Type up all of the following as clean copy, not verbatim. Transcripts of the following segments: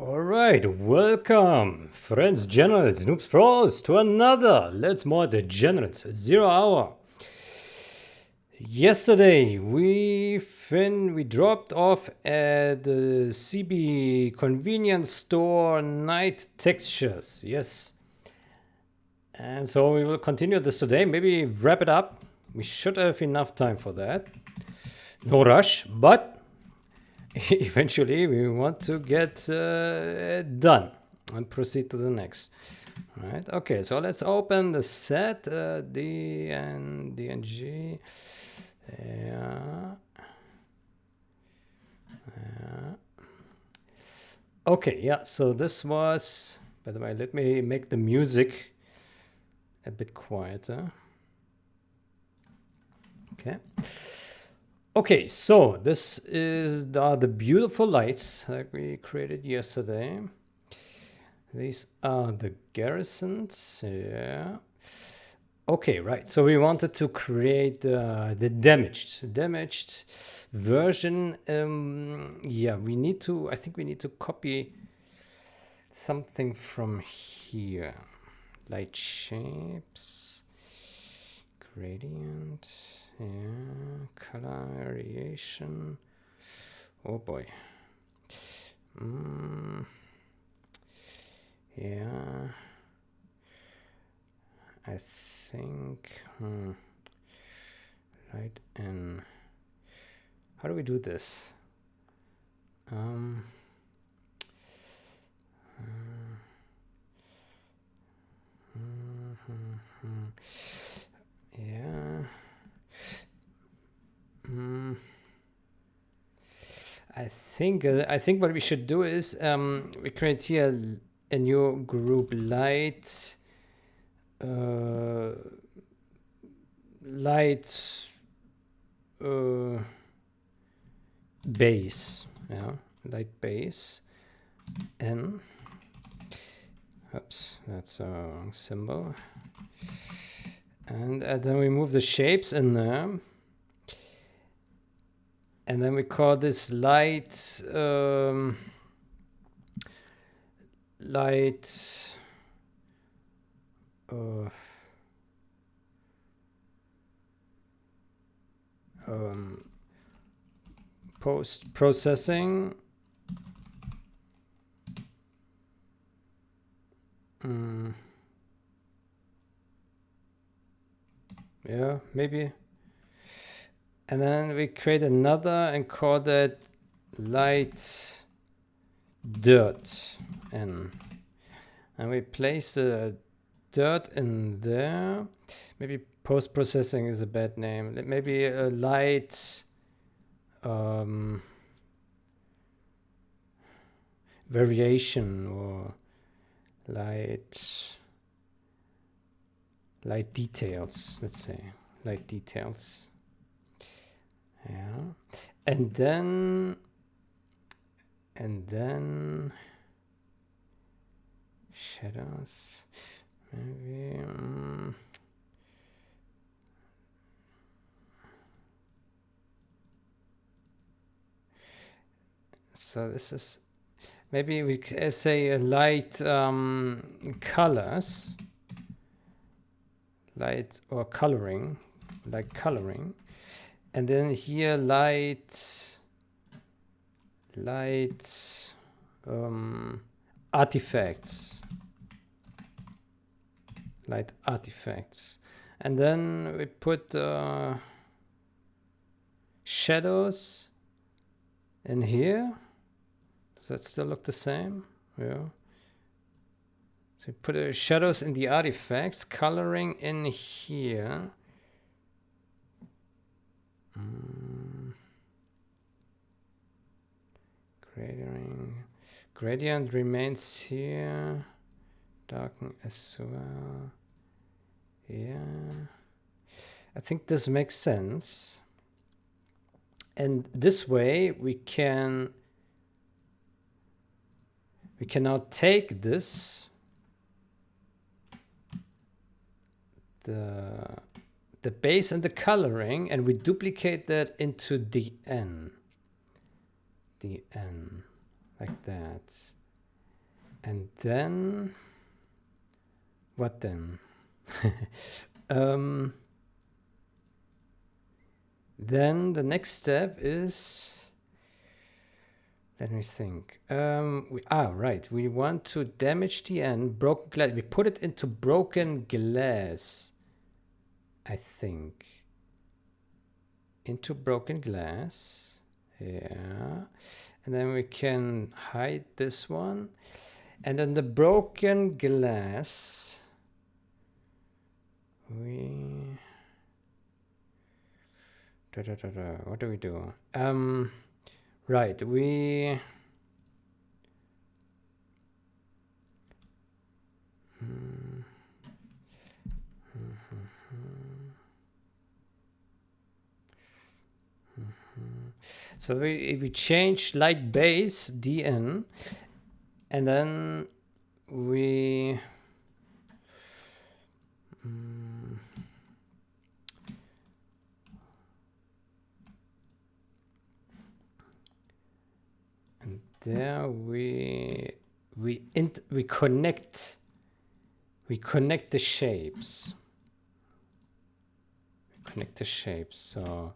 Alright, welcome, friends, generals, noobs, pros, to another Let's Mod Generals 0 Hour. Yesterday we dropped off at the CB convenience store night textures, yes. And so we will continue this today, maybe wrap it up. We should have enough time for that. No rush, but eventually we want to get done and proceed to the next. All right, okay, so let's open the set, D and DNG. Yeah. Okay, yeah, so this was, by the way, let me make the music a bit quieter. Okay. Okay, so this is the beautiful lights that we created yesterday. These are the garrisons, yeah. Okay, right, so we wanted to create the damaged version. Yeah, I think we need to copy something from here. Light shapes, gradient. Yeah, color variation. Oh boy. Yeah. I think. Light and. How do we do this? Yeah. I think what we should do is we create here a new group light base, yeah, light base, and oops, that's a wrong symbol, and then we move the shapes in there. And then we call this light, post-processing. Yeah, maybe. And then we create another and call that light dirt N. And we place the dirt in there. Maybe post-processing is a bad name. Maybe a light variation or light details, let's say. Light details. Yeah, and then shadows, maybe. So this is maybe we say light colors, light or coloring, like coloring. And then here light artifacts, light artifacts, and then we put shadows in here. Does that still look the same? Yeah. So we put shadows in the artifacts, coloring in here. Gradient remains here. Darken as well. Yeah. I think this makes sense. And this way we can now take this, the base and the coloring, and we duplicate that into the N, like that. And then, what then? Then the next step is, let me think. Right. We want to damage the end, broken glass. We put it into broken glass, I think. Into broken glass. Yeah. And then we can hide this one. And then the broken glass, what do we do? Right, so we change light base dn, and then we and there we connect the shapes. Connect the shapes. So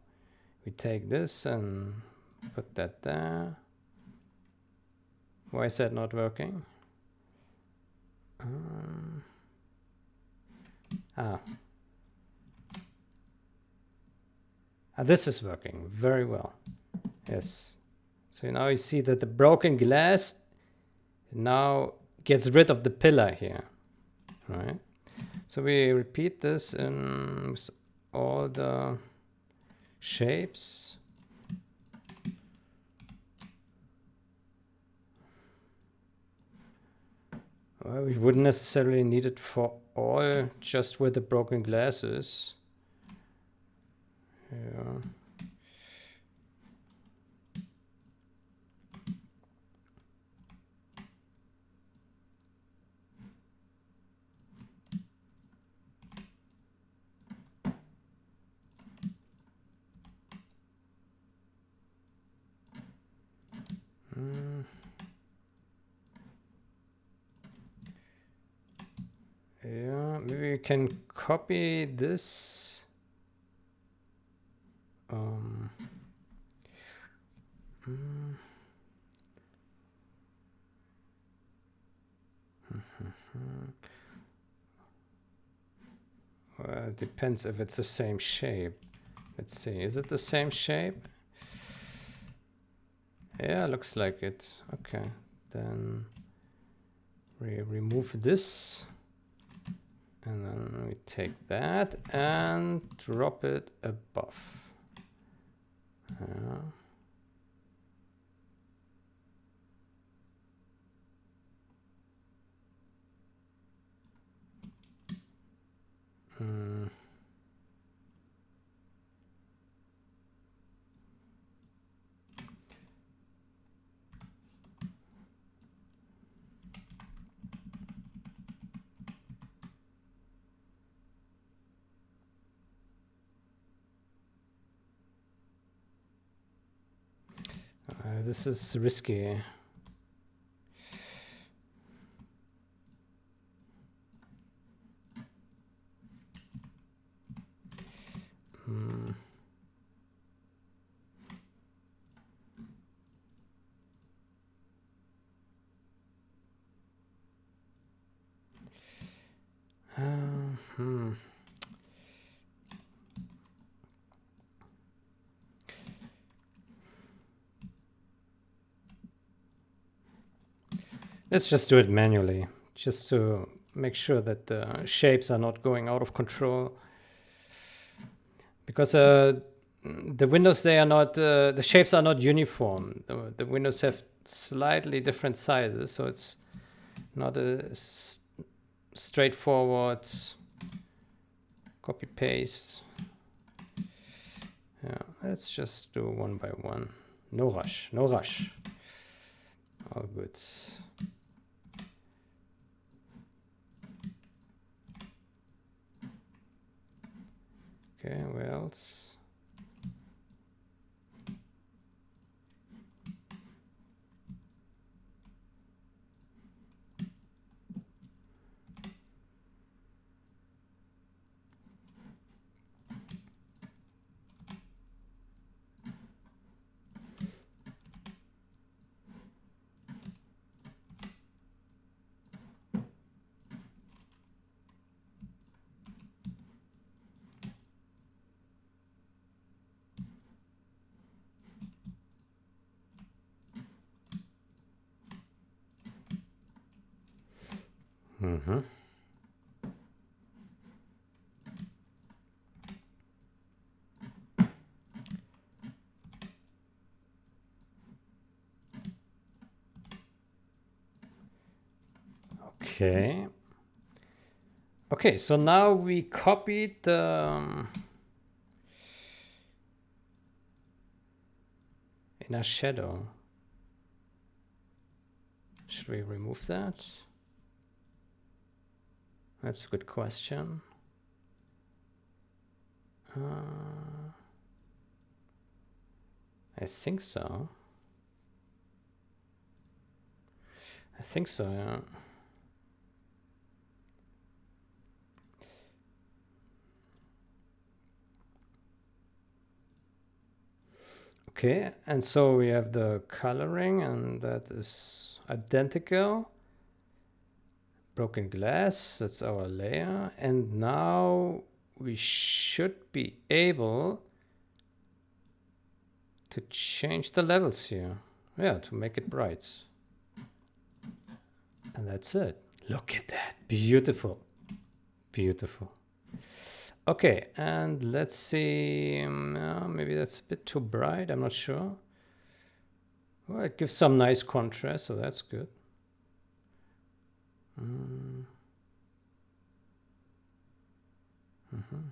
we take this and put that there. Why is that not working? This is working very well. Yes. So now you see that the broken glass now gets rid of the pillar here, right? So we repeat this in with all the shapes. Well, we wouldn't necessarily need it for all, just where the broken glass is. Yeah. Yeah, maybe we can copy this. Well, it depends if it's the same shape. Let's see, is it the same shape? Yeah, looks like it. Okay, then we remove this. And then we take that and drop it above. Yeah. This is risky. Let's just do it manually, just to make sure that the shapes are not going out of control. Because the windows, they are not, the shapes are not uniform. The windows have slightly different sizes, so it's not a straightforward copy paste. Yeah, let's just do one by one. No rush, no rush. All good. Okay, where else? Mm-hmm. Okay. Okay, so now we copied the inner shadow. Should we remove that? That's a good question. I think so. I think so, yeah. Okay, and so we have the coloring, and that is identical. Broken glass, that's our layer. And now we should be able to change the levels here. Yeah, to make it bright. And that's it. Look at that. Beautiful. Beautiful. Okay, and let's see. Maybe that's a bit too bright. I'm not sure. Well, it gives some nice contrast, so that's good. Mm-hmm. Mm-hmm.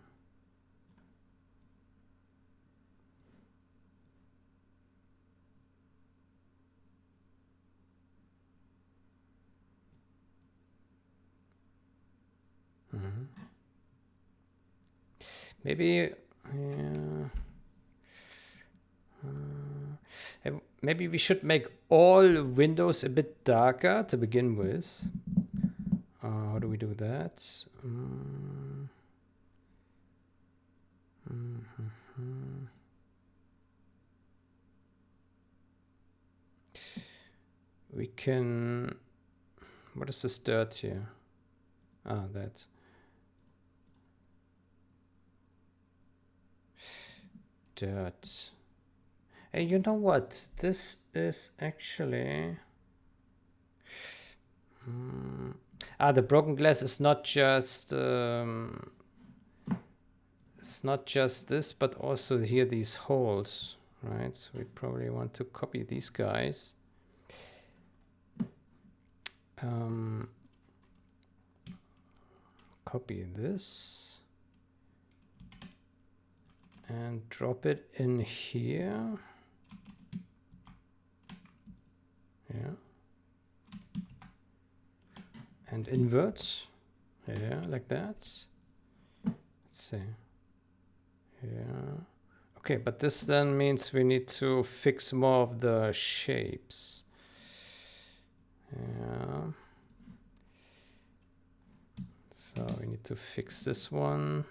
Maybe, yeah. Maybe we should make all windows a bit darker to begin with. How do we do that? We can... What is this dirt here? Ah, that. Dirt. Hey, you know what? This is actually... the broken glass is not just... it's not just this, but also here these holes, right? So we probably want to copy these guys. Copy this and drop it in here. Yeah. And invert. Yeah, like that. Let's see. Yeah. Okay, but this then means we need to fix more of the shapes. Yeah. So we need to fix this one.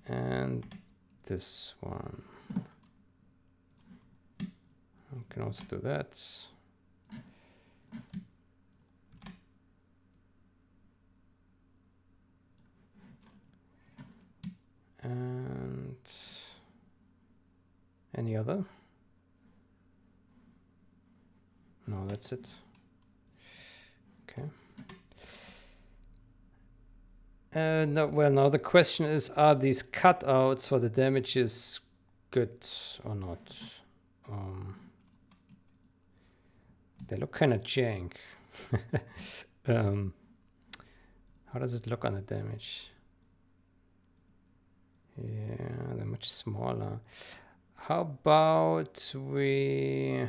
And this one. We can also do that. And any other? No, that's it. Okay. No, well, now the question is, are these cutouts for the damages good or not? They look kind of jank. How does it look on the damage? Yeah, they're much smaller. How about we...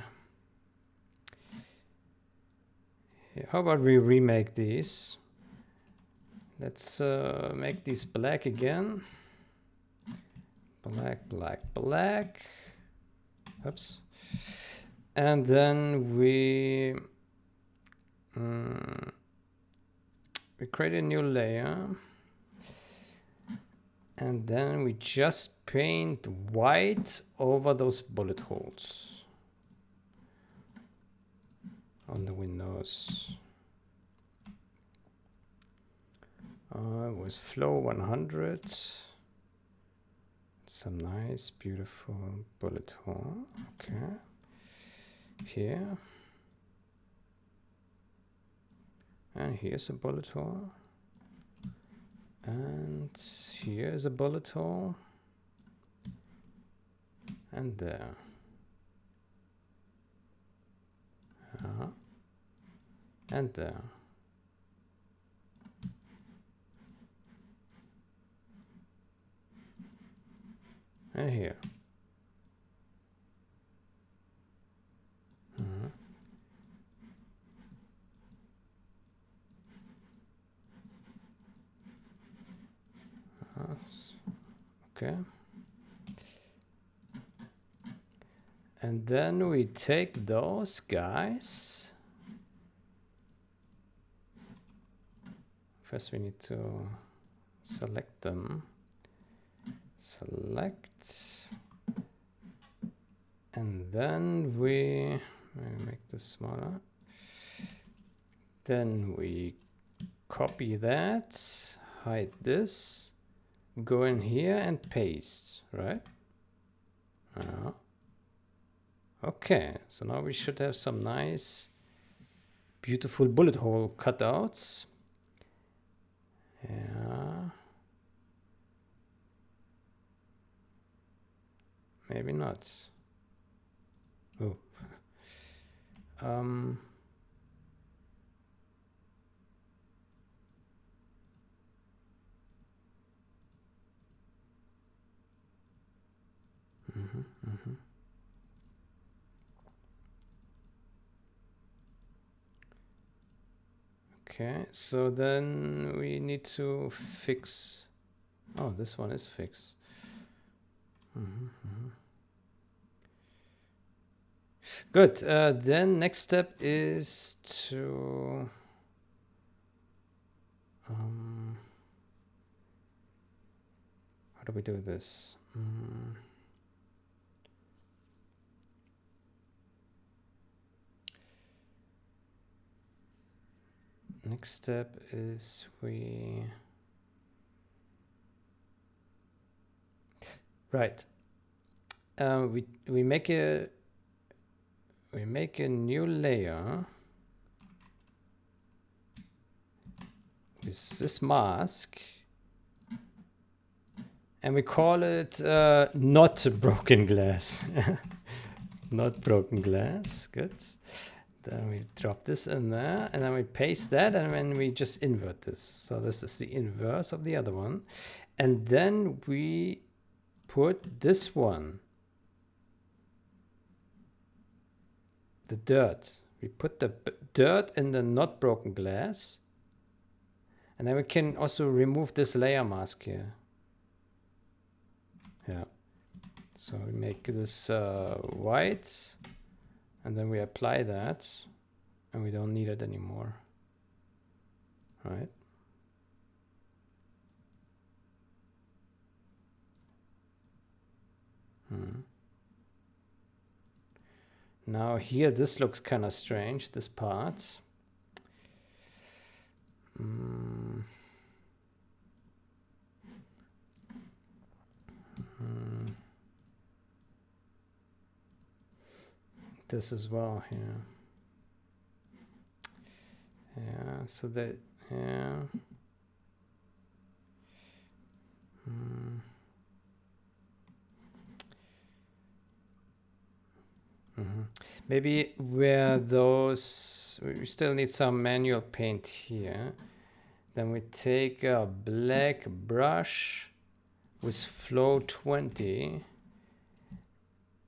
How about we remake these? Let's make these black again. Black, black, black. Oops. And then we create a new layer. And then we just paint white over those bullet holes on the windows. With flow 100. Some nice, beautiful bullet hole. Okay. here. And here's a bullet hole. And here's a bullet hole. And there. And there. And here. Okay. And then we take those guys. First we need to select them. Select. And then we make this smaller. Then we copy that, hide this, go in here and paste, right? Okay, so now we should have some nice, beautiful bullet hole cutouts. Yeah. Maybe not. Oh. Okay, so then we need to fix. Oh, this one is fixed. Good. Then next step is to how do we do this? Next step is we make a new layer with this mask, and we call it not broken glass. Not broken glass. Good. Then we drop this in there, and then we paste that, and then we just invert this. So this is the inverse of the other one. And then we put this one, the dirt. We put the dirt in the not broken glass. And then we can also remove this layer mask here. Yeah. So we make this white. And then we apply that, and we don't need it anymore, right? Now here, this looks kind of strange, this part. This as well here. Yeah, so that, yeah. Maybe where those, we still need some manual paint here. Then we take a black brush with flow 20,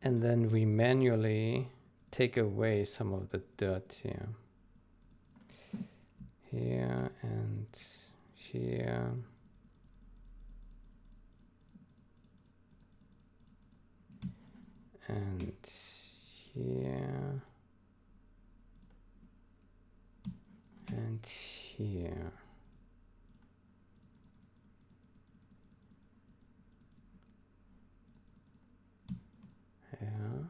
and then we manually take away some of the dirt here. Here and here. And here. And here. Yeah.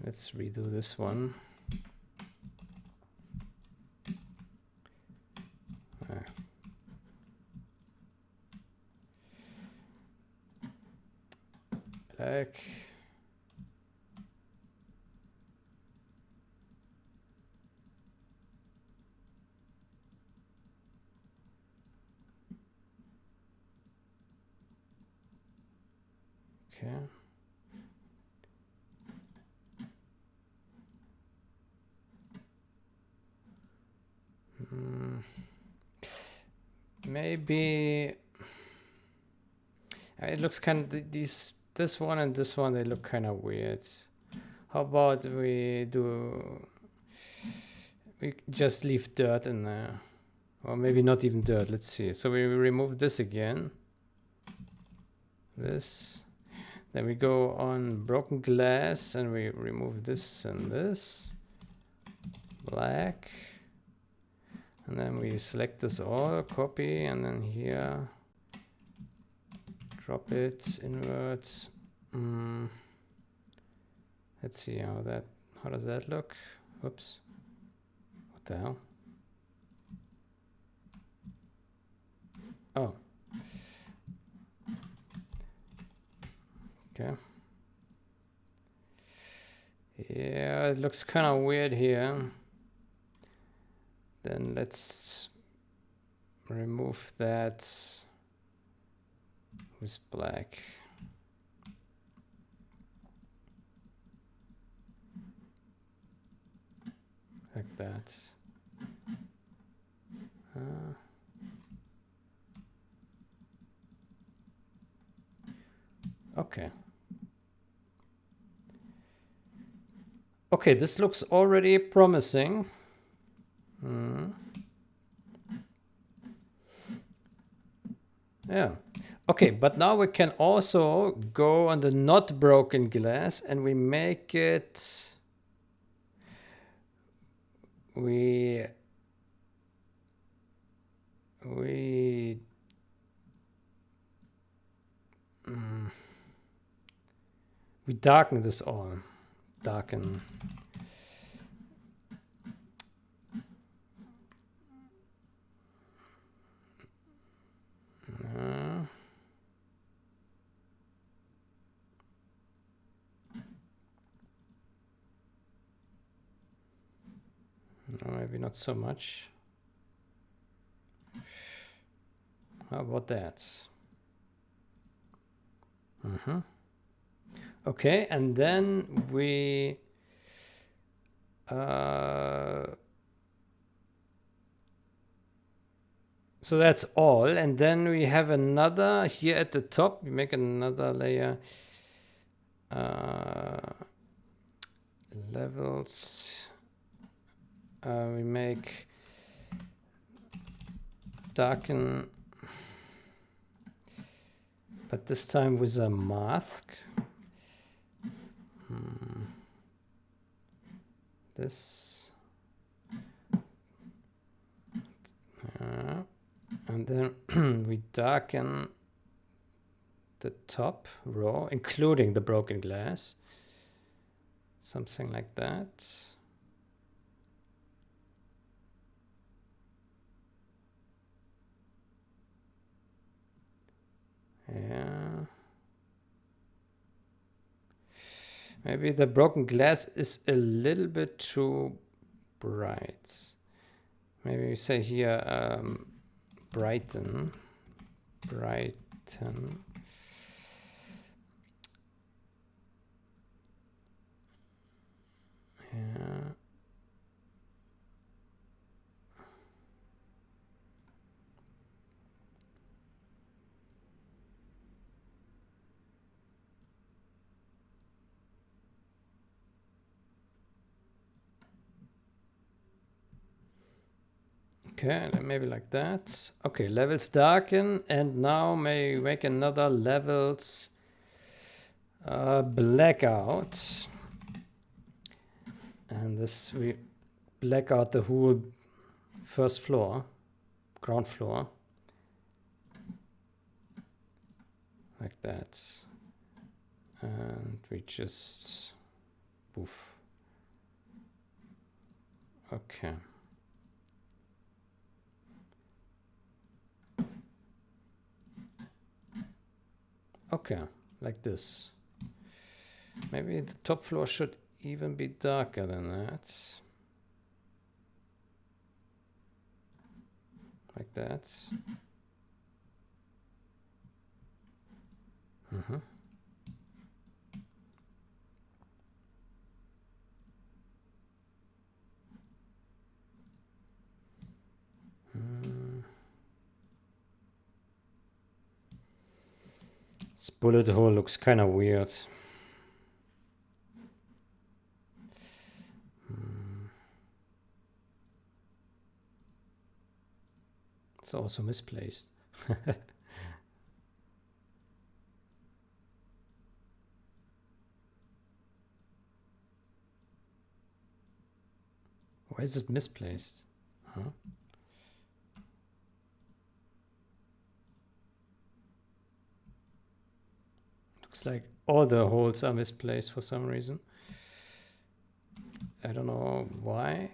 let's redo this one. Black. Okay. Maybe it looks kind of this one and this one, they look kind of weird. How about we just leave dirt in there, or maybe not even dirt. Let's see. So we remove this again, this, then we go on broken glass and we remove this and this, black. And then we select this all, copy, and then here, drop it, invert. Let's see how does that look? Whoops. What the hell? Oh. Okay. Yeah, it looks kind of weird here. Then let's remove that with black. Like that. Okay. Okay, this looks already promising. Yeah. Okay, but now we can also go on the not broken glass and we make it. We darken this all. Darken. No, maybe not so much. How about that? Okay, and then we so that's all, and then we have another here at the top. We make another layer. Levels. We make darken, but this time with a mask. This. And then we darken the top row, including the broken glass. Something like that. Yeah. Maybe the broken glass is a little bit too bright. Maybe we say here brighten. Brighten. Yeah. Okay, maybe like that. Okay, levels darken, and now may make another levels blackout. And this we black out the whole first floor, ground floor. Like that. And we just poof. Okay. Okay, like this. Maybe the top floor should even be darker than that. Like that. Mm-hmm. This bullet hole looks kind of weird. It's also misplaced. Why is it misplaced? Huh? Looks like all the holes are misplaced for some reason. I don't know why.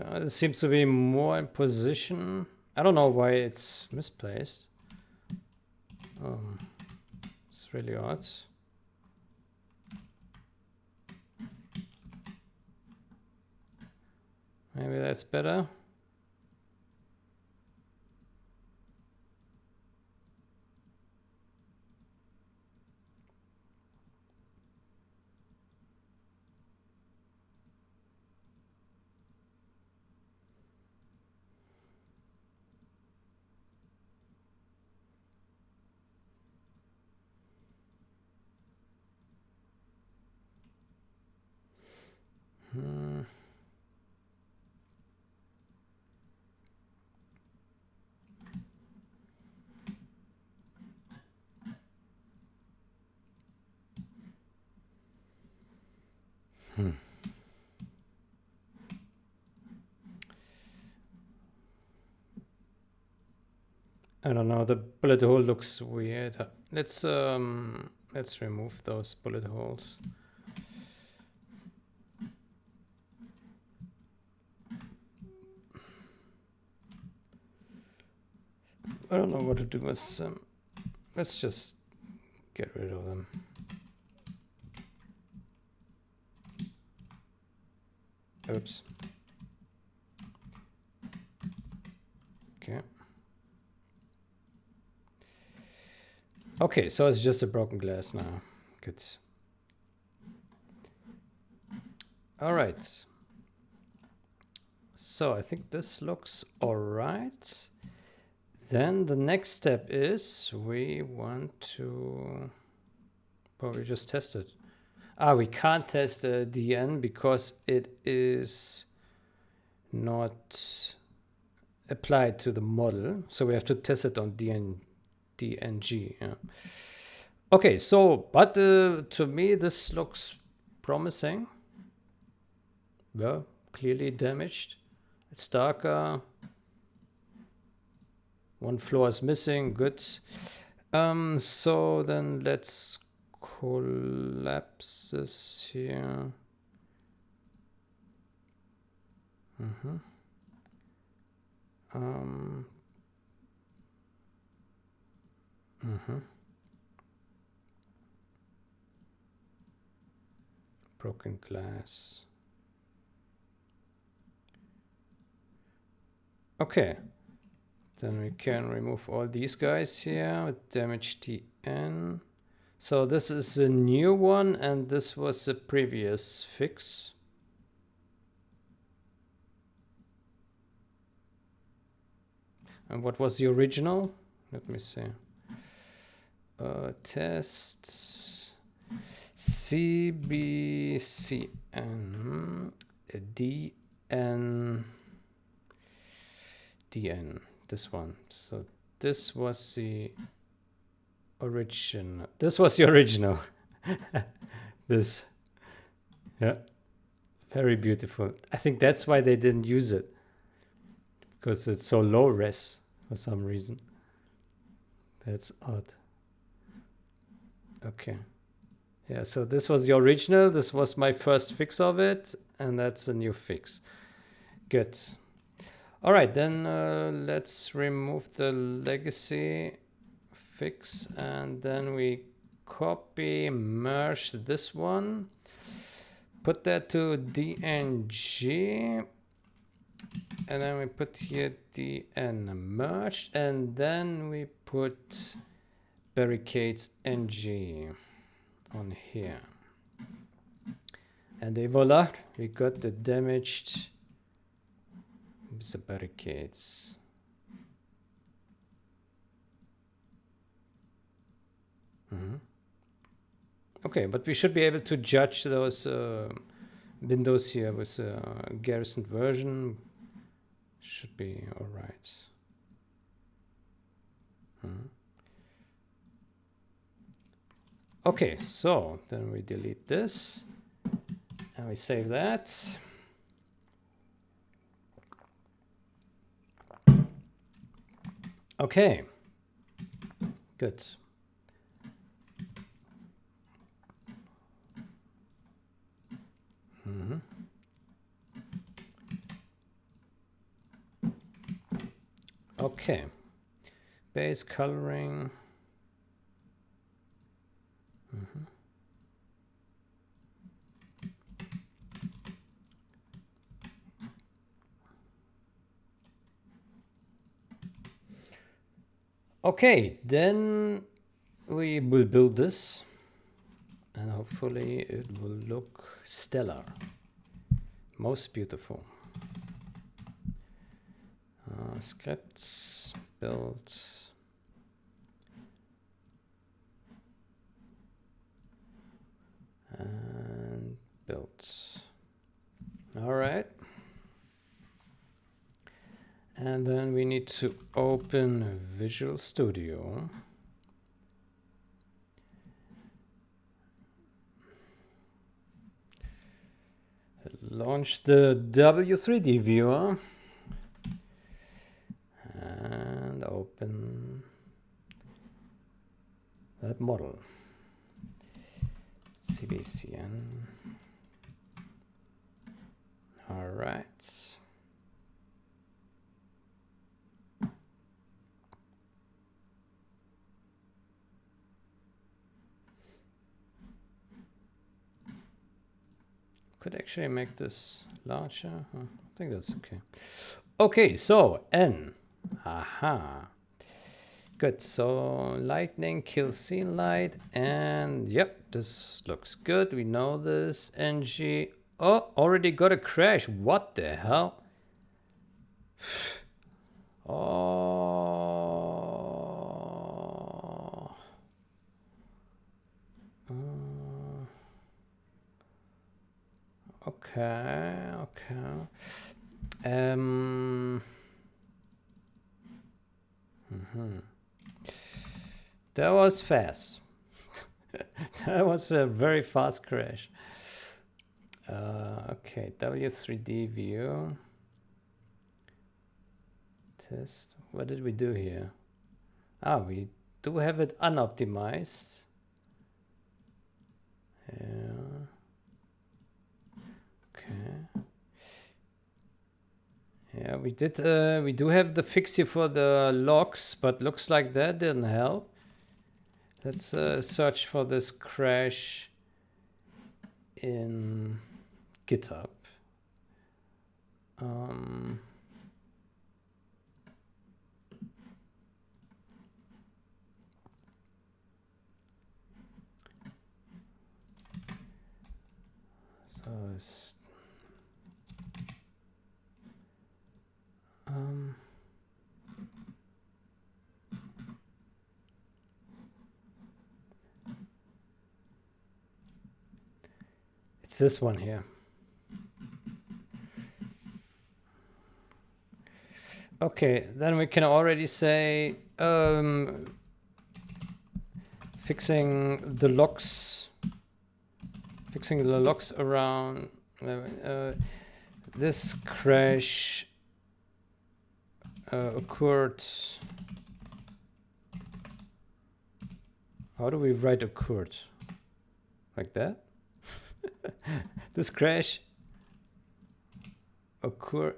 It seems to be more in position. I don't know why it's misplaced. It's really odd. Maybe that's better. I don't know. The bullet hole looks weird. Let's remove those bullet holes. I don't know what to do with them. Let's just get rid of them. Oops. Okay. Okay, so it's just a broken glass now. Good. All right. So I think this looks all right. Then the next step is we want to probably just test it. We can't test the DN because it is not applied to the model. So we have to test it on DNG. Yeah. Okay, so, but to me, this looks promising. Well, clearly damaged. It's darker. One floor is missing. Good. So then let's collapse this here. broken glass. Okay, then we can remove all these guys here with damage TN. So this is a new one, and this was a previous fix. And what was the original? Let me see. Test cbcn dn, this one. So this was the original. This was the original. This, yeah, very beautiful. I think that's why they didn't use it, because it's so low res for some reason. That's odd. Okay. Yeah, so this was the original. This was my first fix of it, and that's a new fix. Good. All right, then let's remove the legacy fix, and then we copy, merge this one, put that to dng, and then we put here dn merged, and then we put barricades ng on here, and voila, we got the damaged barricades. Okay, but we should be able to judge those windows here with a garrisoned version. Should be all right. Okay, so then we delete this and we save that. Okay, good. Okay, base coloring. Okay, then we will build this, and hopefully it will look stellar. Most beautiful. Scripts, build. And build. All right. And then we need to open Visual Studio. Launch the W3D viewer. And open that model. cbcn. All right. Could actually make this larger. I think that's okay. Okay, so N. Aha. Good. So lightning kills scene light, and yep, this looks good. We know this. NG. Oh, already got a crash. What the hell? Oh. Okay, okay. That was fast. That was a very fast crash. Okay, W3D view. Test. What did we do here? Ah, we do have it unoptimized. Yeah. Okay. Yeah, we did. We do have the fix here for the logs, but looks like that didn't help. Let's search for this crash in GitHub. So it's this one here. Okay, then we can already say fixing the locks around this crash occurred. How do we write occurred? Like that? This crash occurred.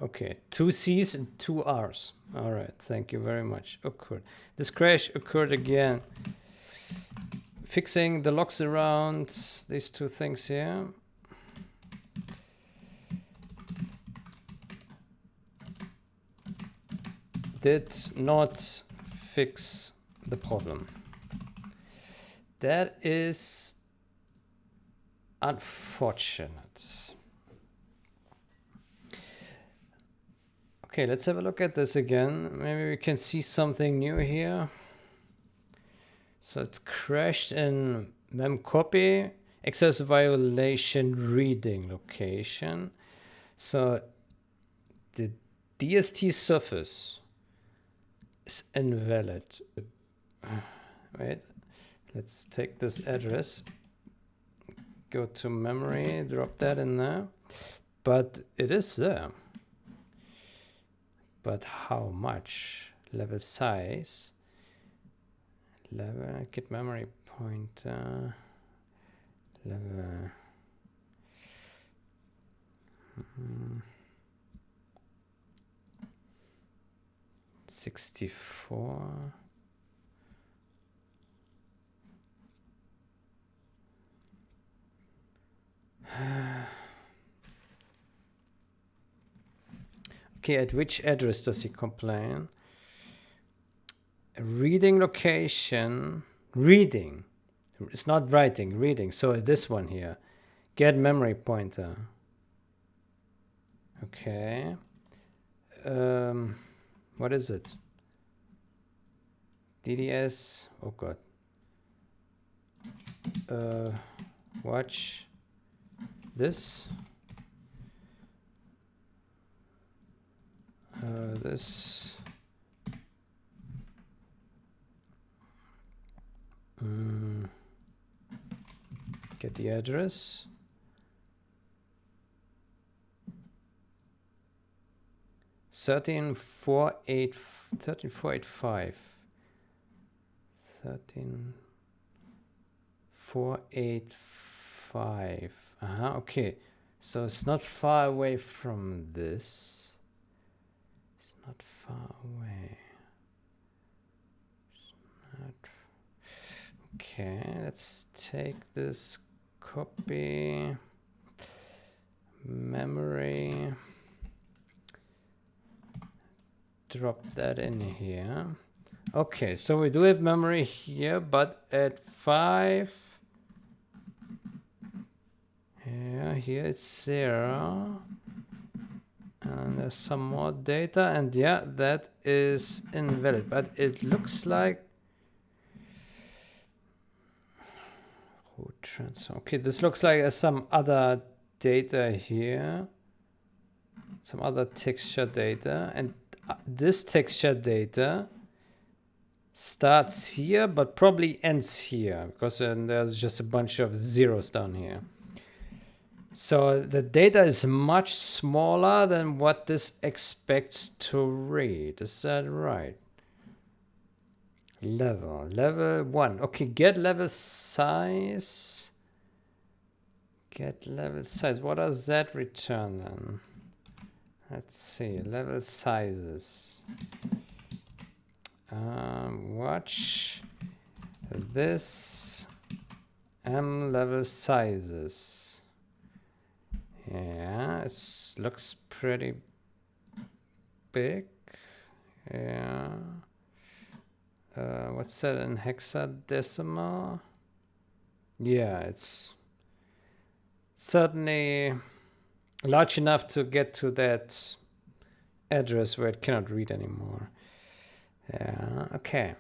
Okay, 2 C's and 2 R's. All right, thank you very much. Occurred. This crash occurred again. Fixing the locks around these two things here. Did not fix the problem. That is unfortunate. Okay, let's have a look at this again. Maybe we can see something new here. So it crashed in memcopy, access violation reading location. So the DST surface is invalid. Wait, let's take this address, go to memory, drop that in there. But it is there. But how much? Level size, level, get memory pointer, level. 64. Okay, at which address does he complain? Reading location, reading. It's not writing, reading. So this one here, get memory pointer. Okay. What is it? DDS, oh God. Watch this. This. Get the address. 13485. 13485. Okay. So it's not far away from this. It's not far away. It's not. Okay, let's take this copy memory. Drop that in here. Okay, so we do have memory here, but at 5. Yeah, here it's 0. And there's some more data, and yeah, that is invalid. But it looks like okay, this looks like some other data here, some other texture data, and this texture data starts here but probably ends here, because then there's just a bunch of zeros down here. So the data is much smaller than what this expects to read. Is that right? Level 1. Okay, get level size. Get level size. What does that return then? Let's see. Level sizes. Watch this level sizes. Yeah, it looks pretty big. Yeah. What's that in hexadecimal? Yeah, it's certainly large enough to get to that address where it cannot read anymore. Yeah, okay.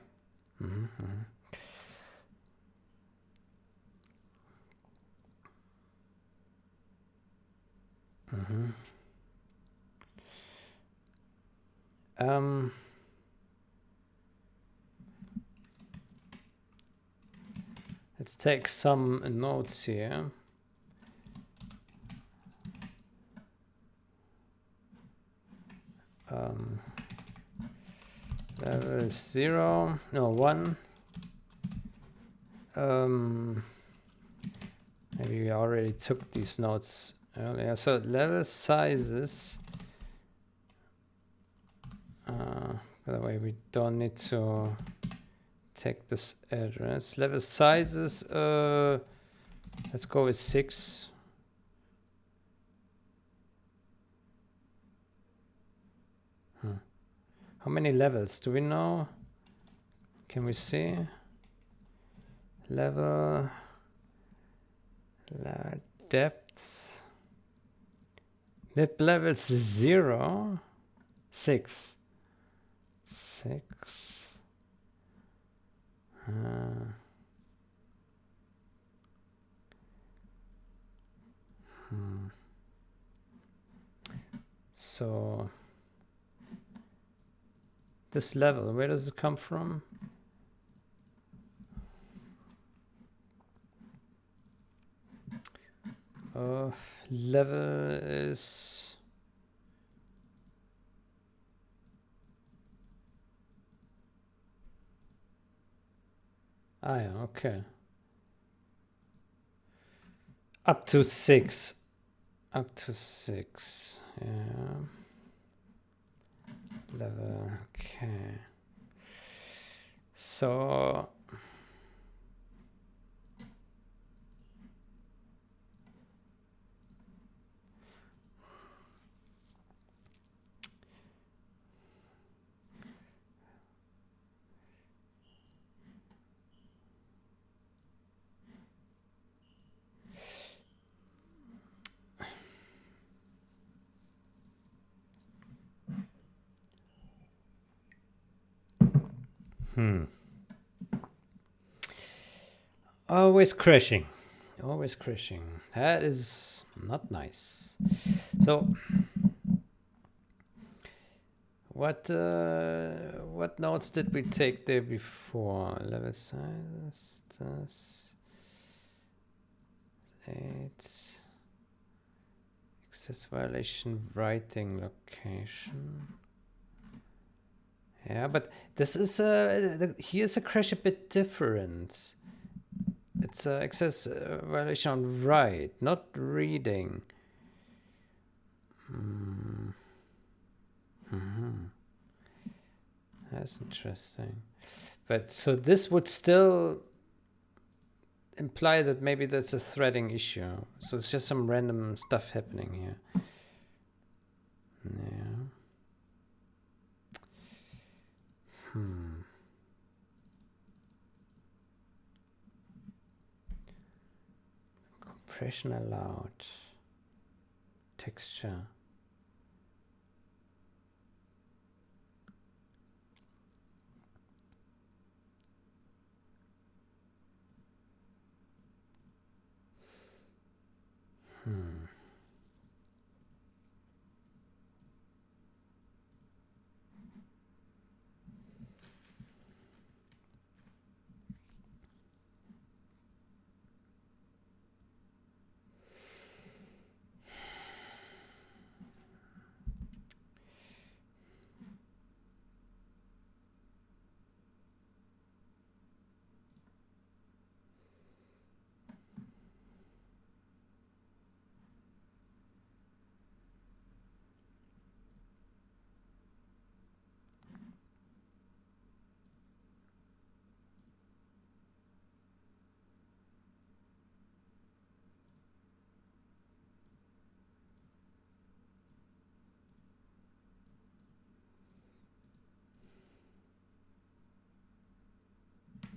Let's take some notes here. Level 0, no 1. Maybe we already took these notes earlier. So level sizes. By the way, we don't need to take this address. Level sizes. Let's go with 6. How many levels do we know? Can we see? Level depth. Mid levels 0, 6. 6. So this level, where does it come from? Level is yeah, okay. Up to 6. Up to 6. Yeah. Level, okay. So always crashing. Always crashing. That is not nice. So what notes did we take there before? Level size, this 8. Access violation writing location. Yeah, but this is here's a crash a bit different. It's access violation on write, not reading. That's interesting. But so this would still imply that maybe that's a threading issue. So it's just some random stuff happening here. Yeah. Compression allowed. Texture.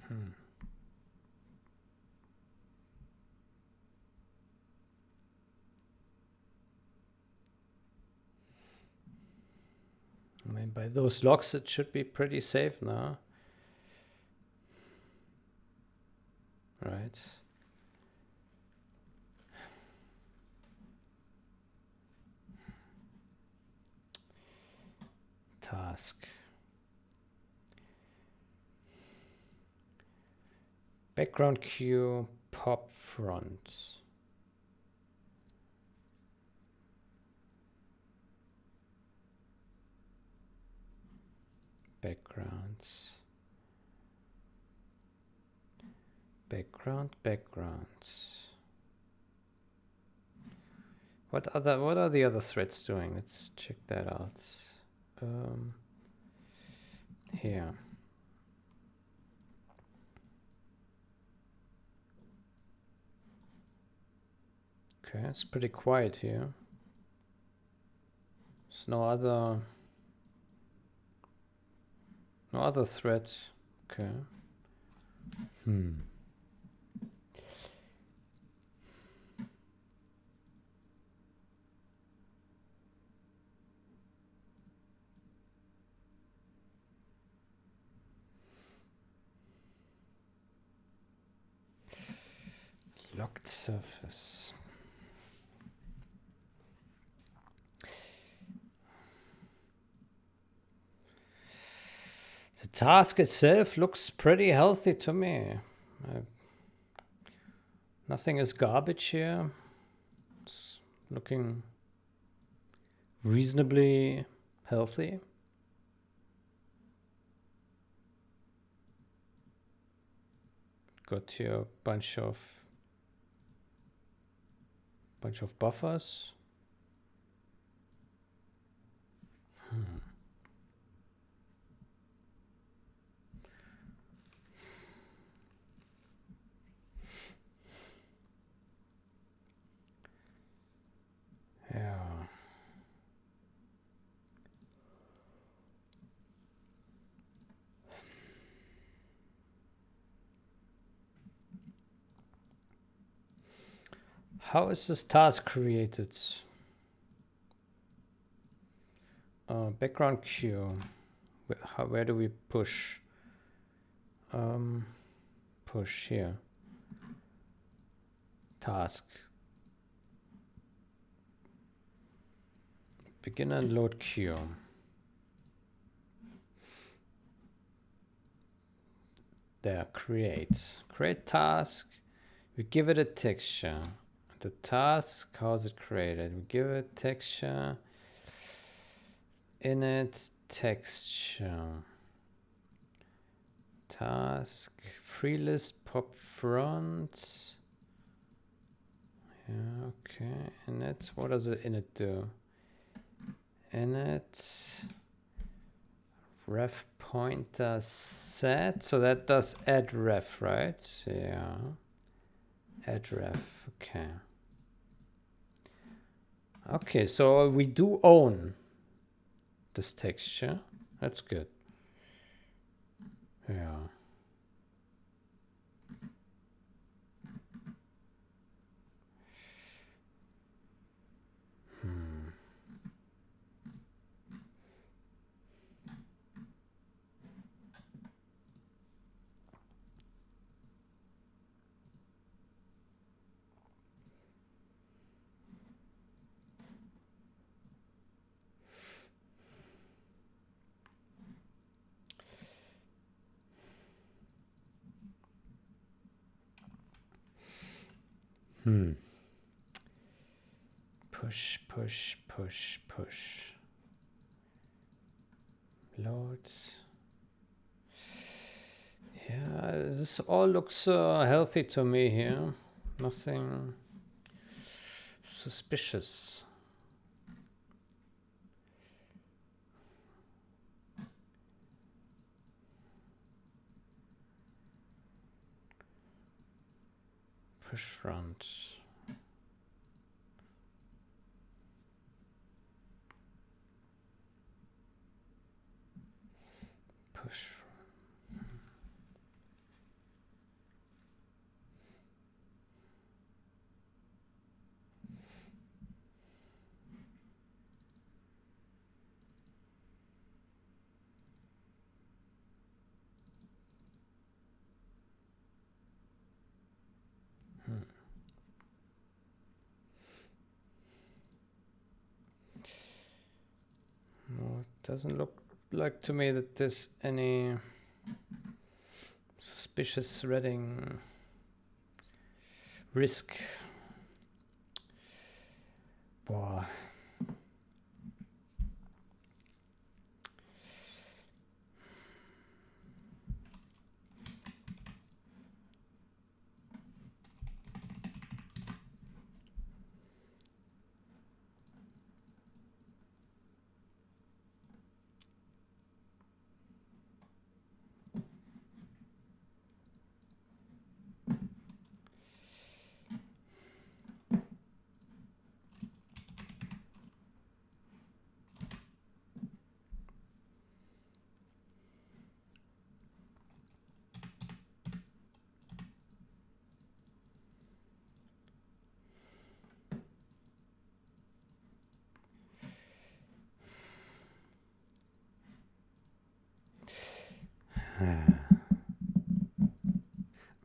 I mean, by those logs, it should be pretty safe now. Right. Task. Background queue, pop front. Backgrounds. Backgrounds. What are the other threads doing? Let's check that out. Here. Okay, it's pretty quiet here. There's no other thread. Okay. Locked surface. The task itself looks pretty healthy to me. Nothing is garbage here. It's looking reasonably healthy. Got here a bunch of buffers. Yeah. How is this task created? Background queue. Where do we push? Push here. Task. Begin and load queue. There, create. Create task. We give it a texture. The task, how is it created? We give it texture. Init texture. Task. Free list pop front. Yeah, okay. Init. What does it init do? Init. Ref pointer set. So that does add ref, right? Yeah. Add ref. Okay. Okay, so we do own this texture. That's good. Yeah. Push, push, push, push. Loads. Yeah, this all looks healthy to me here. Nothing suspicious. Push front. Push. Doesn't look like to me that there's any suspicious threading risk. Boah.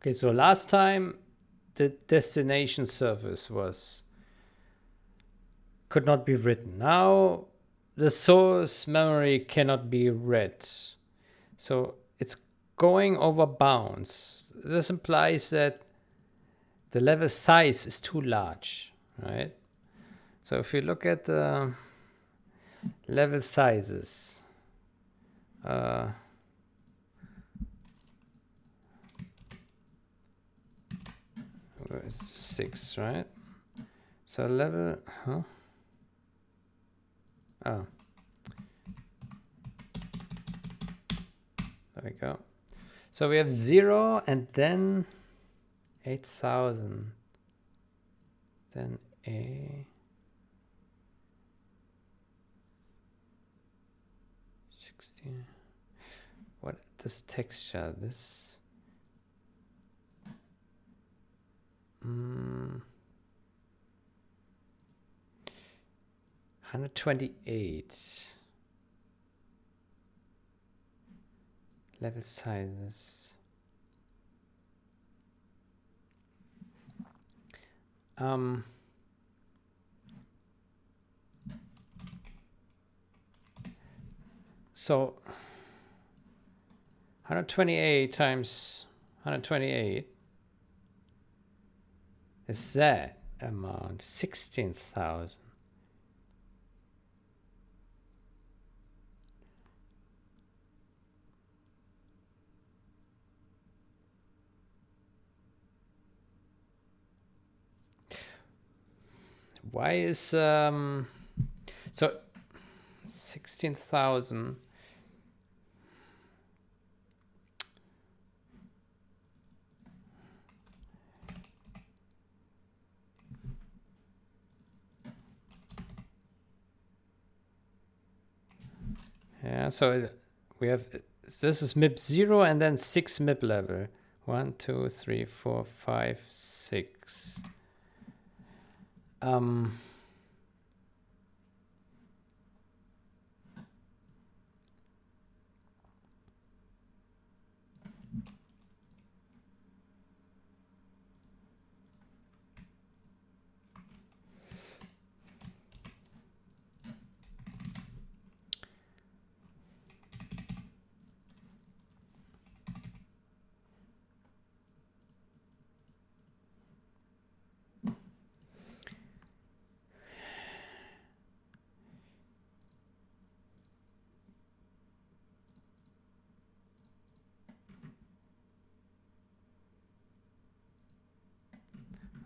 Okay, so last time the destination surface could not be written. Now the source memory cannot be read. So it's going over bounds. This implies that the level size is too large, right? So if you look at the level sizes, 6, right? So level, oh, there we go. So we have 0 and then 8,000, then a 16. What this texture? This 128 level sizes. So 128 times 128 is that amount, 16,000. Why is so 16,000? Yeah, so we have, this is MIP 0 and then 6 MIP level. 1, 2, 3, 4, 5, 6.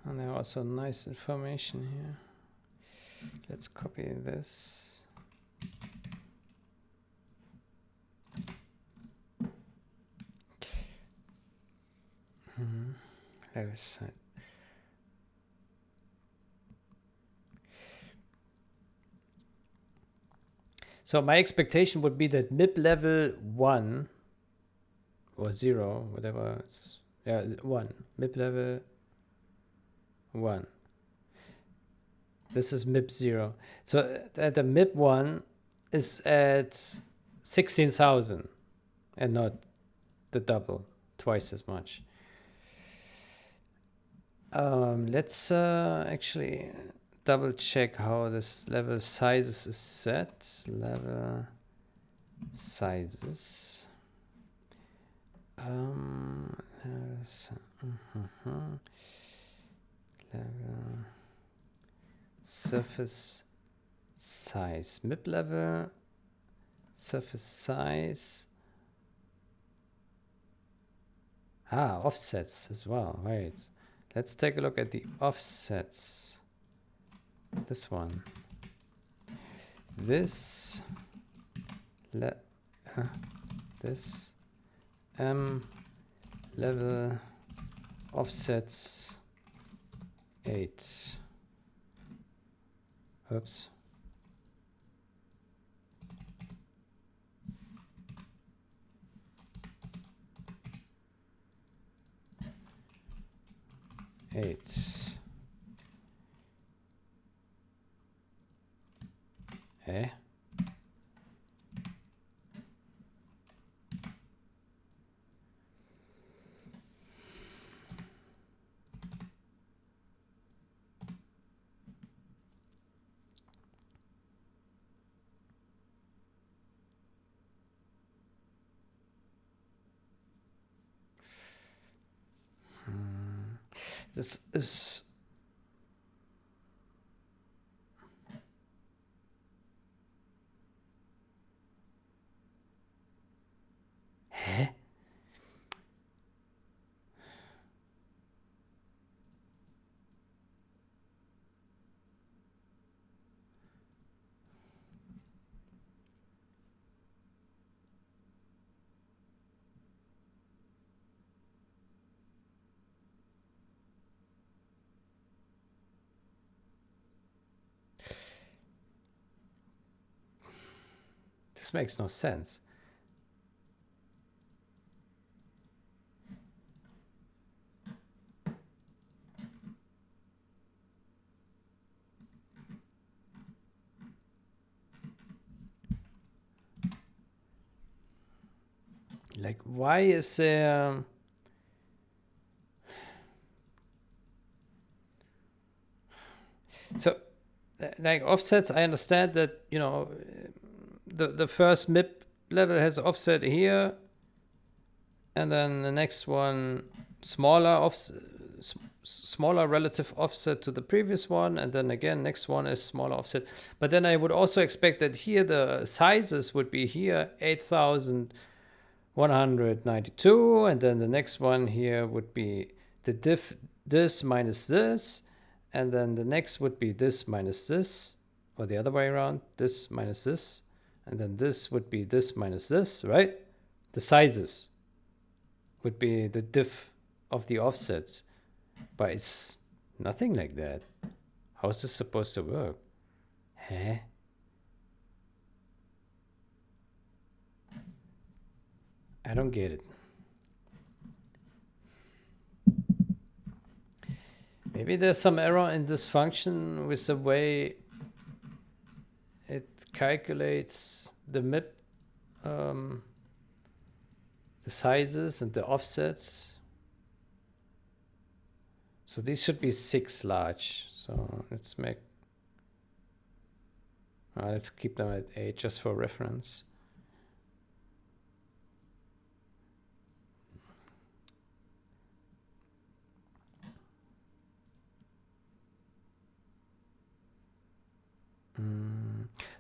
And there are also nice information here. Let's copy this. Level size. So my expectation would be that MIP level 1 or 0, whatever it's, yeah, 1, MIP level 1. This is MIP 0. So the MIP 1 is at 16,000 and not the double, twice as much. Let's actually double check how this level sizes is set. Level sizes. Level, surface size, mid level, surface size. Offsets as well. Right. Let's take a look at the offsets. This one. This. This. Level offsets 8. Oops. Eh? This is this makes no sense. Like, why is there... So, like, offsets, I understand that, you know, the first MIP level has offset here, and then the next one smaller relative offset to the previous one, and then again next one is smaller offset. But then I would also expect that here the sizes would be here 8,192, and then the next one here would be the diff this minus this, and then the next would be this minus this, or the other way around, this minus this, and then this would be this minus this, right? The sizes would be the diff of the offsets, but it's nothing like that. How is this supposed to work? Huh? I don't get it. Maybe there's some error in this function with the way it calculates the MIP, the sizes and the offsets. So these should be 6 large. So let's make, let's keep them at 8 just for reference.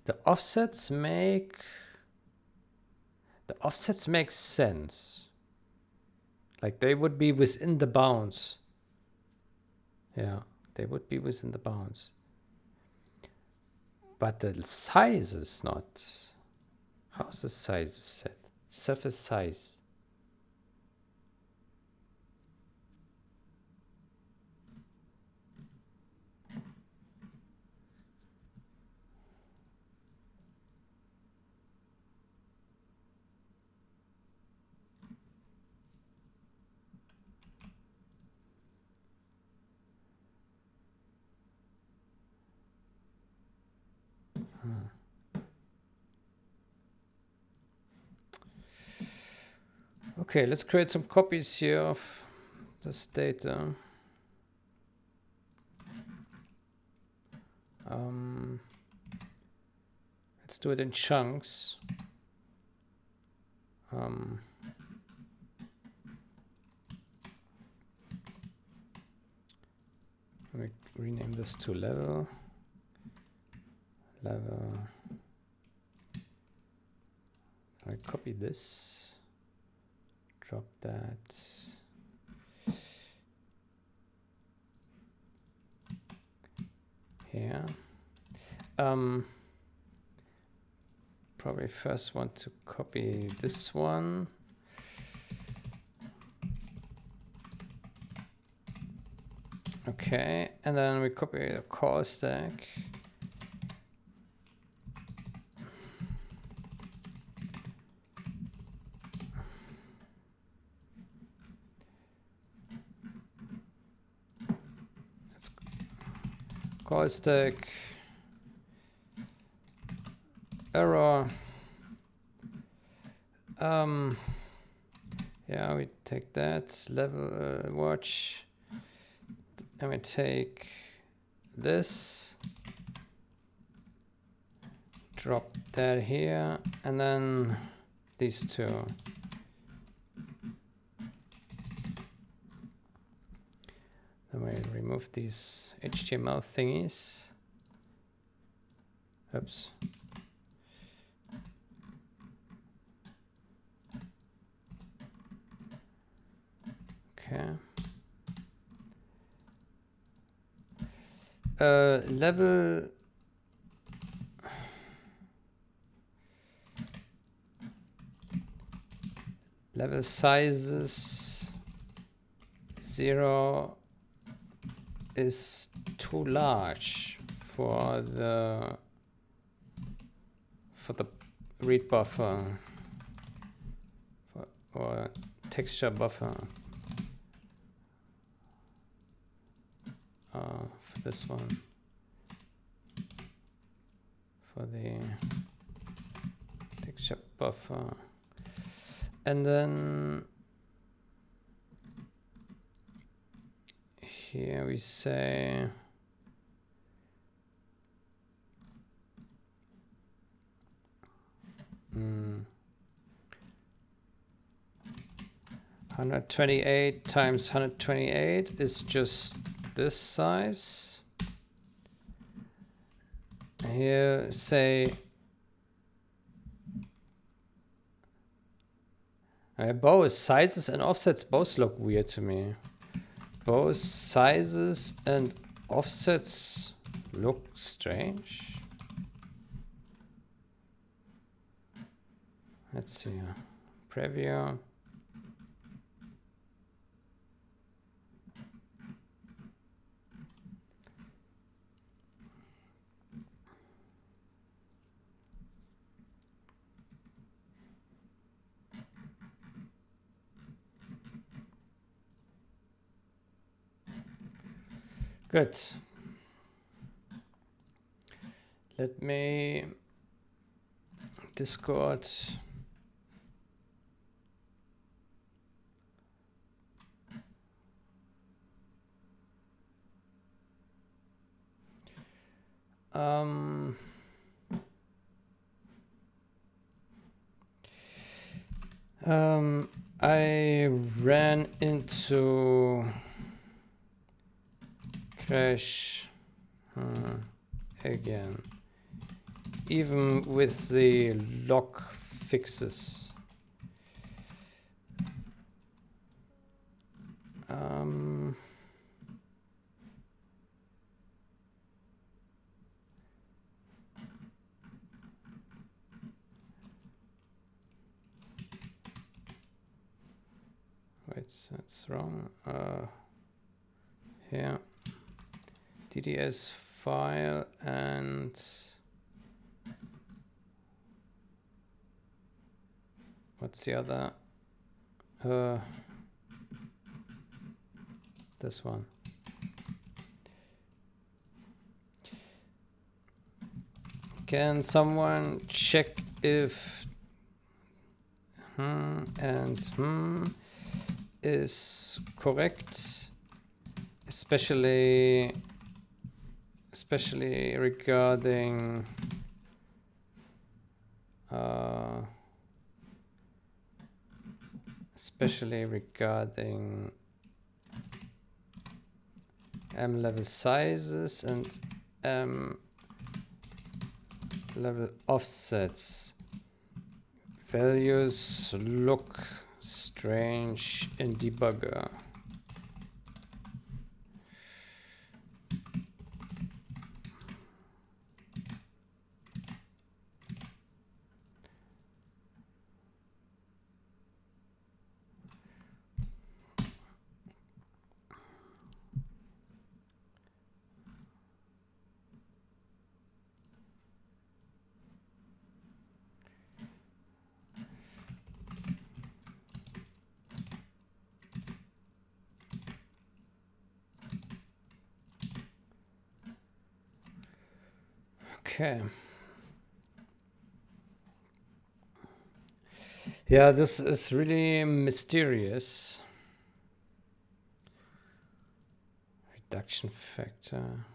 The offsets make sense. Like they would be within the bounds. Yeah, they would be within the bounds. But the size is not. How's the size set? Surface size. Okay, let's create some copies here of this data. Let's do it in chunks. Let me rename this to level. I copy this, drop that. Here. Probably first want to copy this one. Okay, and then we copy the call stack. Let's call stack error. Yeah, we take that level watch. And we take this, drop that here, and then these two. Then we remove these HTML thingies. Oops. Okay. Level sizes 0 is too large for the read buffer or texture buffer. For this one, for the texture buffer, and then here we say 128 times 128 is just this size. Here say both sizes and offsets both look weird to me. Both sizes and offsets look strange. Let's see. Preview. Good. Let me Discord. I ran into crash again, even with the log fixes. Wait, that's wrong. Here. DDS file and what's the other? This one. Can someone check if and is correct, especially regarding especially regarding level sizes and level offsets. Values look strange in debugger. Okay. Yeah, this is really mysterious. Reduction factor.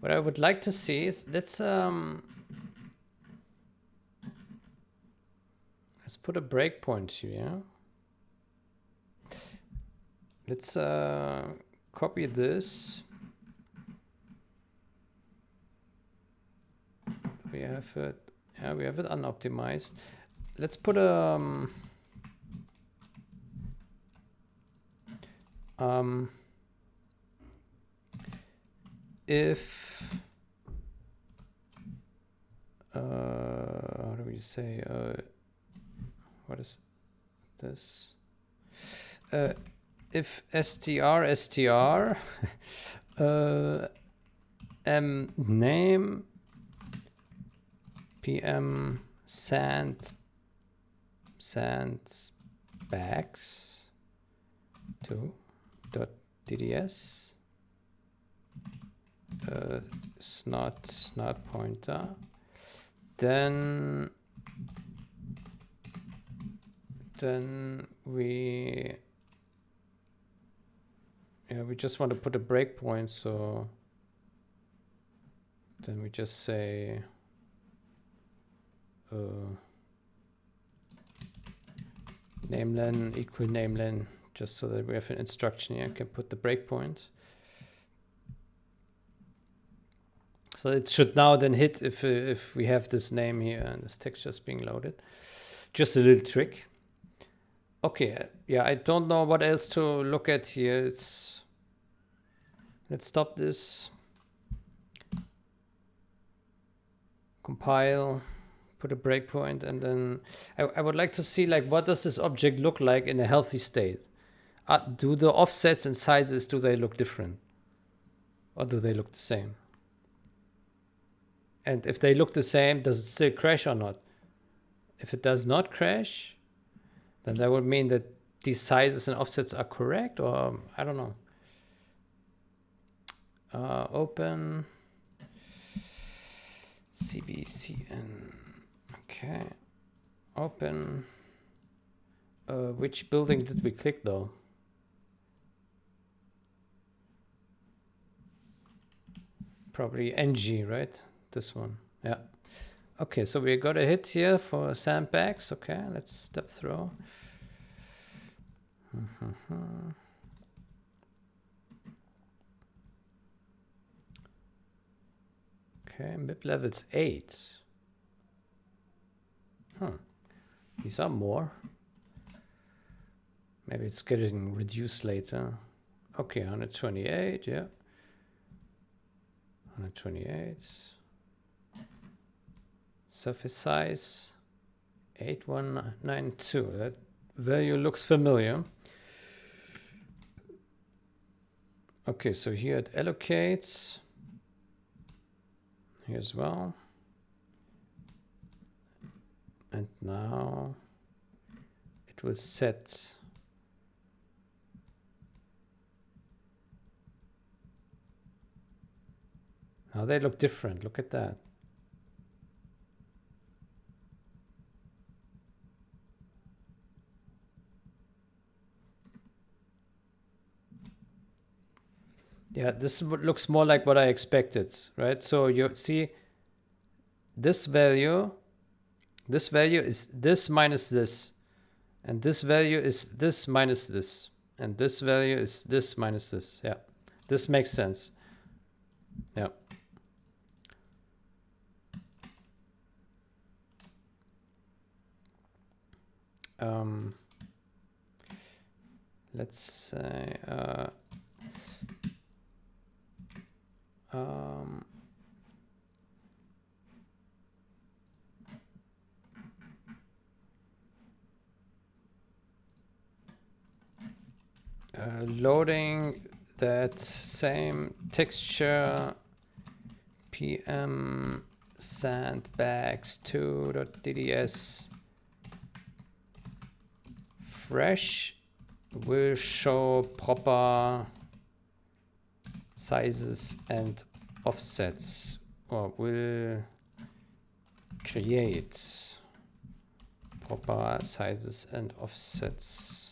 What I would like to see is let's put a breakpoint here. Let's copy this. We have it. Yeah, we have it unoptimized. Let's put a if how do we say what is this? If str name pm sandbags 2.dds snot pointer, then we just want to put a breakpoint, so then we just say namelen equal namelen, just so that we have an instruction here. I can put the breakpoint. So it should now then hit if we have this name here and this texture is being loaded. Just a little trick. Okay, yeah, I don't know what else to look at here. Let's stop this. Compile, put a breakpoint, and then I would like to see, like, what does this object look like in a healthy state? Do the offsets and sizes, do they look different? Or do they look the same? And if they look the same, does it still crash or not? If it does not crash, then that would mean that these sizes and offsets are correct, or I don't know. Open cbcn. Okay. Open. Which building did we click though? Probably NG, right? This one. Yeah. Okay, so we got a hit here for sandbags. Okay, let's step through. Okay, mid level's 8. These are more. Maybe it's getting reduced later. Okay, 128, yeah. 128. Surface size 8192. That value looks familiar. Okay, so here it allocates. Here as well. And now it will set Now they look different. Look at that. Yeah, this looks more like what I expected, right? So you see this value is this minus this, and this value is this minus this, and this value is this minus this. Yeah, this makes sense. Yeah. Let's say loading that same texture pm sandbags2.dds fresh will show proper sizes and offsets, or will create proper sizes and offsets.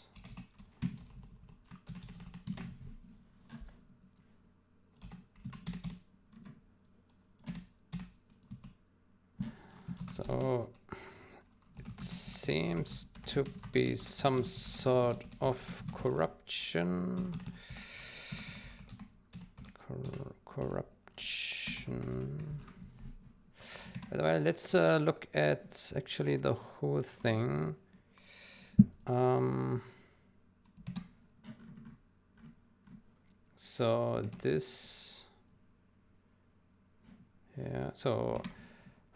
So it seems to be some sort of corruption. Corruption. Well, let's look at actually the whole thing. So this, yeah, so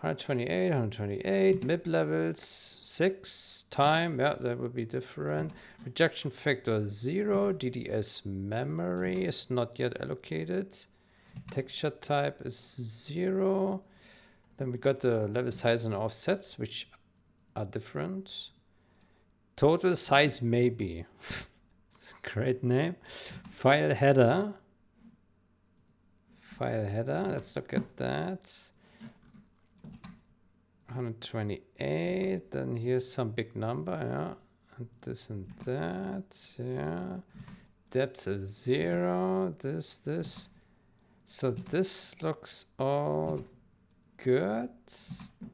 128, mid levels 6, time, yeah, that would be different. Rejection factor 0, DDS memory is not yet allocated. Texture type is 0. Then we got the level size and offsets, which are different. Total size maybe. It's a great name. File header. Let's look at that. 128, then here's some big number, yeah, and this and that, yeah. Depth is 0, this. So this looks all good.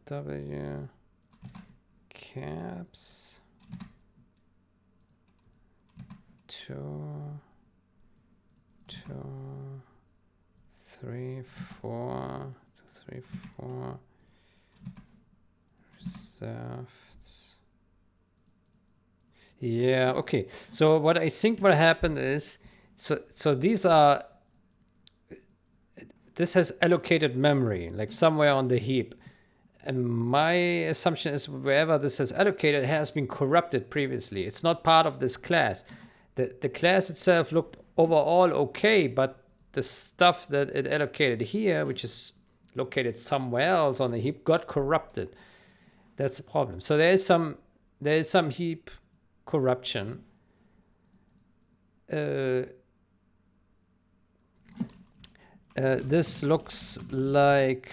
W caps 2, 3, 4, 2, 3, 4. Yeah, okay. So what I think what happened is, so these are, this has allocated memory, like somewhere on the heap. And my assumption is wherever this has allocated has been corrupted previously. It's not part of this class. The class itself looked overall okay, but the stuff that it allocated here, which is located somewhere else on the heap, got corrupted. That's the problem. So there is some heap corruption. This looks like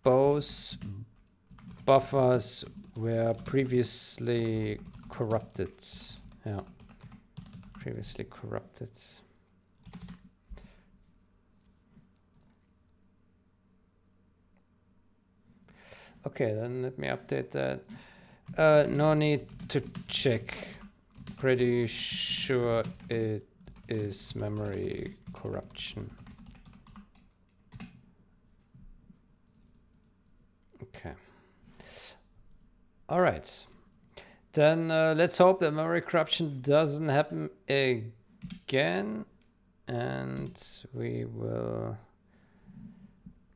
both buffers were previously corrupted. Yeah, previously corrupted. Okay, then let me update that. No need to check. Pretty sure it is memory corruption. Okay. All right. Then let's hope that memory corruption doesn't happen again. And we will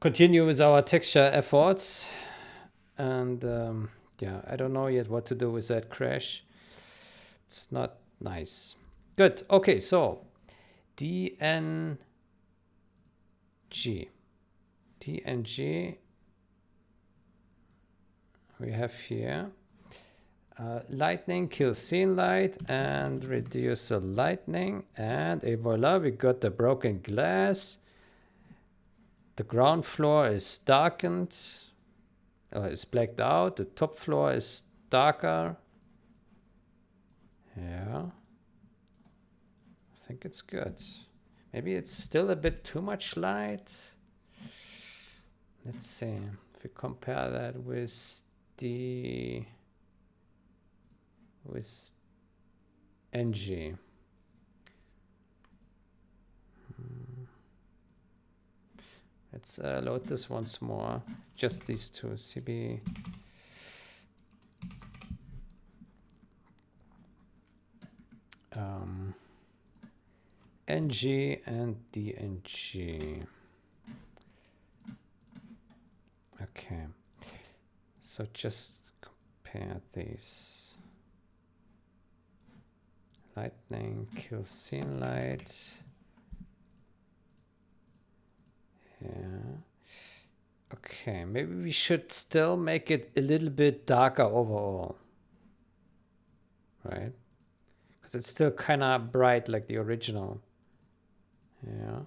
continue with our texture efforts. And yeah, I don't know yet what to do with that crash. It's not nice. Good. Okay, so DNG we have here. Lightning kills scene light and reduce the lightning, and voila, we got the broken glass. The ground floor is darkened, or is blacked out. The top floor is darker. Yeah, I think it's good. Maybe it's still a bit too much light. Let's see if we compare that with the NG. Let's load this once more. Just these two. CB. NG and DNG. Okay. So just compare these. Lightning kills scene light. Yeah. Okay, maybe we should still make it a little bit darker overall. Right? Because it's still kind of bright like the original. Yeah.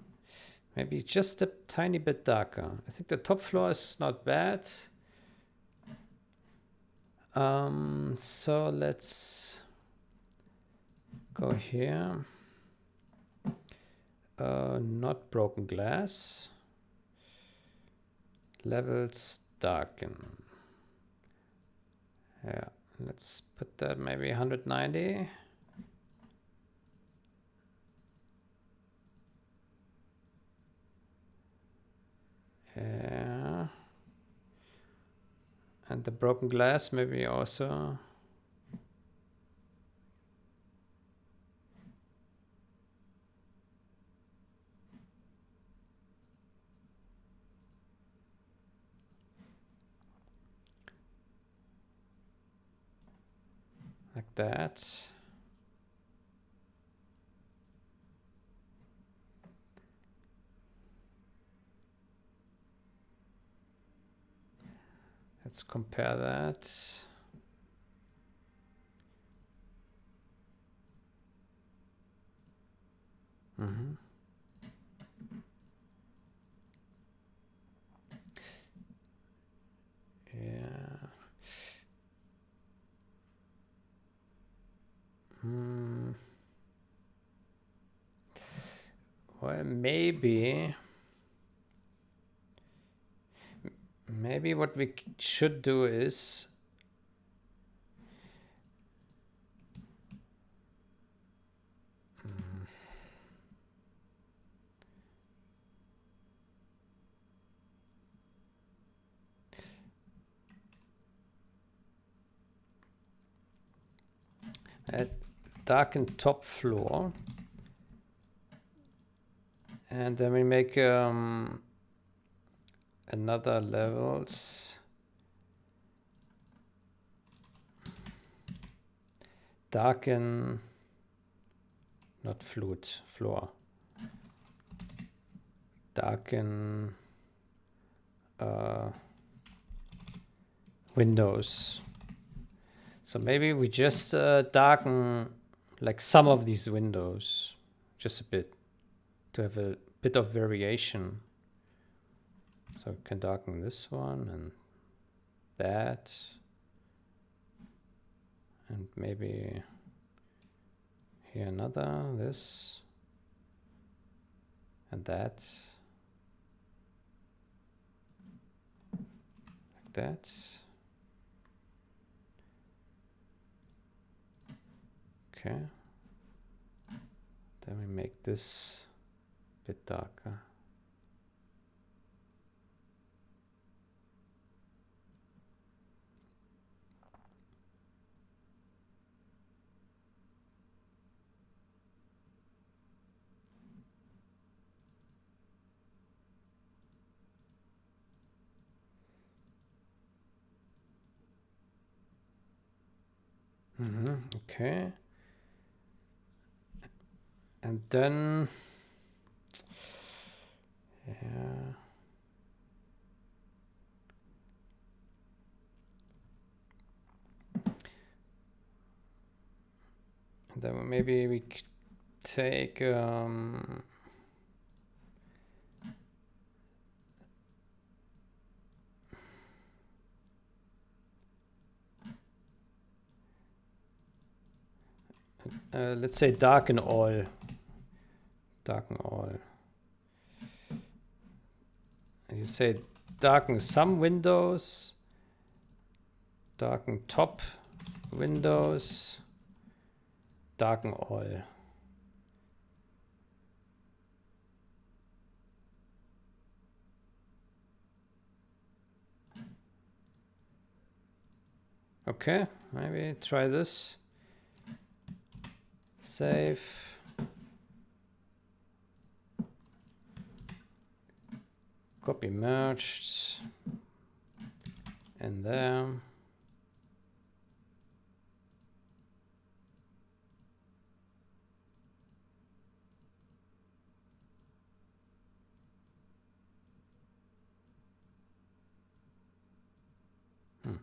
Maybe just a tiny bit darker. I think the top floor is not bad. So let's go here. Not broken glass. Levels darken. Yeah, let's put that maybe 190. Yeah. And the broken glass maybe also. Like that. Let's compare that. Mm-hmm. Yeah. Well, maybe what we should do is darken top floor, and then we make another levels darken, not floor, darken windows. So maybe we just darken like some of these windows, just a bit, to have a bit of variation. So we can darken this one and that, and maybe here another, this, and that, like that. Okay. Then we make this a bit darker. Okay. And then, yeah. Then maybe we take let's say darken all. Darken all. You say darken some windows, darken top windows, darken all. Okay, maybe try this. Save. Copy merged. And there.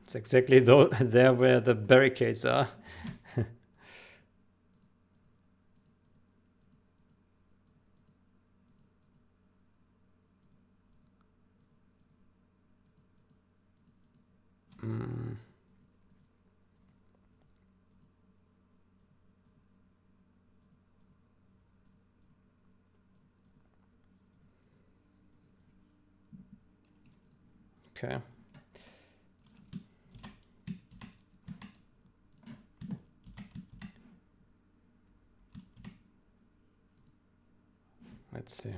It's exactly there where the barricades are. Okay. Let's see.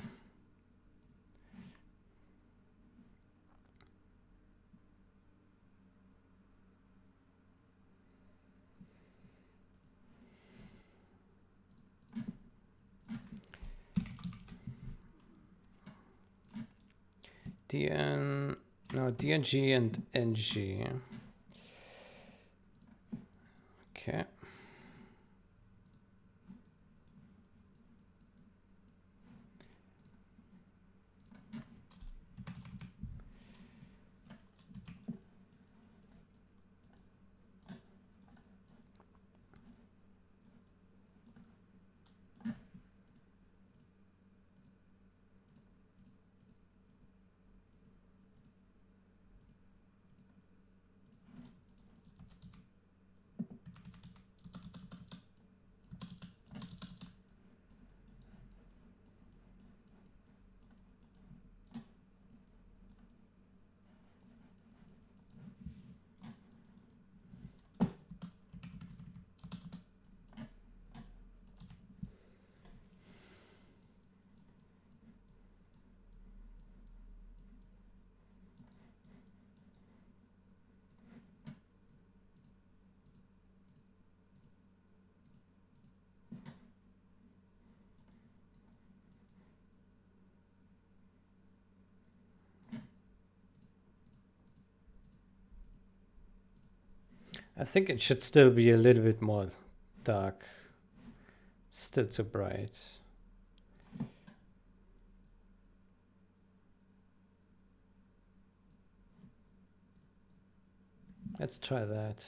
DNG and NG. Okay. I think it should still be a little bit more dark. Still too bright. Let's try that.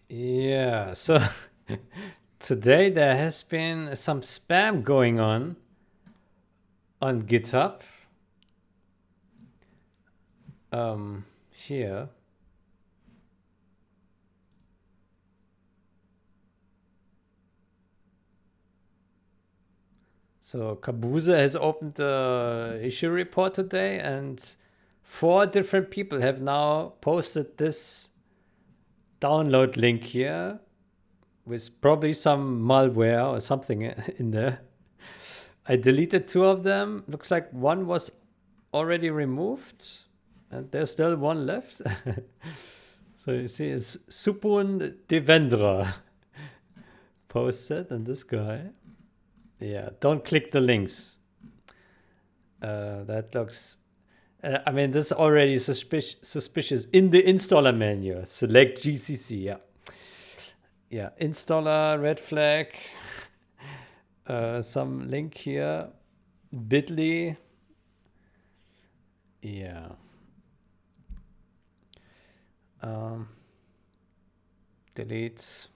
Yeah, so today there has been some spam going on GitHub. Here. So Kabuse has opened the issue report today, and 4 different people have now posted this download link here with probably some malware or something in there. I deleted 2 of them. Looks like one was already removed, and there's still one left. So you see, it's Supun Devendra posted, and this guy. Yeah, don't click the links. That looks. I mean, this is already suspicious. In the installer menu, select GCC. Yeah, yeah. Installer, red flag. Some link here. Bitly. Yeah. Delete.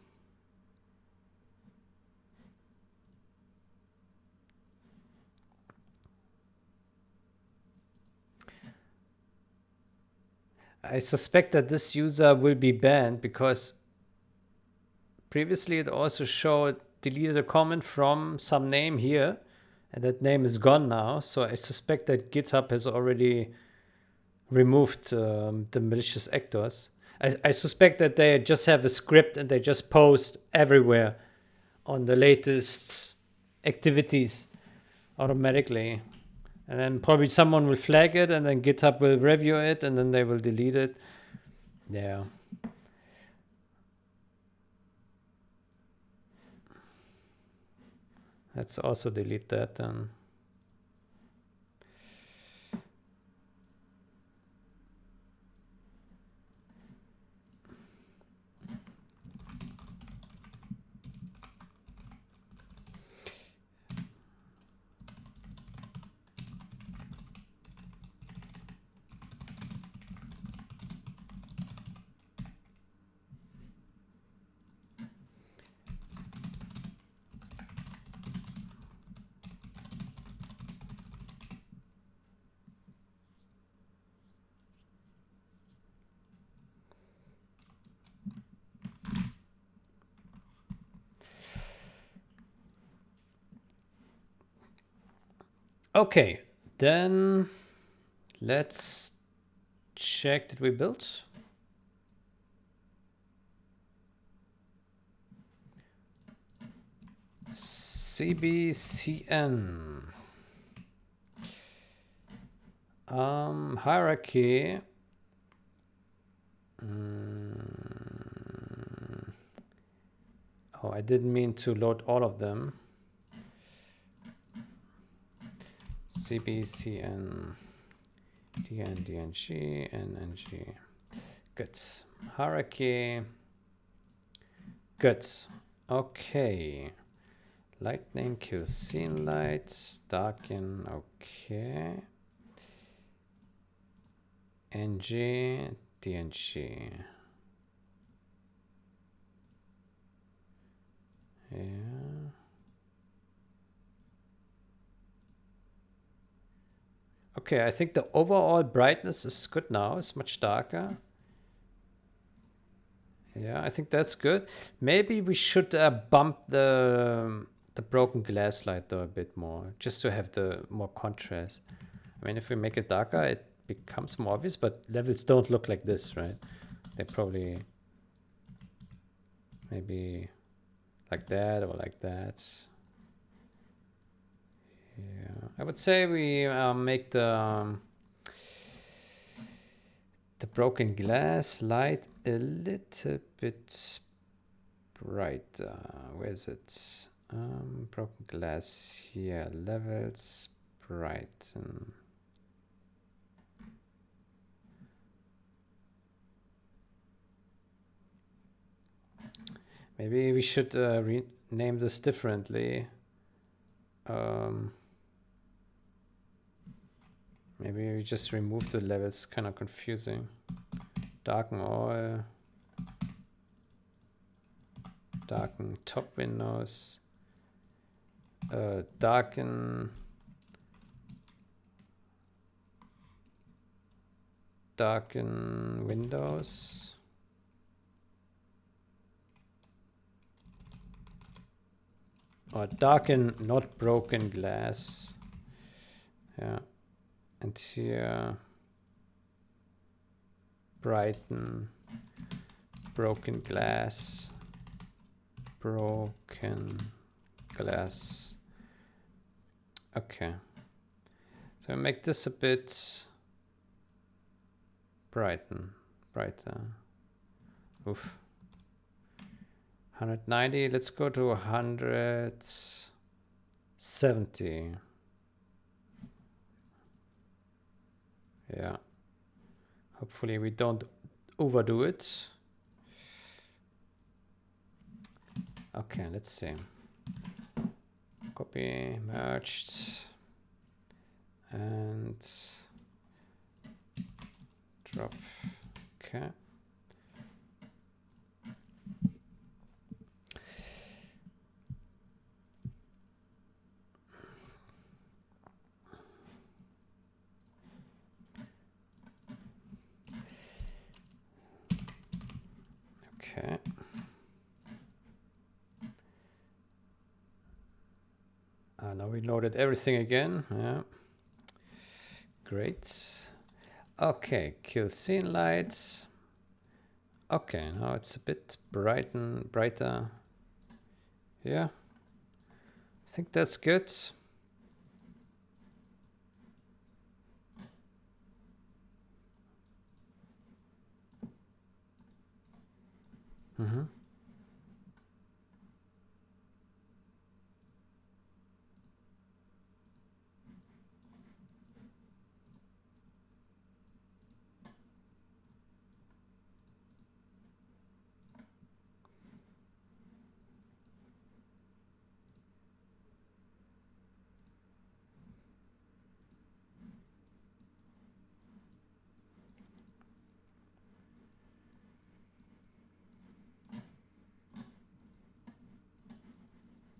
I suspect that this user will be banned because previously it also showed deleted a comment from some name here, and that name is gone now. So I suspect that GitHub has already removed the malicious actors. I suspect that they just have a script and they just post everywhere on the latest activities automatically. And then probably someone will flag it, and then GitHub will review it, and then they will delete it. Yeah. Let's also delete that then. Okay, then let's check that we built. cbcn hierarchy. Oh, I didn't mean to load all of them. cbcn dng nng. Good. Hierarchy. Good. Okay. Lightning kills scene lights. Darken. Okay. ng dng. Yeah. Okay, I think the overall brightness is good now. It's much darker. Yeah, I think that's good. Maybe we should bump the broken glass light though a bit more, just to have the more contrast. I mean, if we make it darker, it becomes more obvious, but levels don't look like this, right? They probably maybe like that or like that. Yeah, I would say we make the broken glass light a little bit brighter. Where is it? Broken glass here. Levels brighten. Maybe we should rename this differently. Maybe we just remove the levels, kind of confusing. Darken all. Darken top windows. Darken windows. Or darken not broken glass. Yeah. And here brighten broken glass. Broken glass. Okay. So So make this a bit brighter. Oof. 190, let's go to 170. Yeah. Hopefully we don't overdo it. Okay, let's see. Copy, merged, and drop. Okay. Okay. Now we loaded everything again. Yeah. Great. Okay, kill scene lights. Okay, now it's a bit brighter. Yeah. I think that's good. Mm-hmm.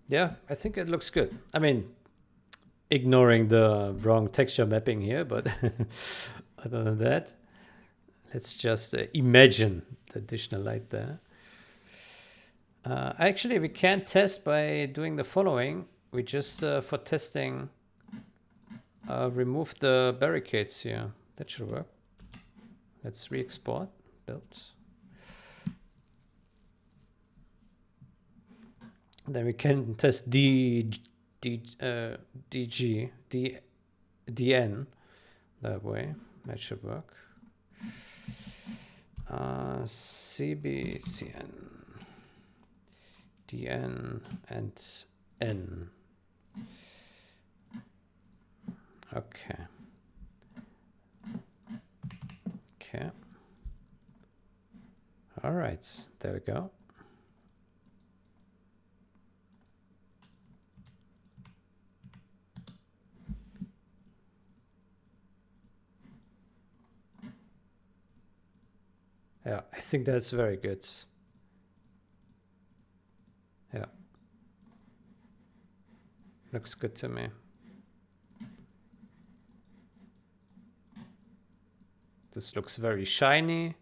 Yeah, I think it looks good. I mean, ignoring the wrong texture mapping here, but other than that, let's just imagine the additional light there. Actually, we can test by doing the following. We just, for testing, remove the barricades here. That should work. Let's re-export, build. Then we can test DN that way. That should work. cbcn DN and N. Okay. Okay. All right, there we go. Yeah, I think that's very good. Yeah. Looks good to me. This looks very shiny.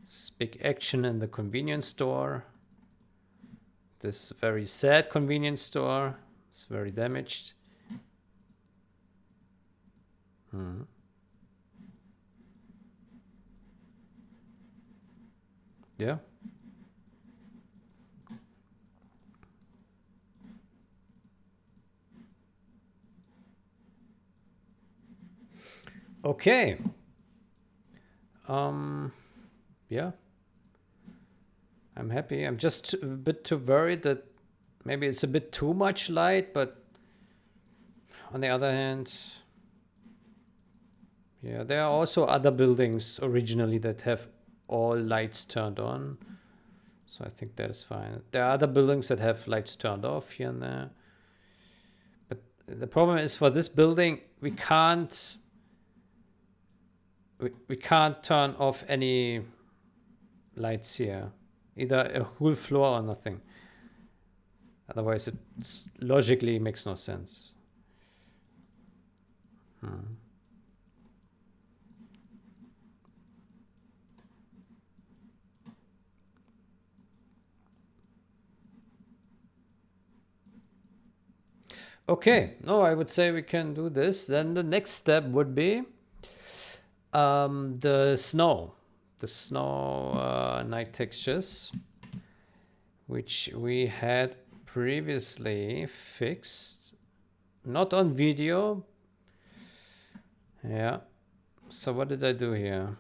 This big action in the convenience store. This very sad convenience store. It's very damaged. Hmm. Yeah. Okay. Yeah. I'm happy. I'm just a bit too worried that maybe it's a bit too much light, but on the other hand, yeah, there are also other buildings originally that have all lights turned on. So I think that is fine. There are other buildings that have lights turned off here and there. But the problem is for this building, we can't turn off any lights here. Either a whole floor or nothing. Otherwise it logically makes no sense. Okay, no, I would say we can do this. Then the next step would be the snow night textures, which we had previously fixed, not on video, Yeah. So what did I do here?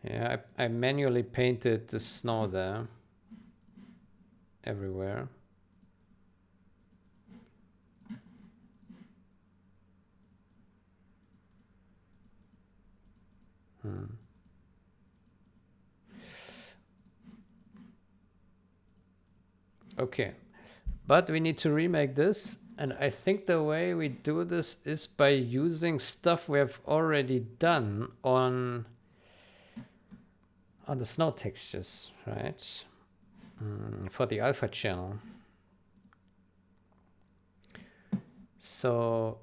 Yeah, I manually painted the snow there. Everywhere. Okay. But we need to remake this. And I think the way we do this is by using stuff we have already done on the snow textures, right? For the alpha channel. So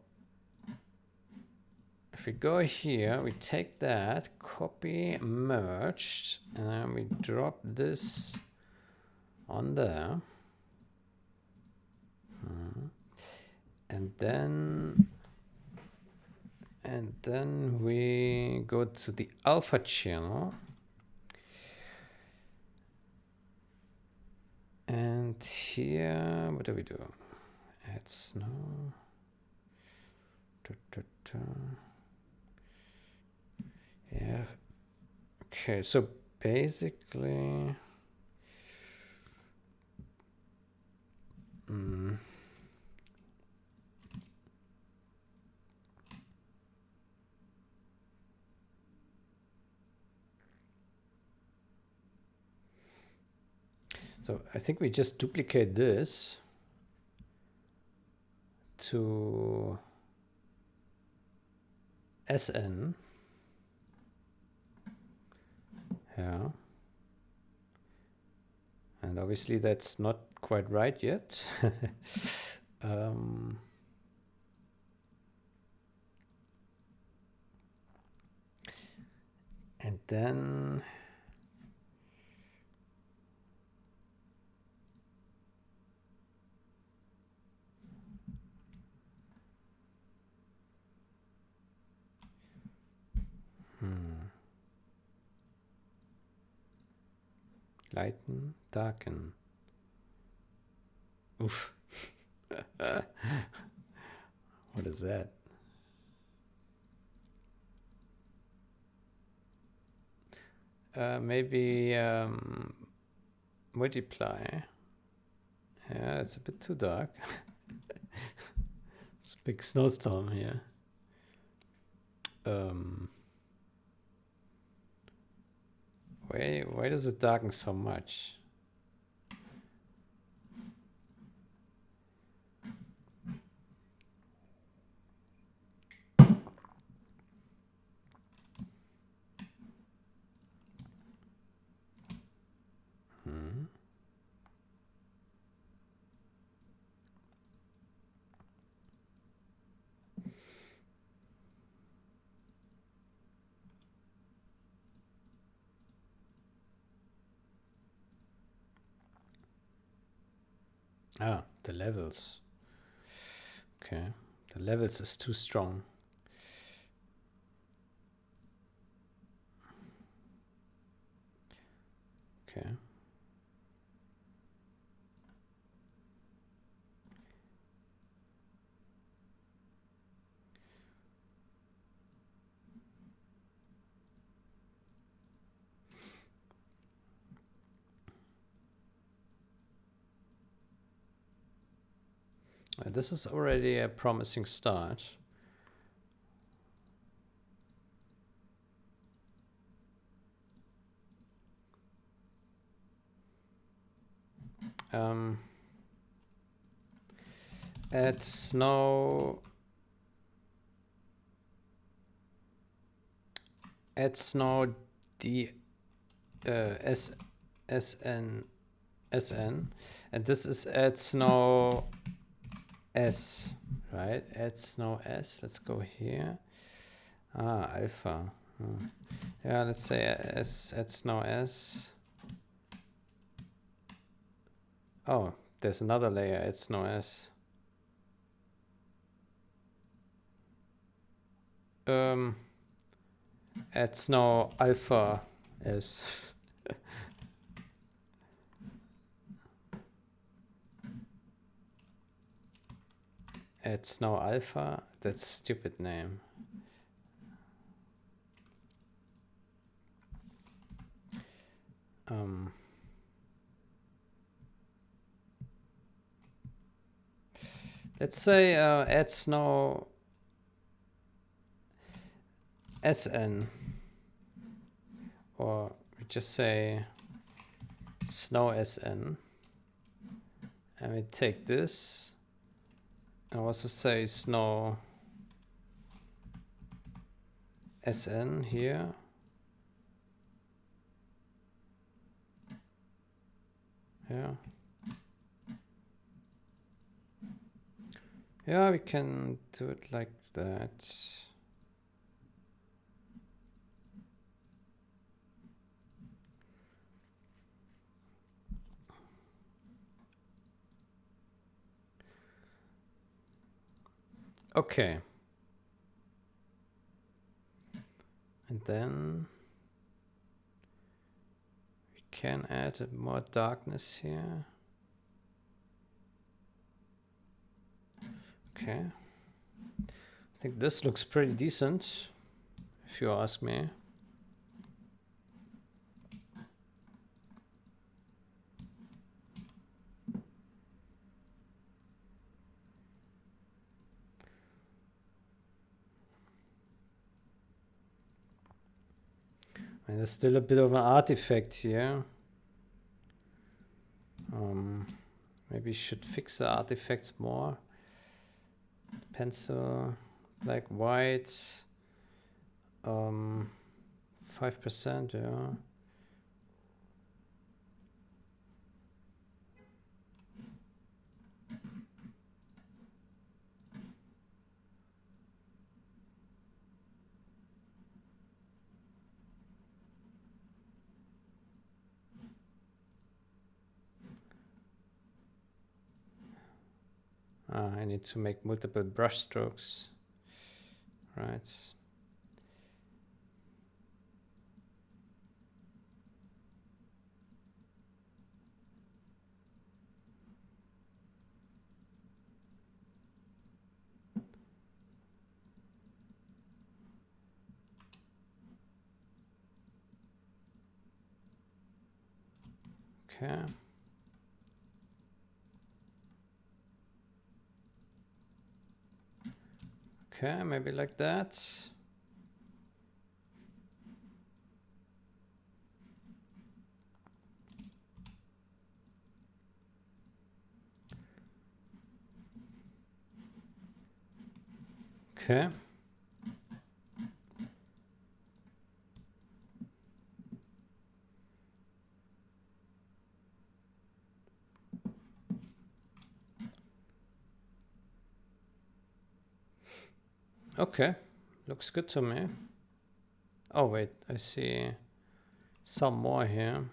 if we go here, we take that, copy, merged, and we drop this on there. And then we go to the alpha channel. And here, what do we do? Add snow. Yeah. Okay, so basically, so I think we just duplicate this to SN. Yeah. And obviously that's not quite right yet. And then lighten, darken. Oof. What is that? Maybe multiply. Yeah, it's a bit too dark. It's a big snowstorm here. Why does it darken so much? Ah, the levels. Okay, the levels is too strong. Okay. This is already a promising start. Add snow. Add snow D SN, and this is add snow S, right? Add snow S. Let's go here. Ah, alpha. Yeah, let's say S. Add snow S. Oh, there's another layer. Add snow S. Add snow alpha S. Add snow alpha. That's stupid name. Let's say add snow SN, or we just say snow SN, and we take this and also say snow SN here. Yeah. Yeah, we can do it like that. Okay. And then we can add more darkness here. Okay. I think this looks pretty decent, if you ask me. And there's still a bit of an artifact here. Maybe should fix the artifacts more. Pencil, black, white. 5%, yeah. I need to make multiple brush strokes. Right. Okay. Okay, maybe like that. Okay. Okay, looks good to me. Oh wait, I see some more here.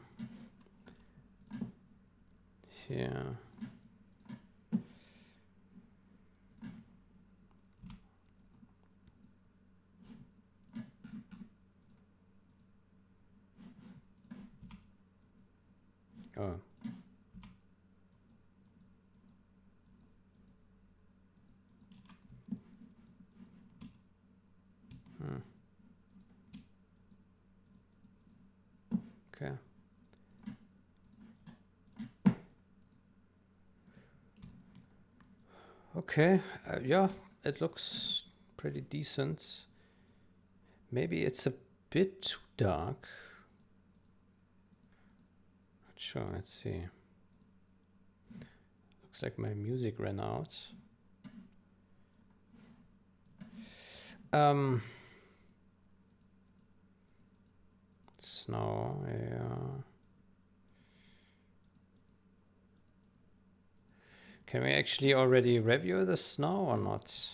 Here. Oh. Okay. Okay, yeah, it looks pretty decent. Maybe it's a bit too dark. Not sure, let's see. Looks like my music ran out. Snow, yeah. Can we actually already review the snow or not?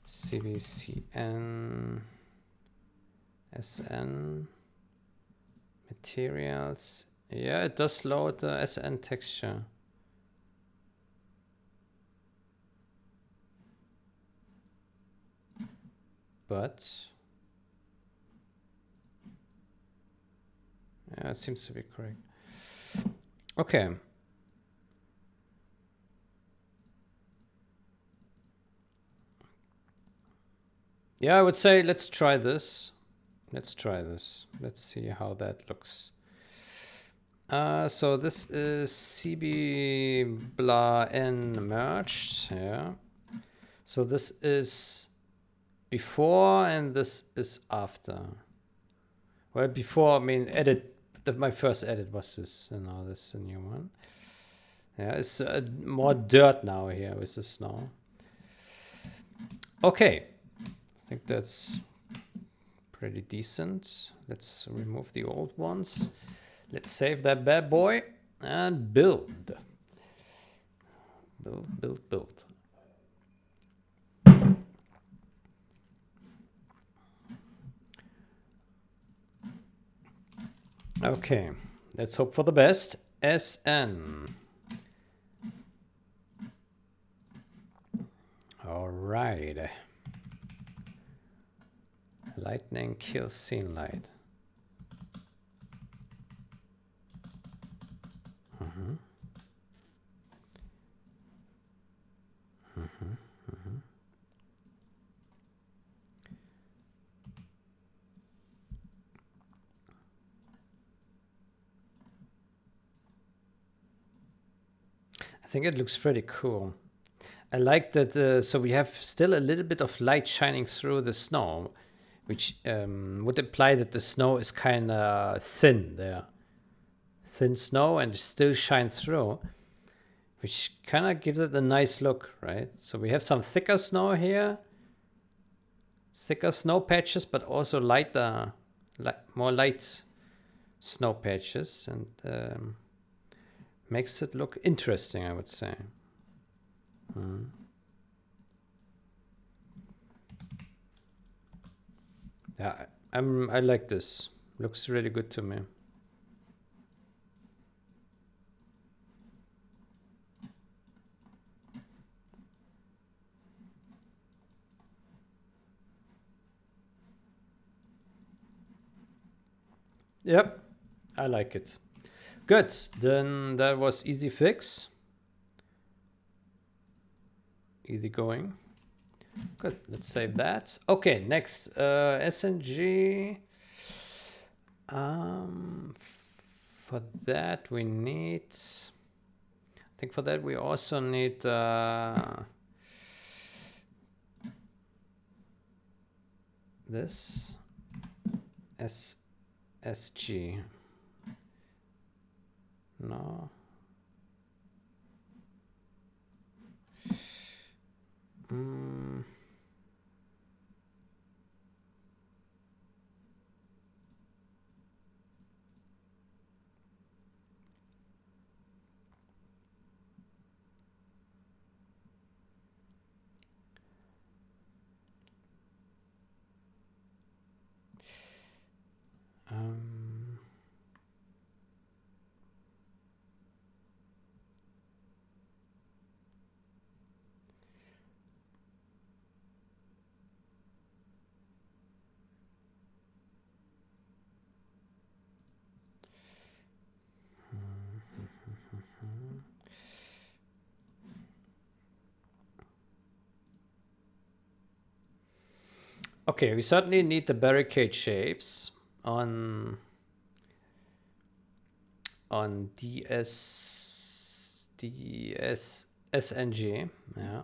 cbcnvstr01 SN materials. Yeah, it does load the SN texture. But yeah, it seems to be correct. Okay. Yeah, I would say let's try this. Let's try this. Let's see how that looks. So this is cb blah n merged. Yeah. So this is before and this is after. Well, before, I mean, edit. My first edit was this, and now this is a new one. Yeah, it's more dirt now here with the snow. Okay, I think that's pretty decent. Let's remove the old ones. Let's save that bad boy and build. Build. Okay, let's hope for the best. SN. All right. Lightning kills scene light. I think it looks pretty cool. I like that, so we have still a little bit of light shining through the snow, which would imply that the snow is kind of thin there. Thin snow and still shines through, which kind of gives it a nice look, right? So we have some thicker snow here, thicker snow patches, but also lighter, more light snow patches, and makes it look interesting, I would say. Yeah, I like this. Looks really good to me. Yep, I like it. Good, then that was easy fix. Easy going. Good, let's save that. Okay, next, SNG. For that we need, I think for that we also need this SG. No. Okay, we certainly need the barricade shapes on SNG. Yeah.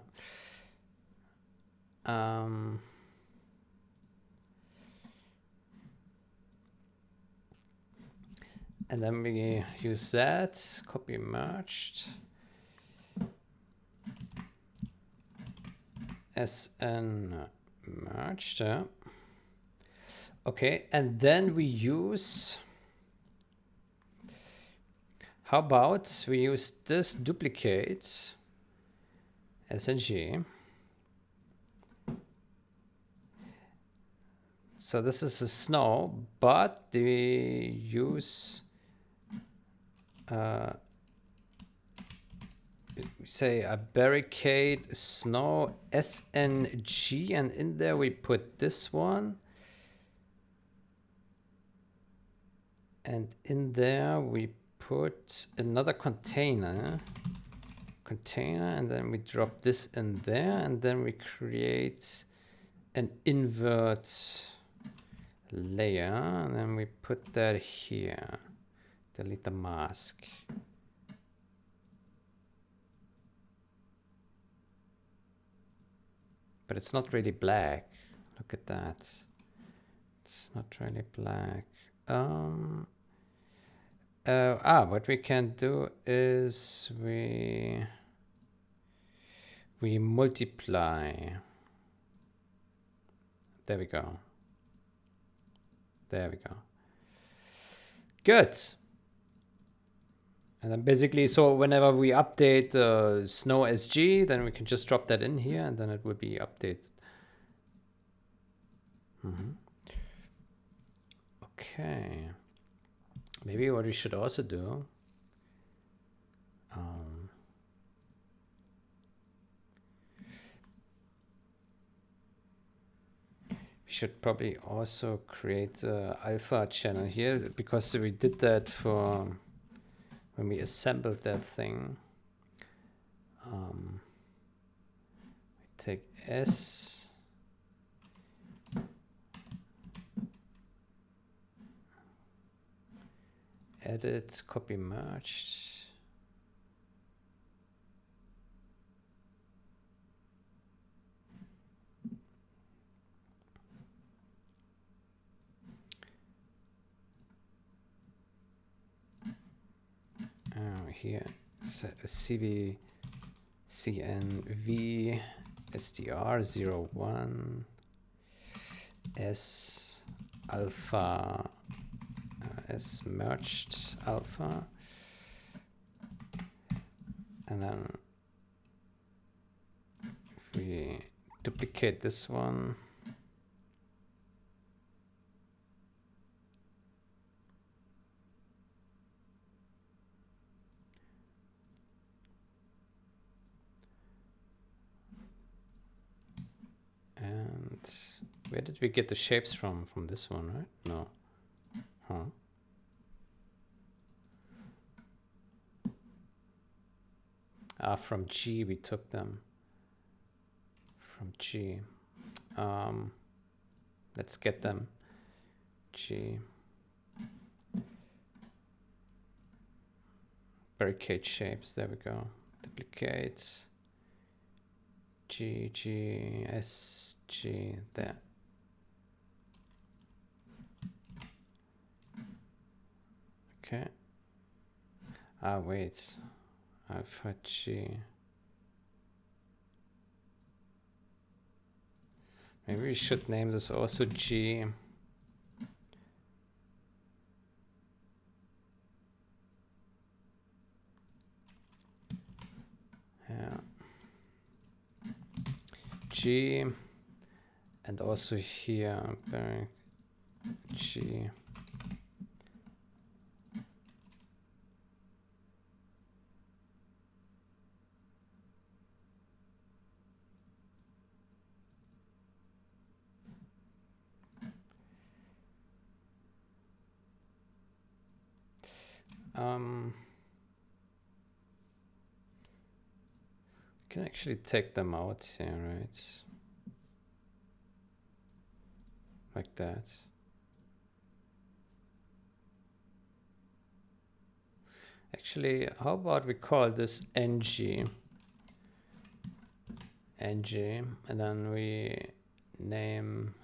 And then we use that, copy merged. SN merged. Yeah. Okay, and then we use, how about we use this duplicate SNG. So this is the snow, but we use we say a barricade snow SNG, and in there we put this one, and in there we put another container, and then we drop this in there, and then we create an invert layer, and then we put that here. delete the mask. But it's not really black. Look at that. It's not really black. What we can do is we multiply. There we go. There we go. Good. And then basically, so whenever we update snow SG, then we can just drop that in here and then it will be updated. Okay. Maybe what we should also do. We should probably also create an alpha channel here because we did that for when we assembled that thing. We take S. Edit, copy, merged. Here, set a cbcnvstr01 S alpha S merged alpha, and then we duplicate this one. And where did we get the shapes from? From this one, right? No. Huh. From G we took them. From G. Let's get them. G. Barricade shapes. There we go. Duplicate. G, G, S, G, there. Okay. Wait. Alpha G. Maybe we should name this also G. Yeah. G. And also here, G. Can actually take them out here, right? Like that. Actually, how about we call this NG? NG, and then we name,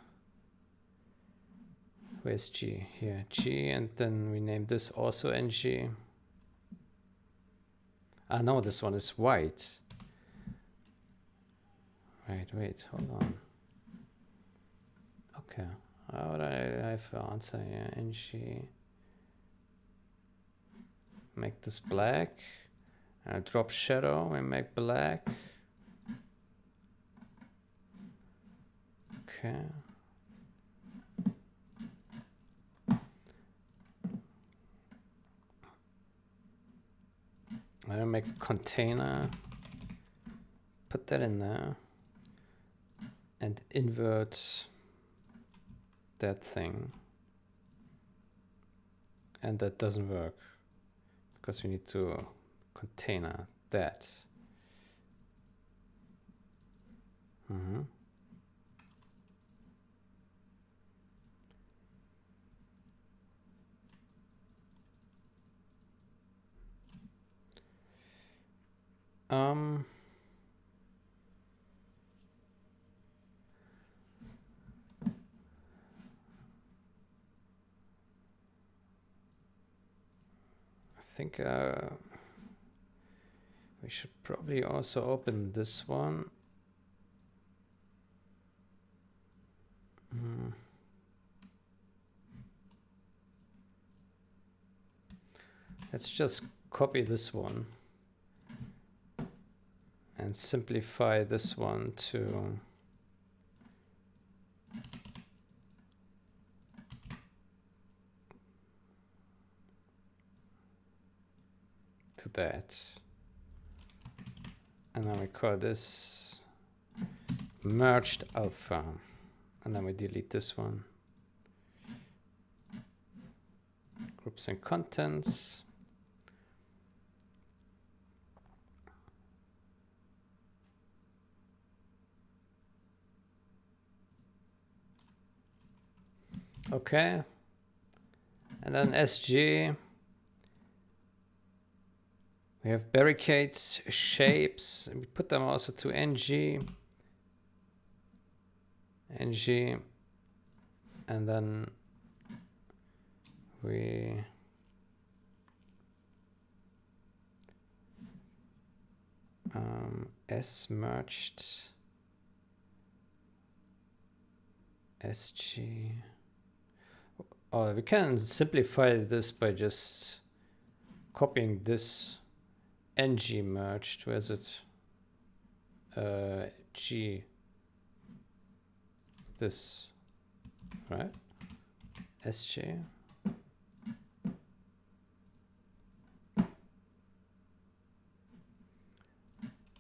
where's G? Here, G, and then we name this also NG. Ah, no, this one is white. Right, wait, hold on. Okay, how would I have to answer here? NG. Make this black. Drop shadow and make black. Okay. I'll make a container. Put that in there. And invert that thing. And that doesn't work because we need to container that. I think we should probably also open this one. Let's just copy this one and simplify this one to that. And then we call this merged alpha. And then we delete this one. Groups and contents. Okay. And then SG. We have barricades, shapes. We put them also to NG. NG. And then we S merged SG. Oh, we can simplify this by just copying this NG merged. Where is it? G. This, right? SG.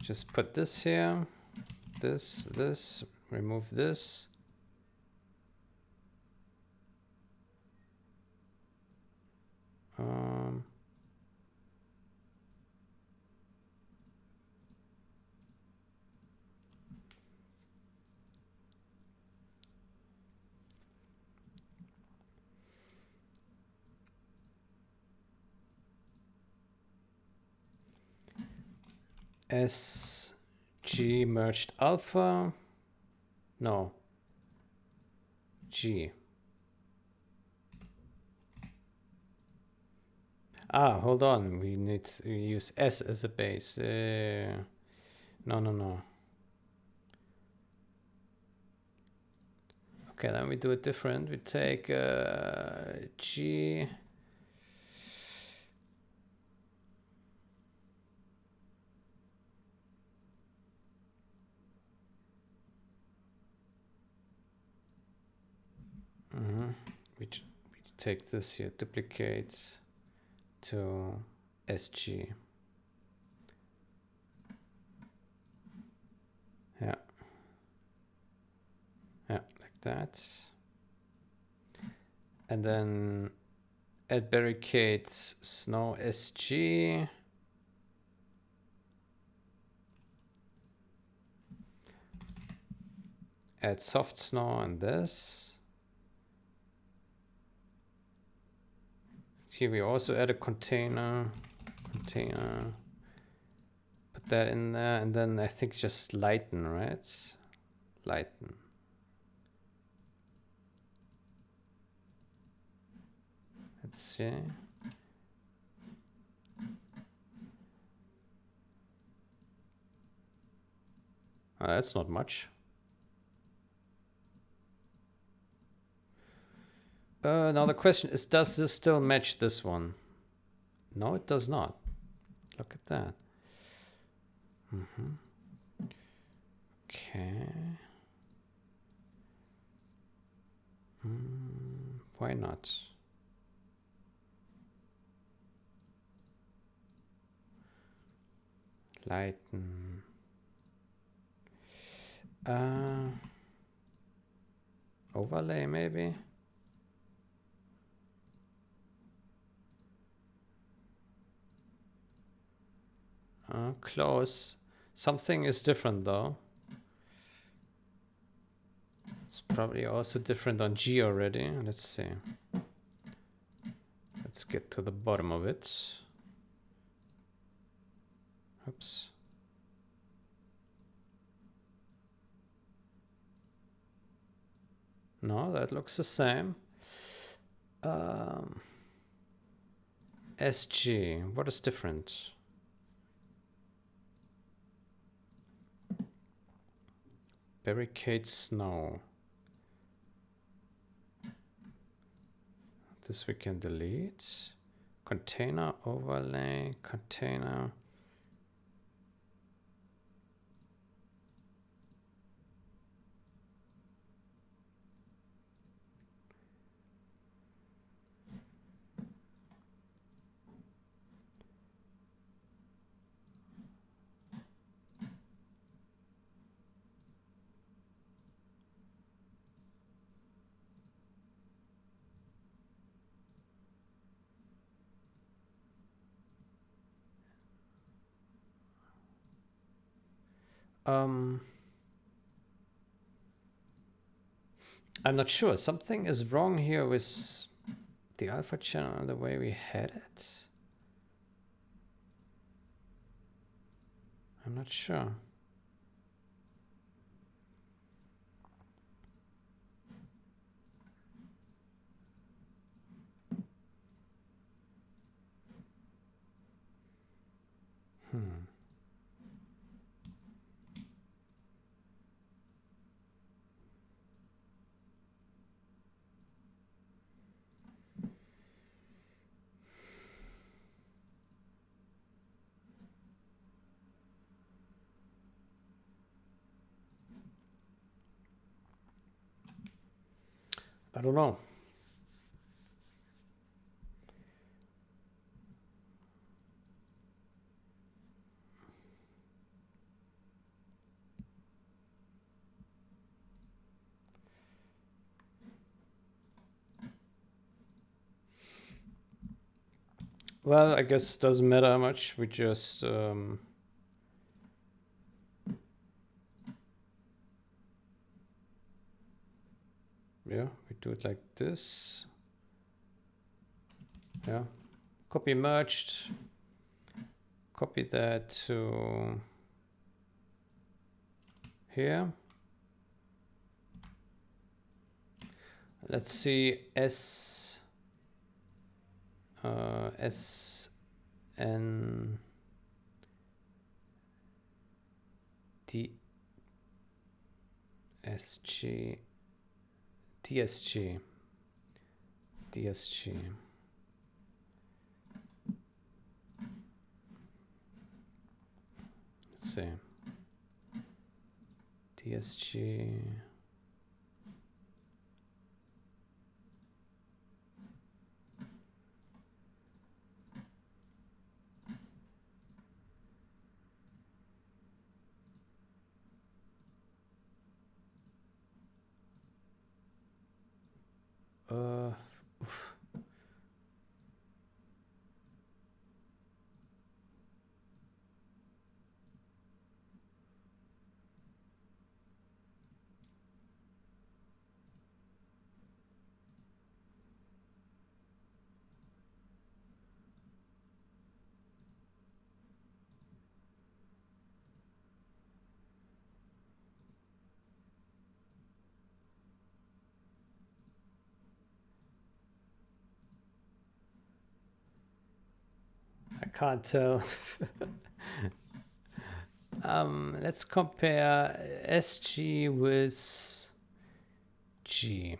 Just put this here, this, remove this. SG merged alpha. No. G. Ah, hold on. We need to use S as a base. No. Okay, then we do it different. We take G. We take this here, duplicate to SG. Yeah, like that. And then add barricades, snow SG. Add soft snow on this. Here we also add a container. Put that in there, and then I think just lighten, right? Lighten. Let's see. Oh, that's not much. Now the question is, does this still match this one? No, it does not. Look at that. Okay. Why not? Lighten. Overlay maybe? Close. Something is different though. It's probably also different on G already. Let's see. Let's get to the bottom of it. Oops. No, that looks the same. SG, what is different? Barricade snow. This we can delete. Container overlay, container. I'm not sure. Something is wrong here with the alpha channel, the way we had it. I'm not sure. I don't know. Well, I guess it doesn't matter much. We just yeah, we do it like this. Yeah, copy merged. Copy that to here. Let's see S N D S G DSG DSG. Let's see. DSG. Oof. I can't tell. Let's compare SG with G.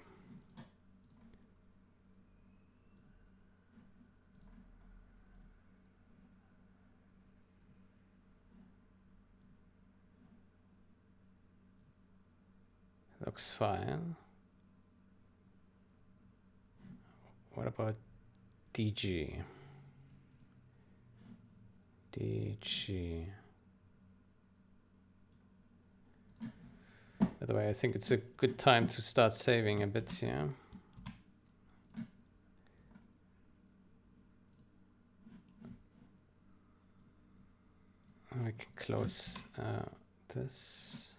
Looks fine. What about DG? DG. By the way, I think it's a good time to start saving a bit here. I can close this.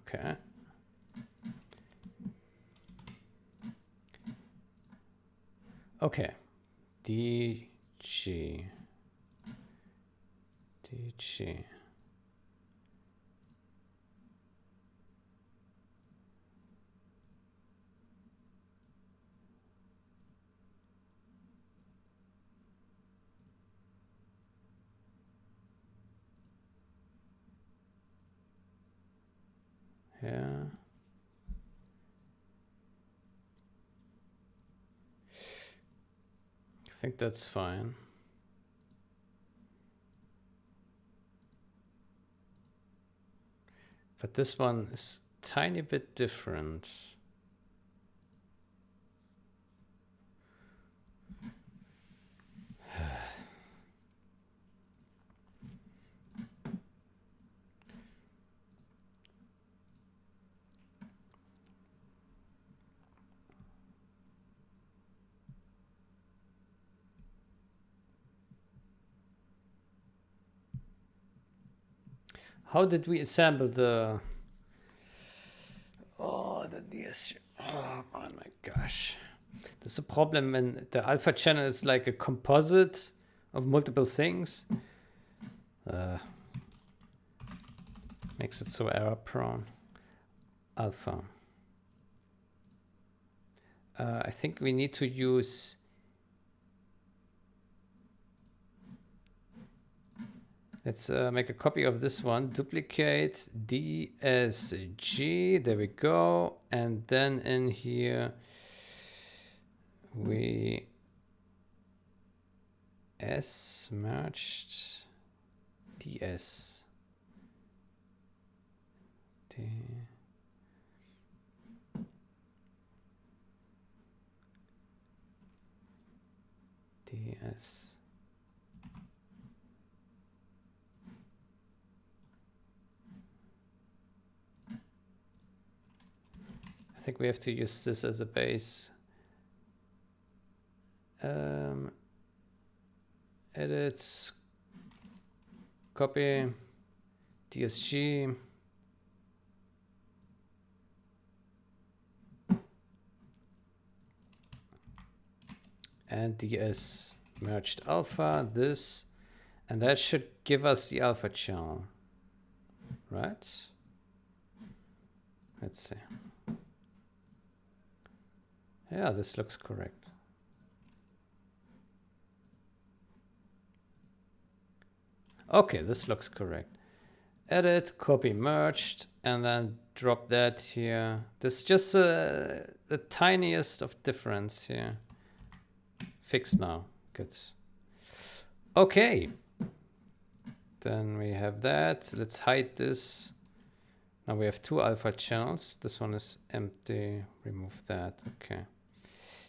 Okay. Okay. D, G. D, G. Yeah. I think that's fine. But this one is tiny bit different. How did we assemble the... Oh, the DS. Oh my gosh. There's a problem when the alpha channel is like a composite of multiple things. Makes it so error prone. Alpha. I think we need to use... Let's make a copy of this one. Duplicate DSG. There we go. And then in here we S merged DS. D. DS. I think we have to use this as a base. Edit, copy, DSG. And DS merged alpha, this, and that should give us the alpha channel, right? Let's see. Yeah, this looks correct. Okay, this looks correct. Edit, copy, merged, and then drop that here. This is just the tiniest of difference here. Fixed now. Good. Okay. Then we have that. Let's hide this. Now we have two alpha channels. This one is empty. Remove that. Okay.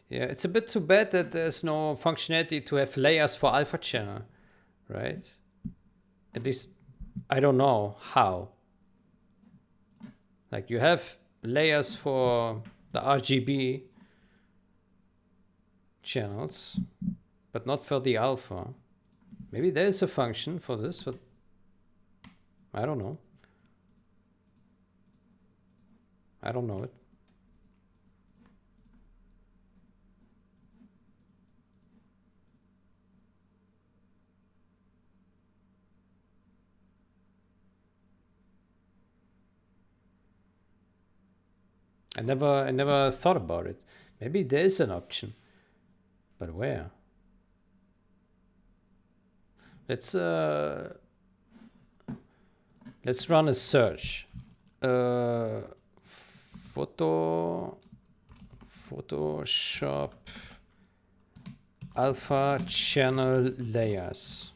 Yeah, it's a bit too bad that there's no functionality to have layers for alpha channel, right? At least I don't know how. Like you have layers for the RGB channels, but not for the alpha. Maybe there is a function for this, but I don't know. I don't know it. I never thought about it. Maybe there is an option, but where? Let's run a search. Photoshop alpha channel layers.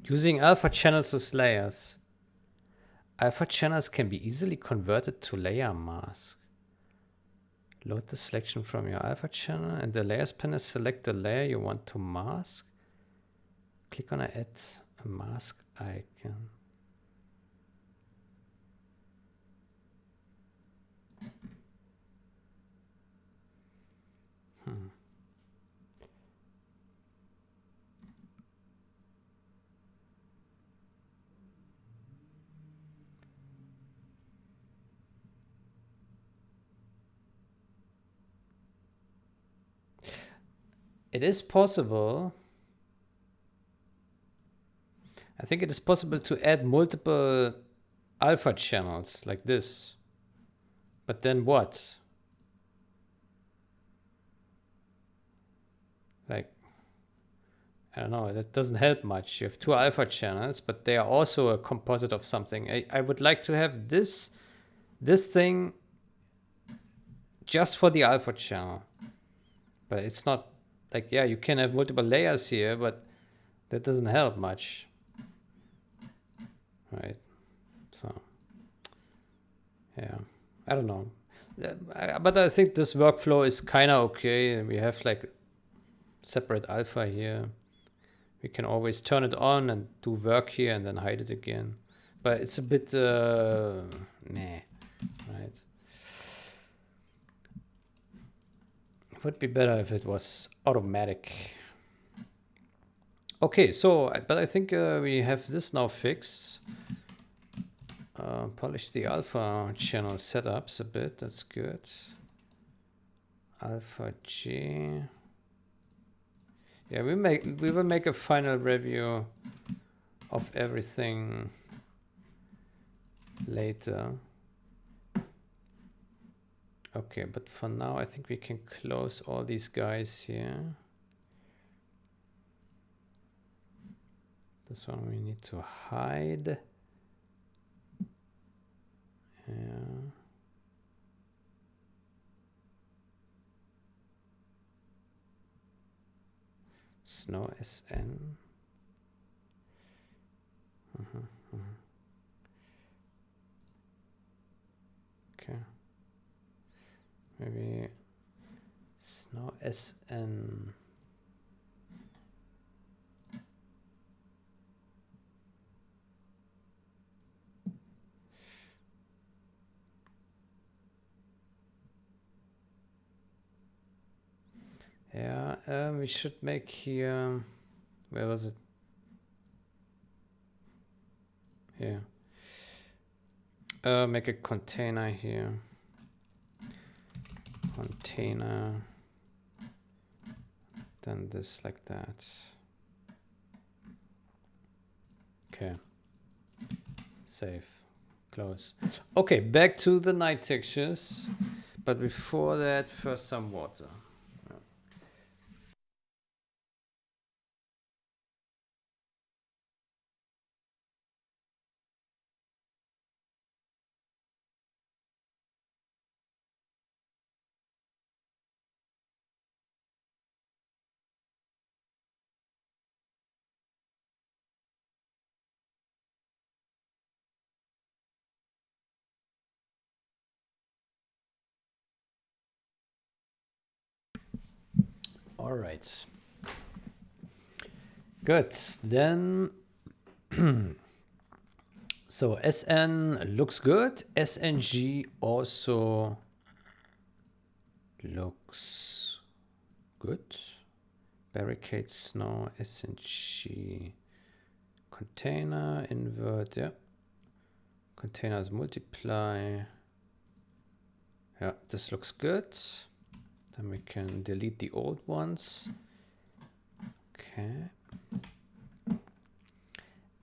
Using alpha channels as layers. Alpha channels can be easily converted to layer mask. Load the selection from your alpha channel and the layers panel, select the layer you want to mask. Click on add a mask icon. It is possible. I think it is possible to add multiple alpha channels like this. But then what? Like, I don't know, that doesn't help much. You have two alpha channels, but they are also a composite of something. I would like to have this thing just for the alpha channel. But it's not like, yeah, you can have multiple layers here, but that doesn't help much. Right? So, yeah, I don't know. But I think this workflow is kind of okay. We have like separate alpha here. We can always turn it on and do work here and then hide it again. But it's a bit, meh, right? It would be better if it was automatic. Okay, so, but I think we have this now fixed. Polish the alpha channel setups a bit, that's good. Alpha G. Yeah, we will make a final review of everything later. Okay, but for now I think we can close all these guys here. This one we need to hide. Yeah. Snow SN. Okay. Maybe Snow SN. Yeah, we should make here, where was it? Here. Make a container here. Container. Then this like that. Okay. Save. Close. Okay, back to the night textures. But before that, first some water. All right. Good. Then, so SN looks good. SNG also looks good. Barricade snow, SNG. Container, invert, yeah. Containers multiply. Yeah, this looks good. Then we can delete the old ones. Okay.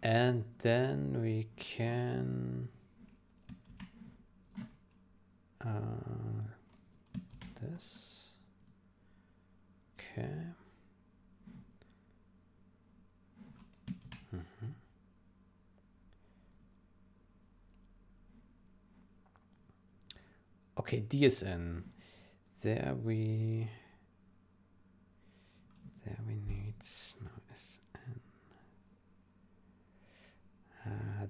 And then we can this. Okay. Okay, DSN. There we need snow SN.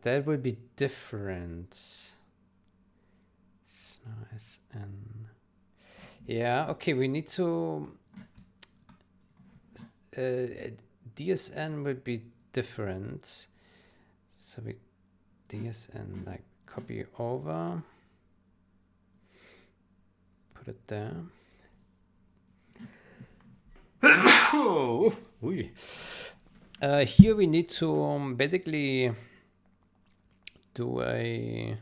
that would be different. SN. Yeah, okay, we need to... DSN would be different. So we DSN, like, copy over. Put it there. Oh, here we need to basically do a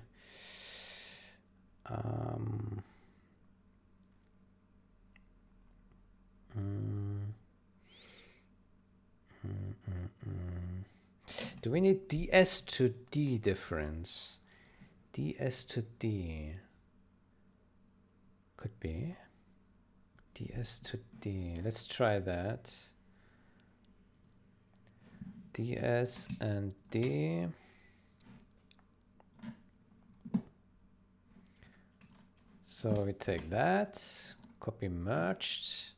do we need DS to D difference? DS to D could be DS to D. Let's try that. DS and D. So we take that, copy merged.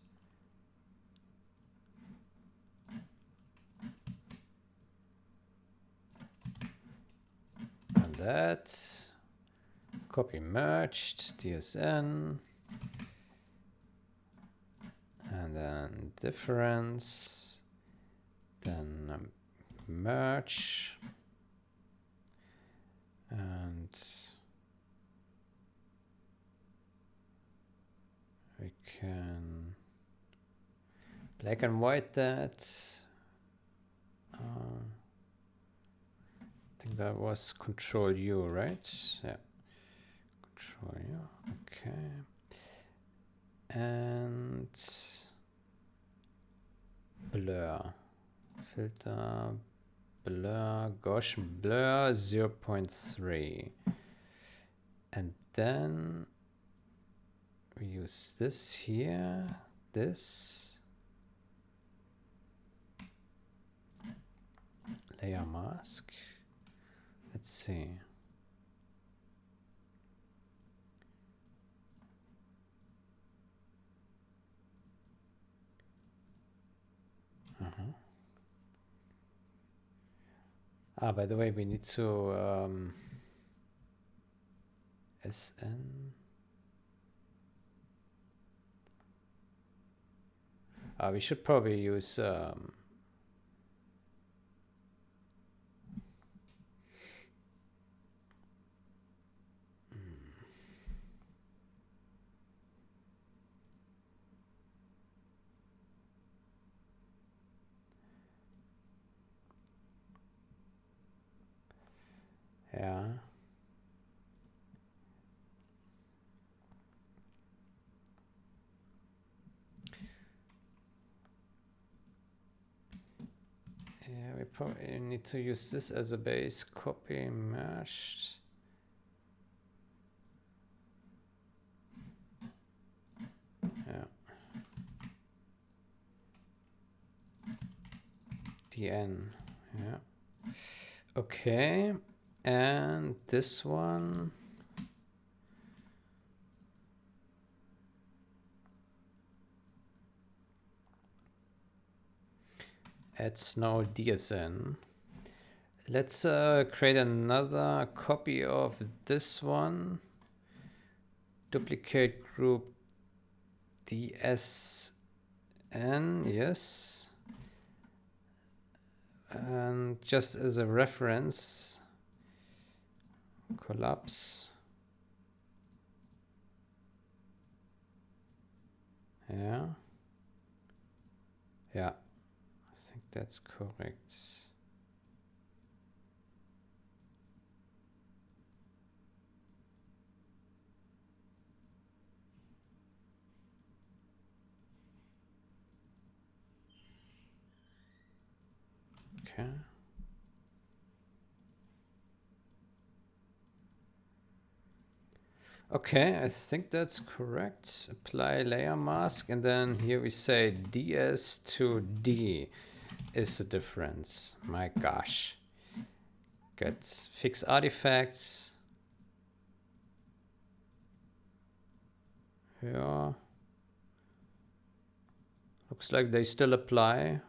And that, copy merged, DSN. And then difference, then merge, and we can black and white that. I think that was Control U, right? Yeah, Control U, okay. And blur, filter, blur, Gaussian blur 0.3. And then we use this here, this layer mask. Let's see. By the way, we need to SN. We should probably use yeah. Yeah, we probably need to use this as a base, copy, merged. Yeah. DN, yeah. Okay, and this one. Adds now DSN. Let's create another copy of this one. Duplicate group DSN, yes. And just as a reference, collapse. Yeah. Yeah, I think that's correct. Okay. Okay, I think that's correct. Apply layer mask, and then here we say DS to D is the difference. My gosh. Good. Fix artifacts. Yeah. Looks like they still apply.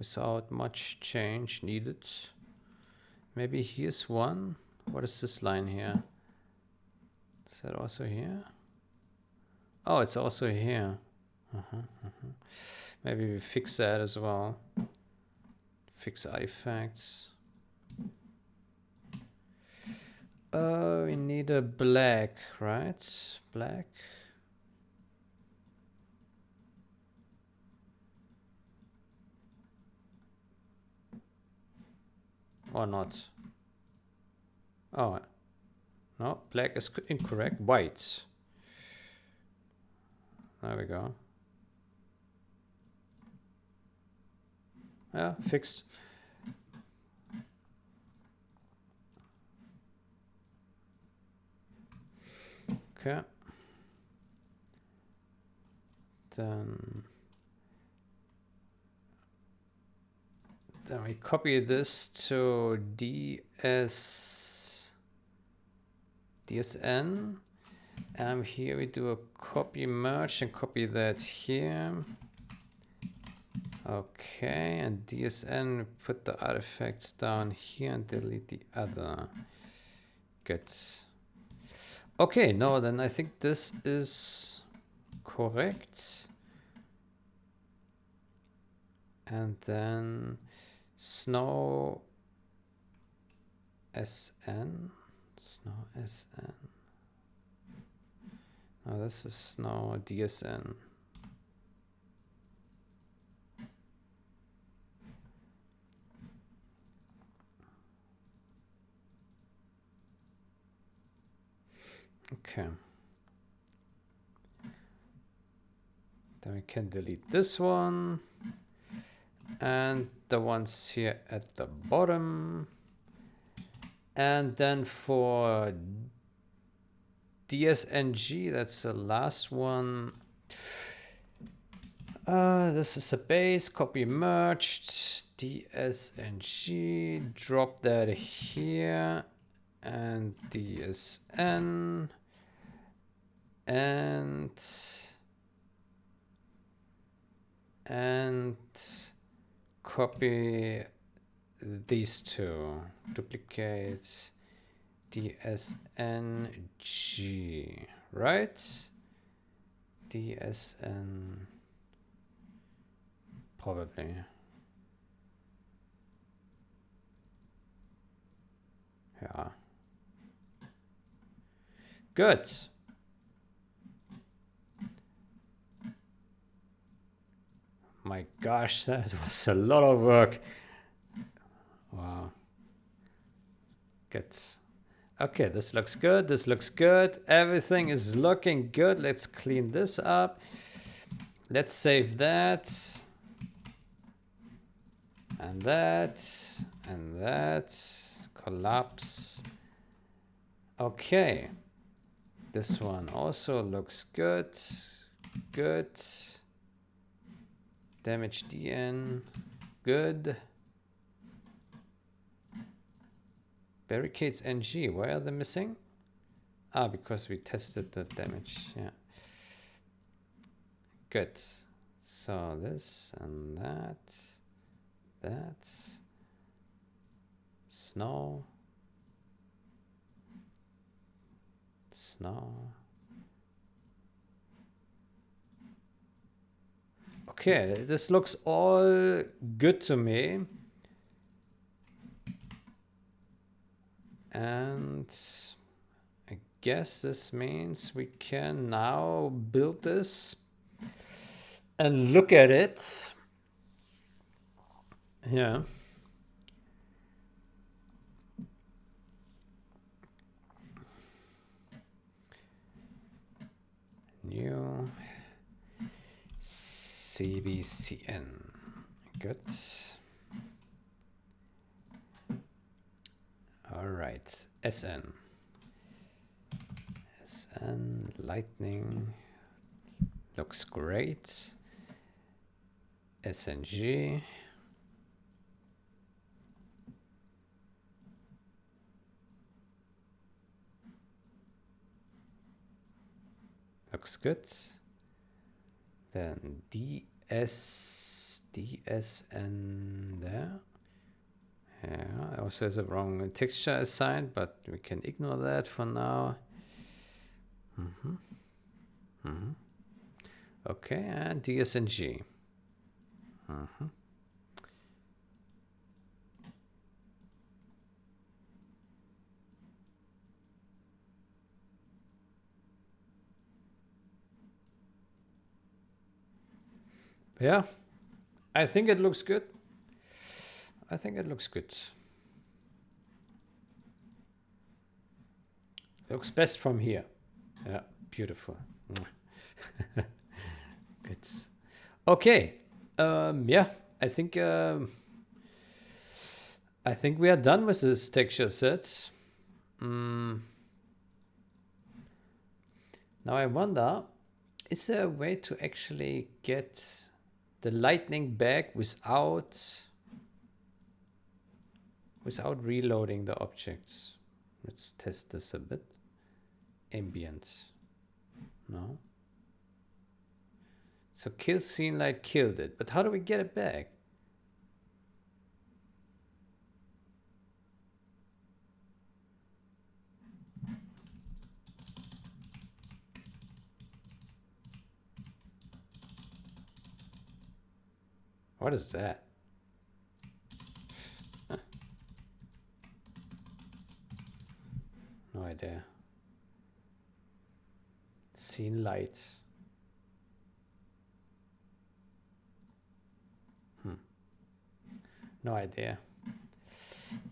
without much change needed. Maybe here's one. What is this line here? Is that also here? Oh, it's also here. Maybe we fix that as well. Fix artifacts. Oh, we need a black, right? Black. Or not? Oh, no, black is incorrect. White. There we go. Yeah, fixed. Okay. Then we copy this to DSN. Here we do a copy merge and copy that here. Okay, and DSN, put the artifacts down here and delete the other. Good. Okay, no, then I think this is correct. And then snow SN. Snow SN. No, this is snow DSN. Okay. Then we can delete this one. And the ones here at the bottom. And then for DSNG, that's the last one. This is a base, copy merged, DSNG, drop that here, and DSN, and copy these two, duplicate DSNG, right? DSN, probably. Yeah. Good. My gosh, that was a lot of work. Wow. Good. Okay, this looks good. This looks good. Everything is looking good. Let's clean this up. Let's save that. And that. And that. Collapse. Okay. This one also looks good. Good. Damage DN. Good. Barricades NG. Why are they missing? Ah, because we tested the damage. Yeah. Good. So this and that. That. Snow. Snow. Okay, this looks all good to me. And I guess this means we can now build this and look at it. Yeah. New cbcn. Good. All right. SN lightning looks great. SNG. Looks good. Then DSN. DSN there. Yeah, also has a wrong texture assigned, but we can ignore that for now. Okay, and DSNG. Yeah, I think it looks good. I think it looks good. Looks best from here. Yeah, beautiful. Good. Okay. Yeah, I think we are done with this texture set. Now I wonder, is there a way to actually get the lightning back without reloading the objects? Let's test this a bit. Ambient. No. So kill scene light killed it, but how do we get it back? What is that? No idea. Scene light. No idea.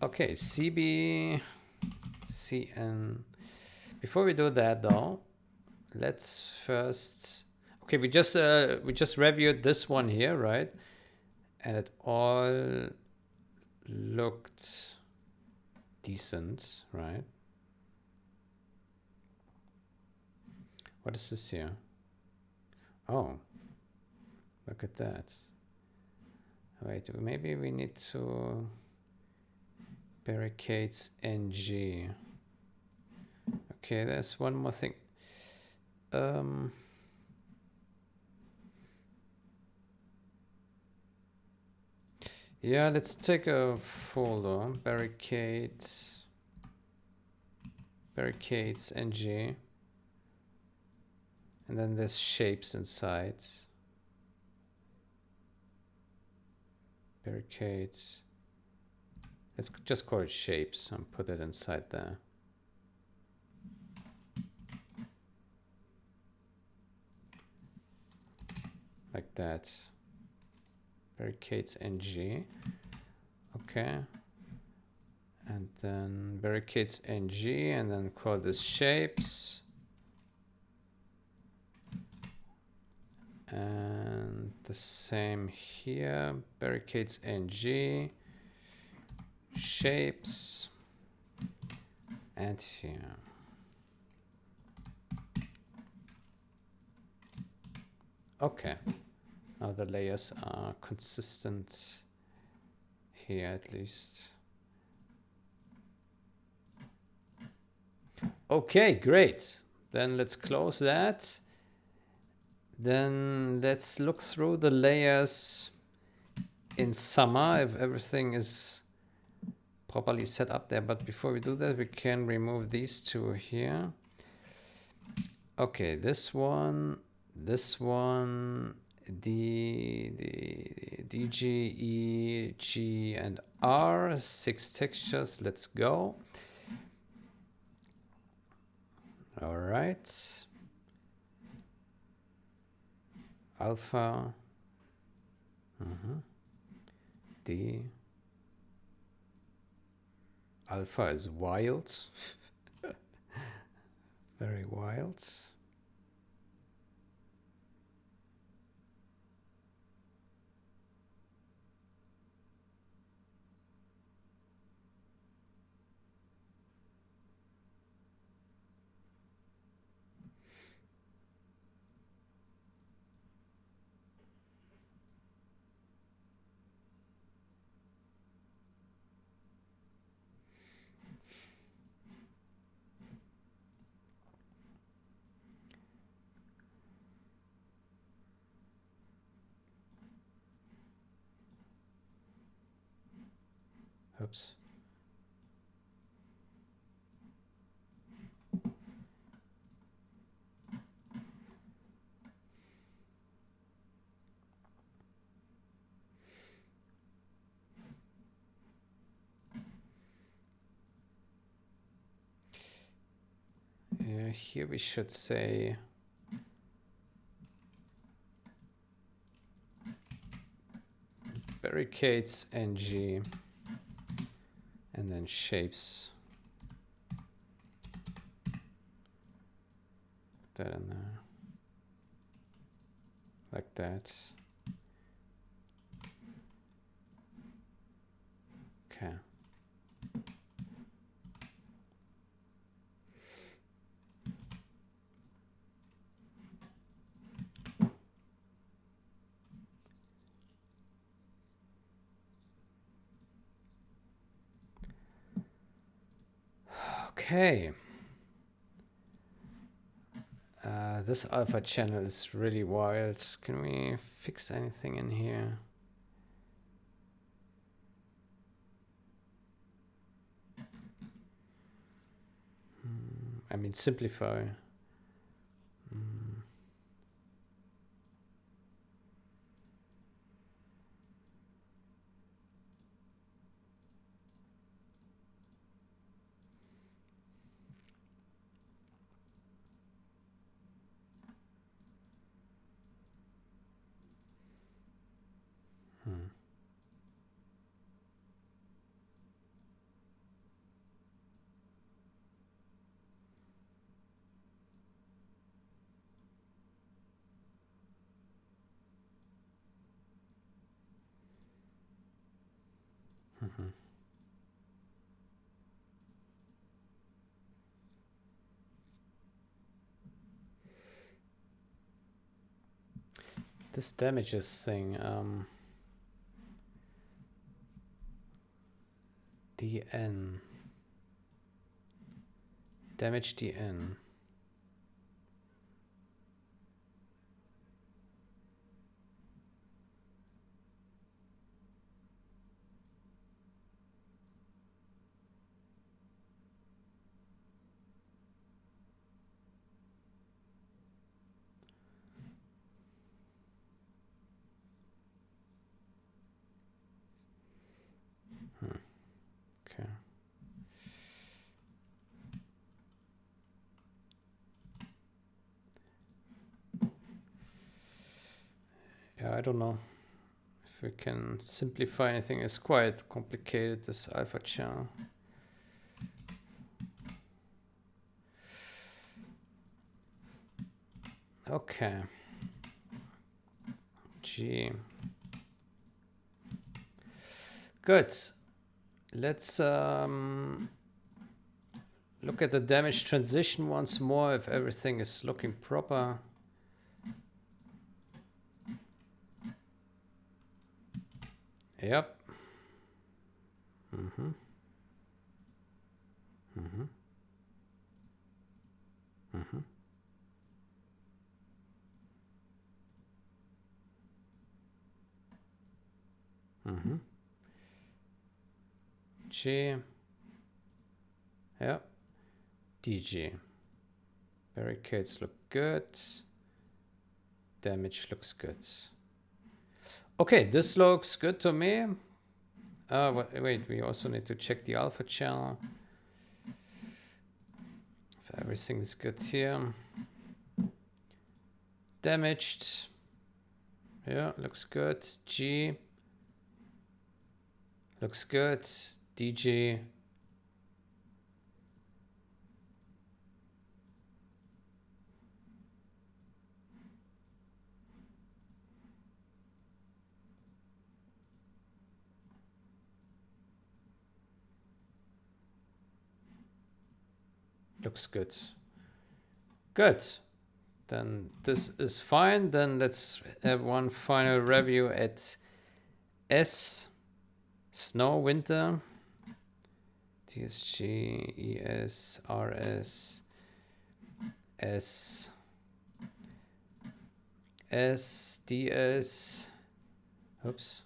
Okay, cbcn. Before we do that though, let's first. Okay, we just reviewed this one here, right? And it all looked decent, right? What is this here? Oh, look at that. Wait, maybe we need to barricades NG. Okay, there's one more thing. Yeah, let's take a folder. Barricades NG. And then there's shapes inside. Barricades. Let's just call it shapes and put it inside there. Like that. Barricades NG. Okay. And then barricades NG, and then call this shapes. And the same here. Barricades NG. Shapes. And here. Okay. Now the layers are consistent here at least. Okay, great. Then let's close that. Then let's look through the layers in Summer if everything is properly set up there. But before we do that, we can remove these two here. Okay, this one, D, G, E, G, and R, 6 textures. Let's go. All right. Alpha. D. Alpha is wild. Very wild. Oops. Here we should say barricades ng and then shapes. Put that in there. Like that. Okay. Okay. This alpha channel is really wild. Can we fix anything in here? I mean, simplify. This damages thing. DN. Damage DN. Okay. Yeah, I don't know if we can simplify anything. It's quite complicated, this alpha channel. Okay. G. Good. Let's look at the damage transition once more if everything is looking proper. Yep. Mm-hmm. Mm-hmm. Mm-hmm. Mm-hmm. G. Yep. DG. Barricades look good. Damage looks good. Okay, this looks good to me. Wait, we also need to check the alpha channel. If everything's good here. Damaged. Yeah, looks good. G. Looks good. DG. Looks good. Good. Then this is fine. Then let's have one final review at S. Snow, winter. TSG, ES, RS, S, S, DS. Oops.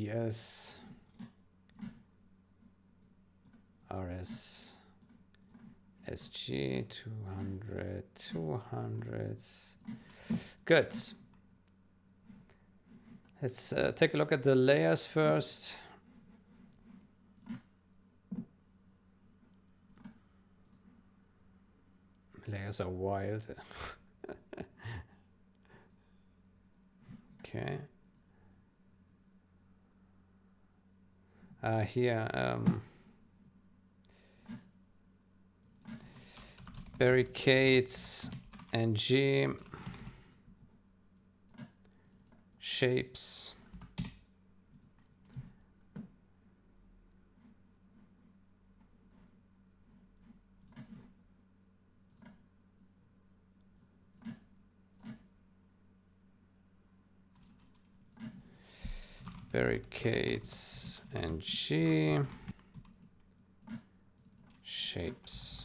ES RS SG 200 200. Good. Let's take a look at the layers first. Layers are wild. Okay. Here, barricades, NG, shapes, barricades, NG, shapes.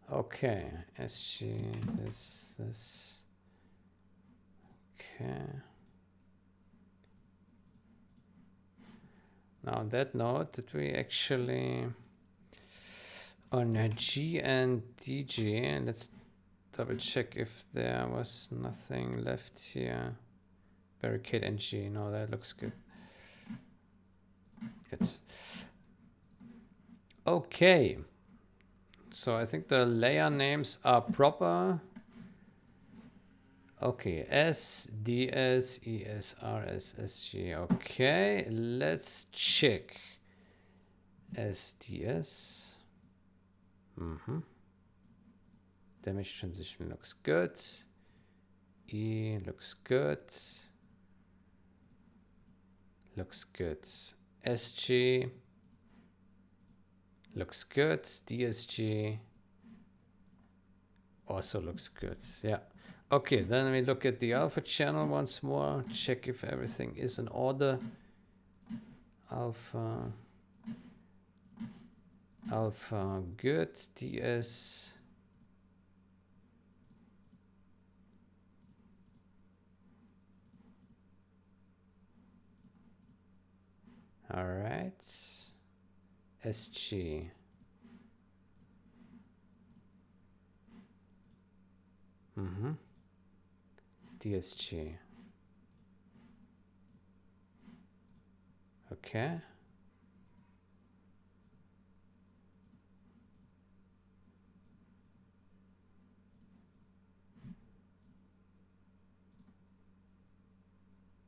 Okay, SG, this. Okay. Now on that note, did we actually on G and DG, let's double check if there was nothing left here. Barricade NG, no, that looks good. Good. Okay. So I think the layer names are proper. Okay, S, DS, ES, RS, SG. Okay, let's check. SDS. Damage transition looks good. E looks good. Looks good. SG looks good. DSG also looks good. Yeah. Okay, then we look at the alpha channel once more. Check if everything is in order. Alpha. Alpha good. DS. All right. SG. DSG. Okay.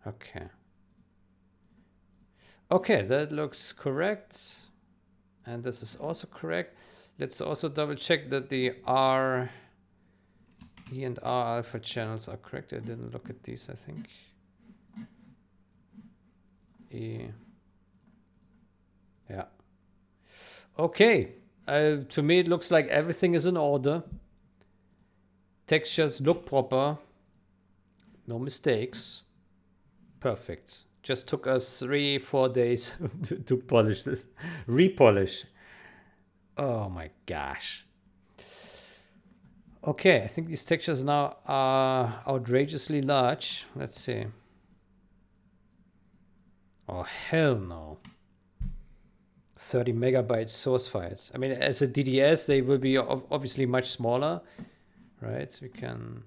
Okay. Okay, that looks correct. And this is also correct. Let's also double check that the R, E and R alpha channels are correct. I didn't look at these, I think. E. Yeah. Okay. To me, it looks like everything is in order. Textures look proper. No mistakes. Perfect. Just took us 3-4 days to polish this. Repolish. Oh my gosh. Okay, I think these textures now are outrageously large. Let's see. Oh, hell no. 30 megabyte source files. I mean, as a DDS, they will be obviously much smaller, right? We can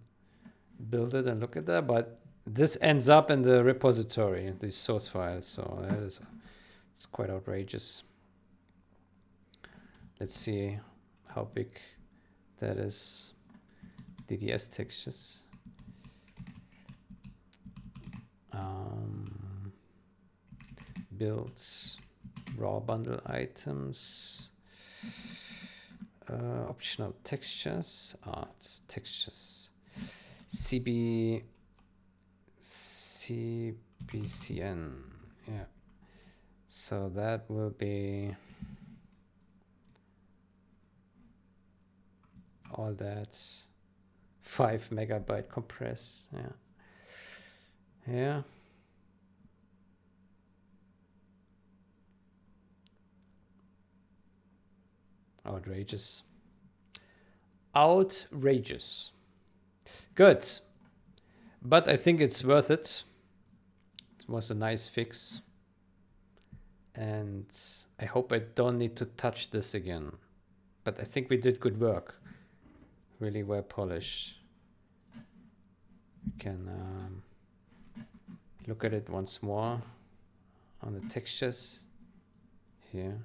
build it and look at that, but this ends up in the repository, these source files, so it's quite outrageous. Let's see how big that is. DDS textures. Builds, raw bundle items, optional textures, art textures, cbcn. Yeah, so that will be all that 5 megabyte compressed. Yeah. Yeah. Outrageous. Outrageous. Good. But I think it's worth it. It was a nice fix. And I hope I don't need to touch this again. But I think we did good work. Really well polished. We can look at it once more on the textures here.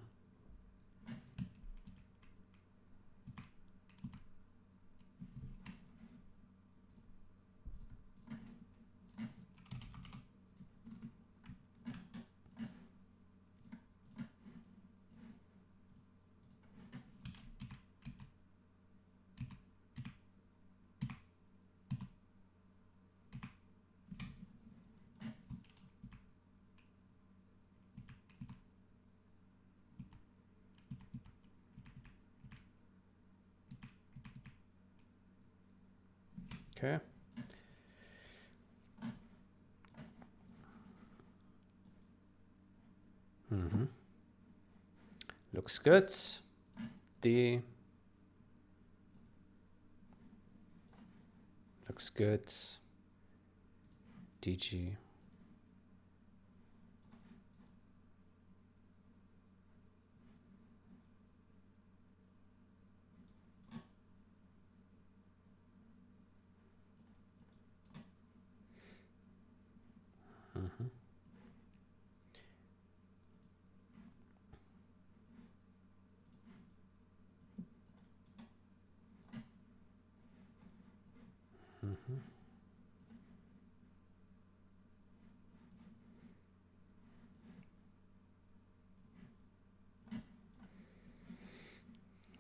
Okay. Looks good. D. Looks good. DG.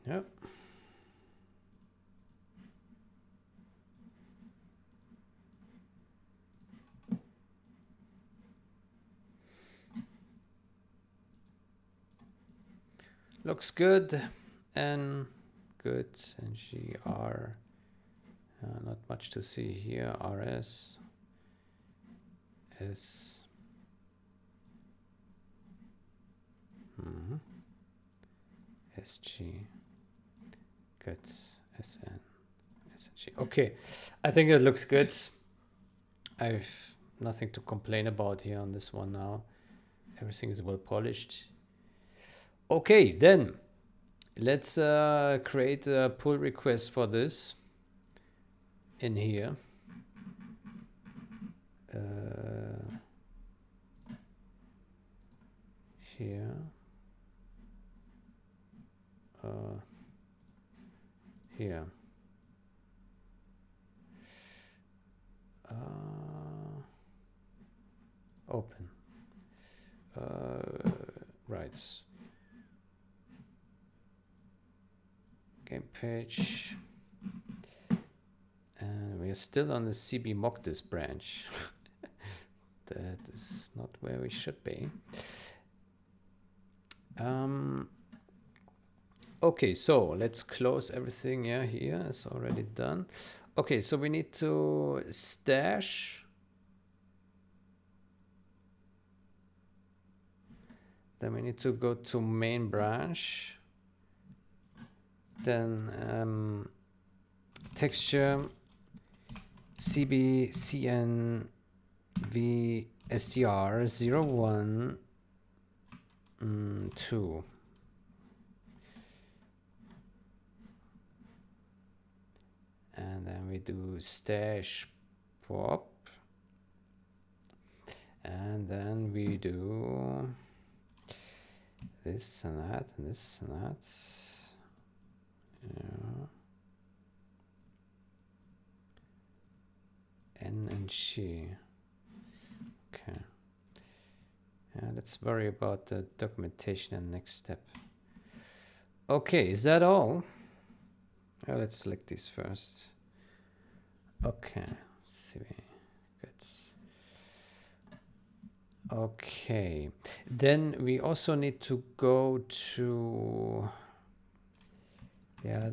Yep. Looks good. N. Good. And GR. Not much to see here. RS. S. SG. Good. SN. SG. Okay. I think it looks good. I've nothing to complain about here on this one now. Everything is well polished. Okay, then let's create a pull request for this in here. Here. Here. Open. Right. Game page. And we are still on the CB mock this branch. That is not where we should be. Okay, so let's close everything. Yeah, here it's already done. Okay, so we need to stash. Then we need to go to main branch. Then texture cbcnvstr01 2. And then we do stash pop. And then we do this and that and this and that. Yeah. N and G. Okay. Yeah, let's worry about the documentation and next step. Okay, is that all? Let's select these first. Okay. Good. Okay. Then we also need to go to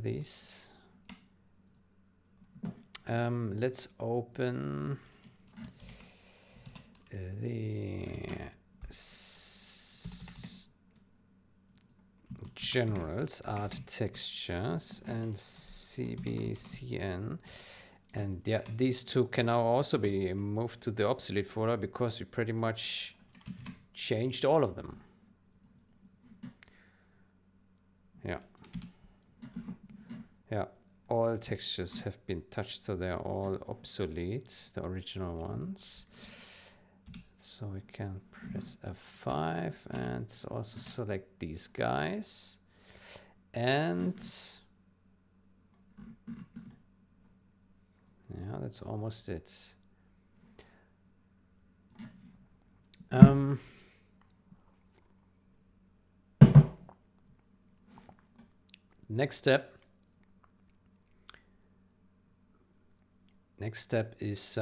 these. Let's open the generals, art textures, and cbcn. And yeah, these two can now also be moved to the obsolete folder because we pretty much changed all of them. Yeah. Yeah, all textures have been touched, so they're all obsolete, the original ones. So we can press F5 and also select these guys. And yeah, that's almost it. Next step is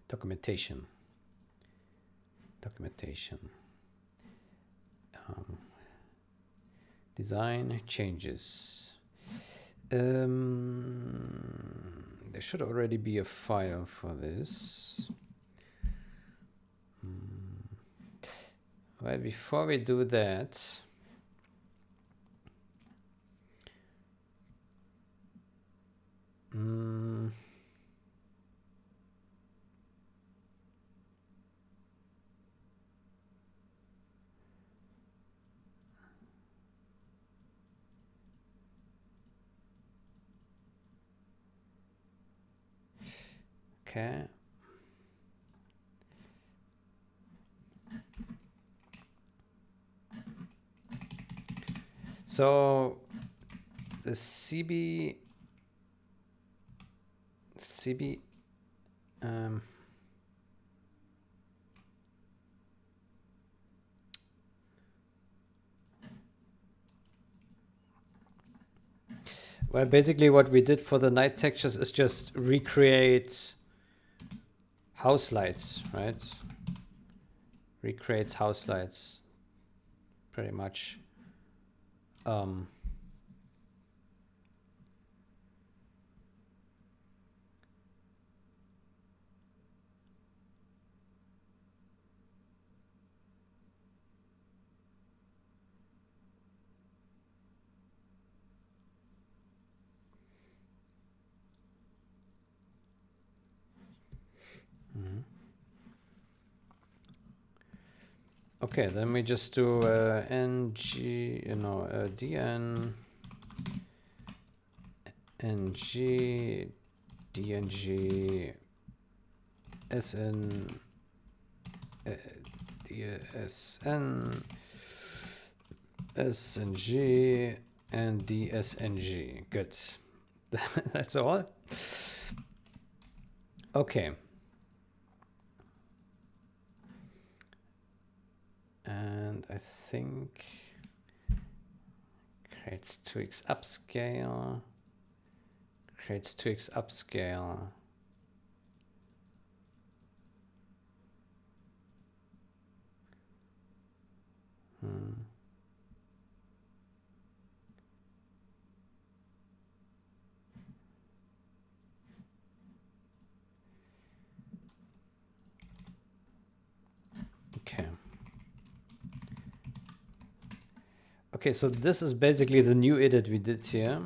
documentation. Design changes. There should already be a file for this. Well, before we do that, okay. So the CB well, basically what we did for the night textures is just recreate house lights, right? Recreates house lights pretty much. Okay, then we just do ng, dn, ng, dng, sn, dsn, sng, and dsng. Good. That's all. Okay. And I think creates 2x upscale. Creates 2x upscale. Okay. Okay, so this is basically the new edit we did here.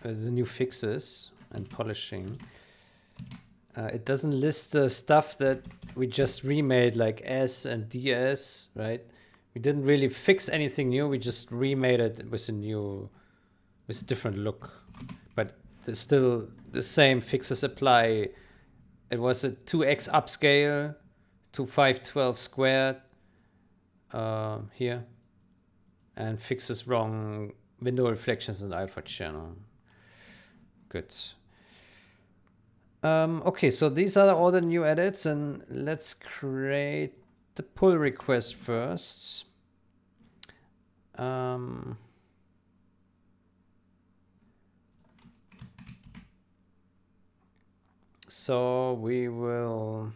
The new fixes and polishing. It doesn't list the stuff that we just remade, like S and DS, right? We didn't really fix anything new. We just remade it with a different look. But there's still the same fixes apply. It was a 2x upscale to 512 squared here. And fixes wrong window reflections and alpha channel. Good. Okay, so these are all the new edits, and let's create the pull request first. So we will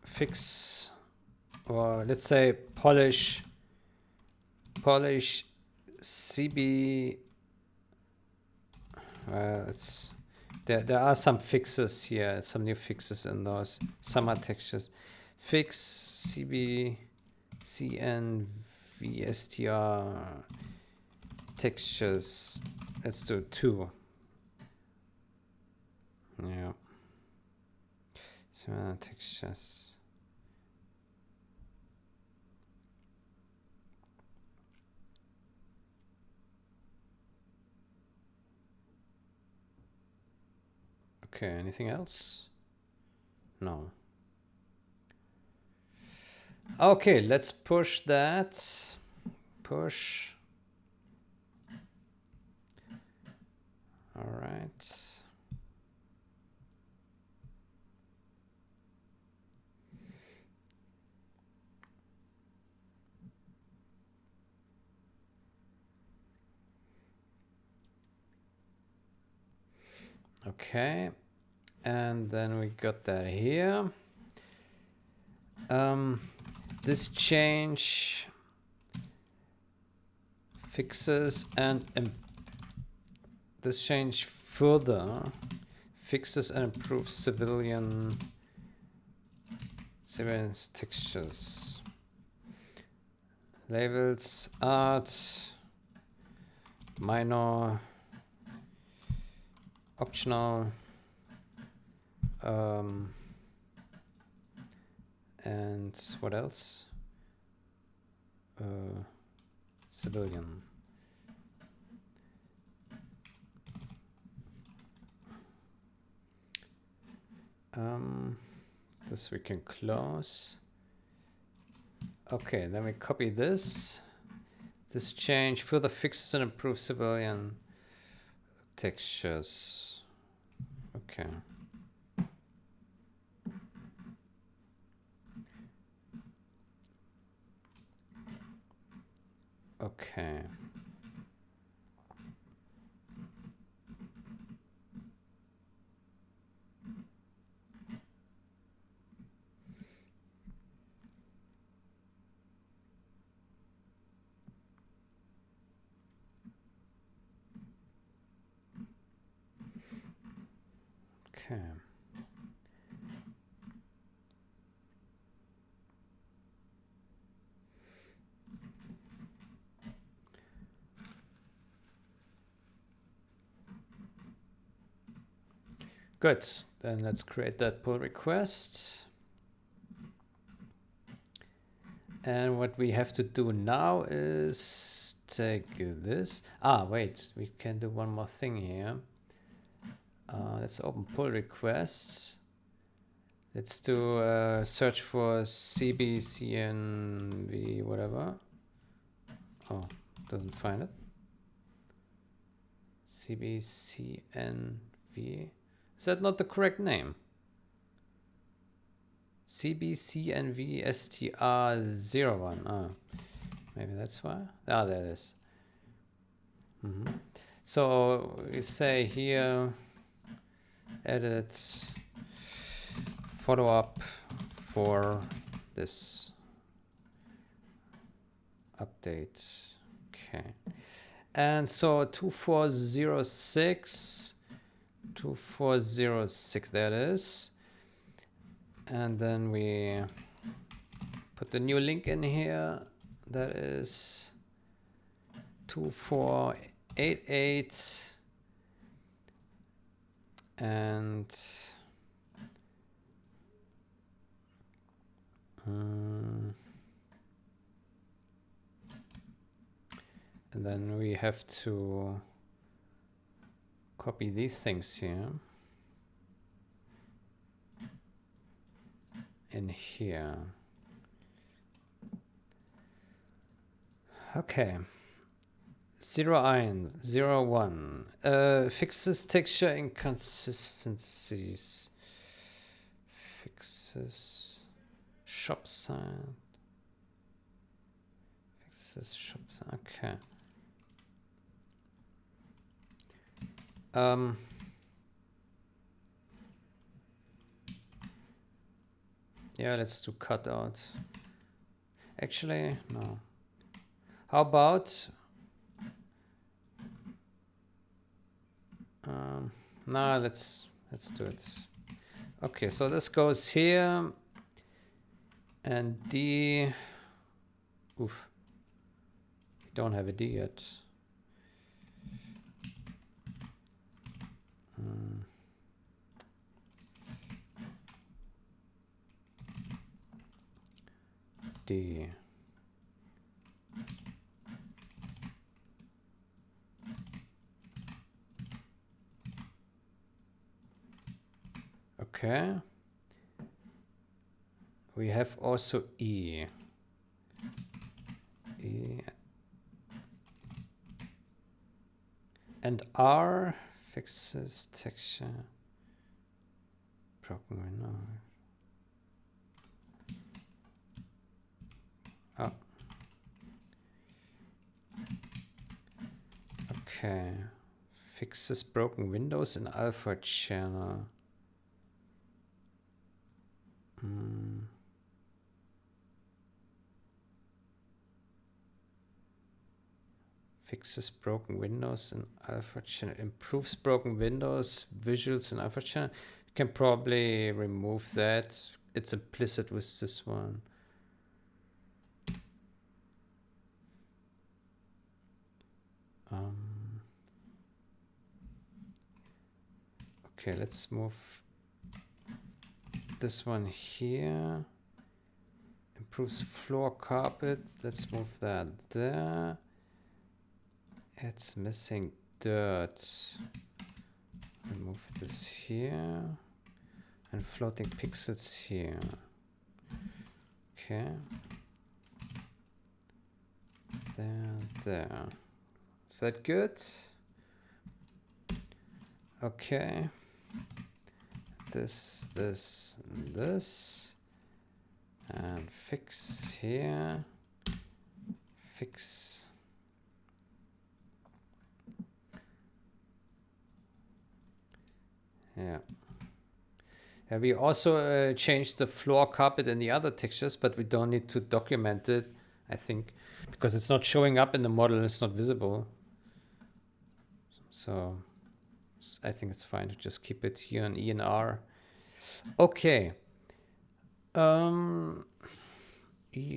fix or let's say polish CB. It's there are some fixes here, some new fixes in those summer textures. Fix cbcnvstr textures. Let's do 2. Yeah. So textures. Okay, anything else? No. Okay, let's push that. Push. All right. Okay, and then we got that here. This change fixes and this change further fixes and improves civilian textures. Labels, art, minor, optional, and what else? Civilian. This we can close. Okay, then we copy this. This change further fixes and improves civilian textures. Okay. Okay. Okay. Good. Then let's create that pull request. And what we have to do now is take this. Wait, we can do one more thing here. Let's open pull requests. Let's do a search for cbcnv whatever. Oh, doesn't find it. cbcnv. Is that not the correct name? cbcnvstr01. Oh, maybe that's why. There it is. So we say here, edit follow up for this update. Okay. And so 2406, 2406, that is. And then we put the new link in here. That is 2488. And then we have to copy these things here in here. Okay. 01. Fixes texture inconsistencies. Fixes shop sign. Fixes shop sign. Okay. Yeah, let's do cutout. Actually, no. How about... no, let's do it. Okay, so this goes here. And D... Oof. We don't have a D yet. D. Okay. We have also E. E. And R fixes texture. Broken window. Oh. Okay. Fixes broken windows in alpha channel. Fixes broken windows in alpha channel. Improves broken windows visuals in alpha channel. You can probably remove that. It's implicit with this one. Okay, let's move this one here. Improves floor carpet. Let's move that there. It's missing dirt. Remove this here. And floating pixels here. Okay. There. Is that good? Okay. This, and this. And fix here. Fix. Yeah. We also changed the floor carpet in the other textures, but we don't need to document it, I think, because it's not showing up in the model, it's not visible. So I think it's fine to just keep it here on E and R. Okay. E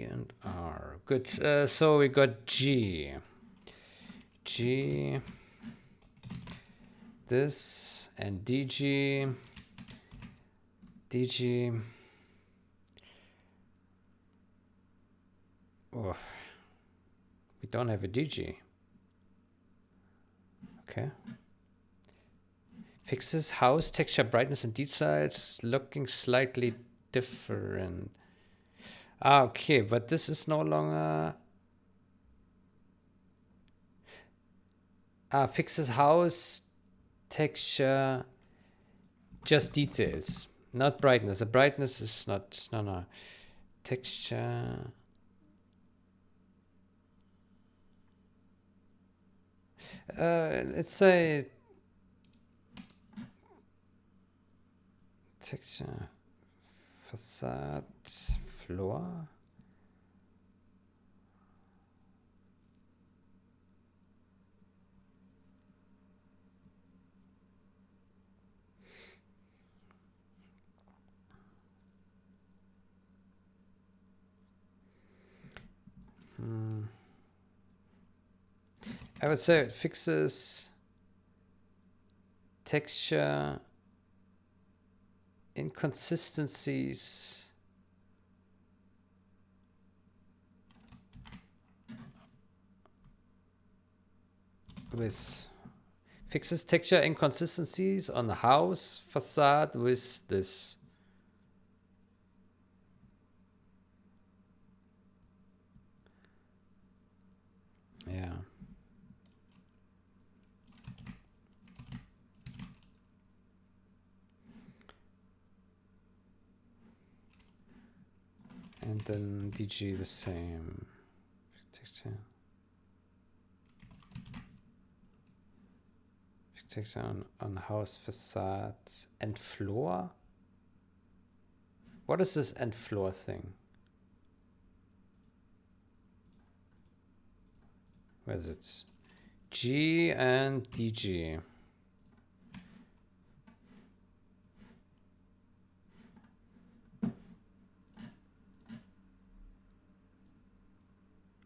and R. Good. So we got G. G. This and DG. DG. Oh, we don't have a DG. Okay. Fixes house texture, brightness, and details looking slightly different. Ah, okay, but this is no longer. Fixes house texture, just details, not brightness. The brightness is not. No. Texture. Let's say texture, facade, floor. I would say it fixes texture inconsistencies with fixes texture inconsistencies on the house facade with this. Yeah. And then DG the same. Texture. Texture on house facade and floor. What is this and floor thing? Where is it? G and DG.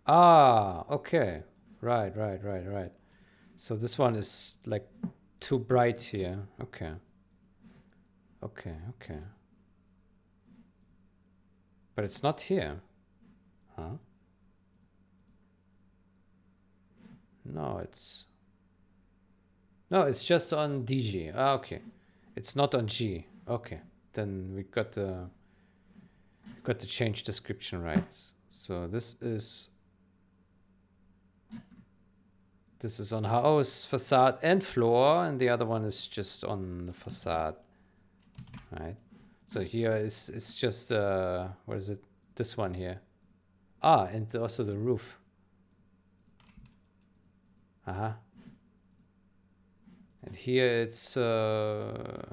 Ah, okay. Right. So this one is like too bright here. Okay. But it's not here. Huh? No, it's just on DG. Ah, okay. It's not on G. Okay. Then we got the change description right. So this is on house, facade, and floor, and the other one is just on the facade, right? So here is just what is it? This one here. Ah, and also the roof. And here it's okay.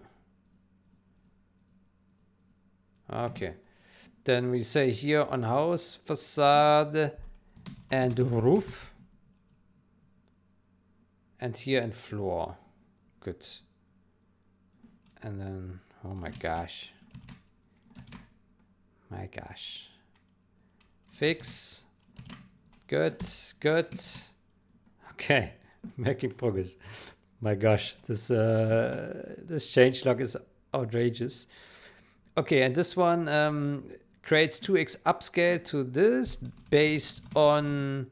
Then we say here on house, facade, and roof, and here and floor. Good. And then, oh my gosh. Fix. Good. Okay, making progress. My gosh, this changelog is outrageous. Okay, and this one creates 2x upscale to this based on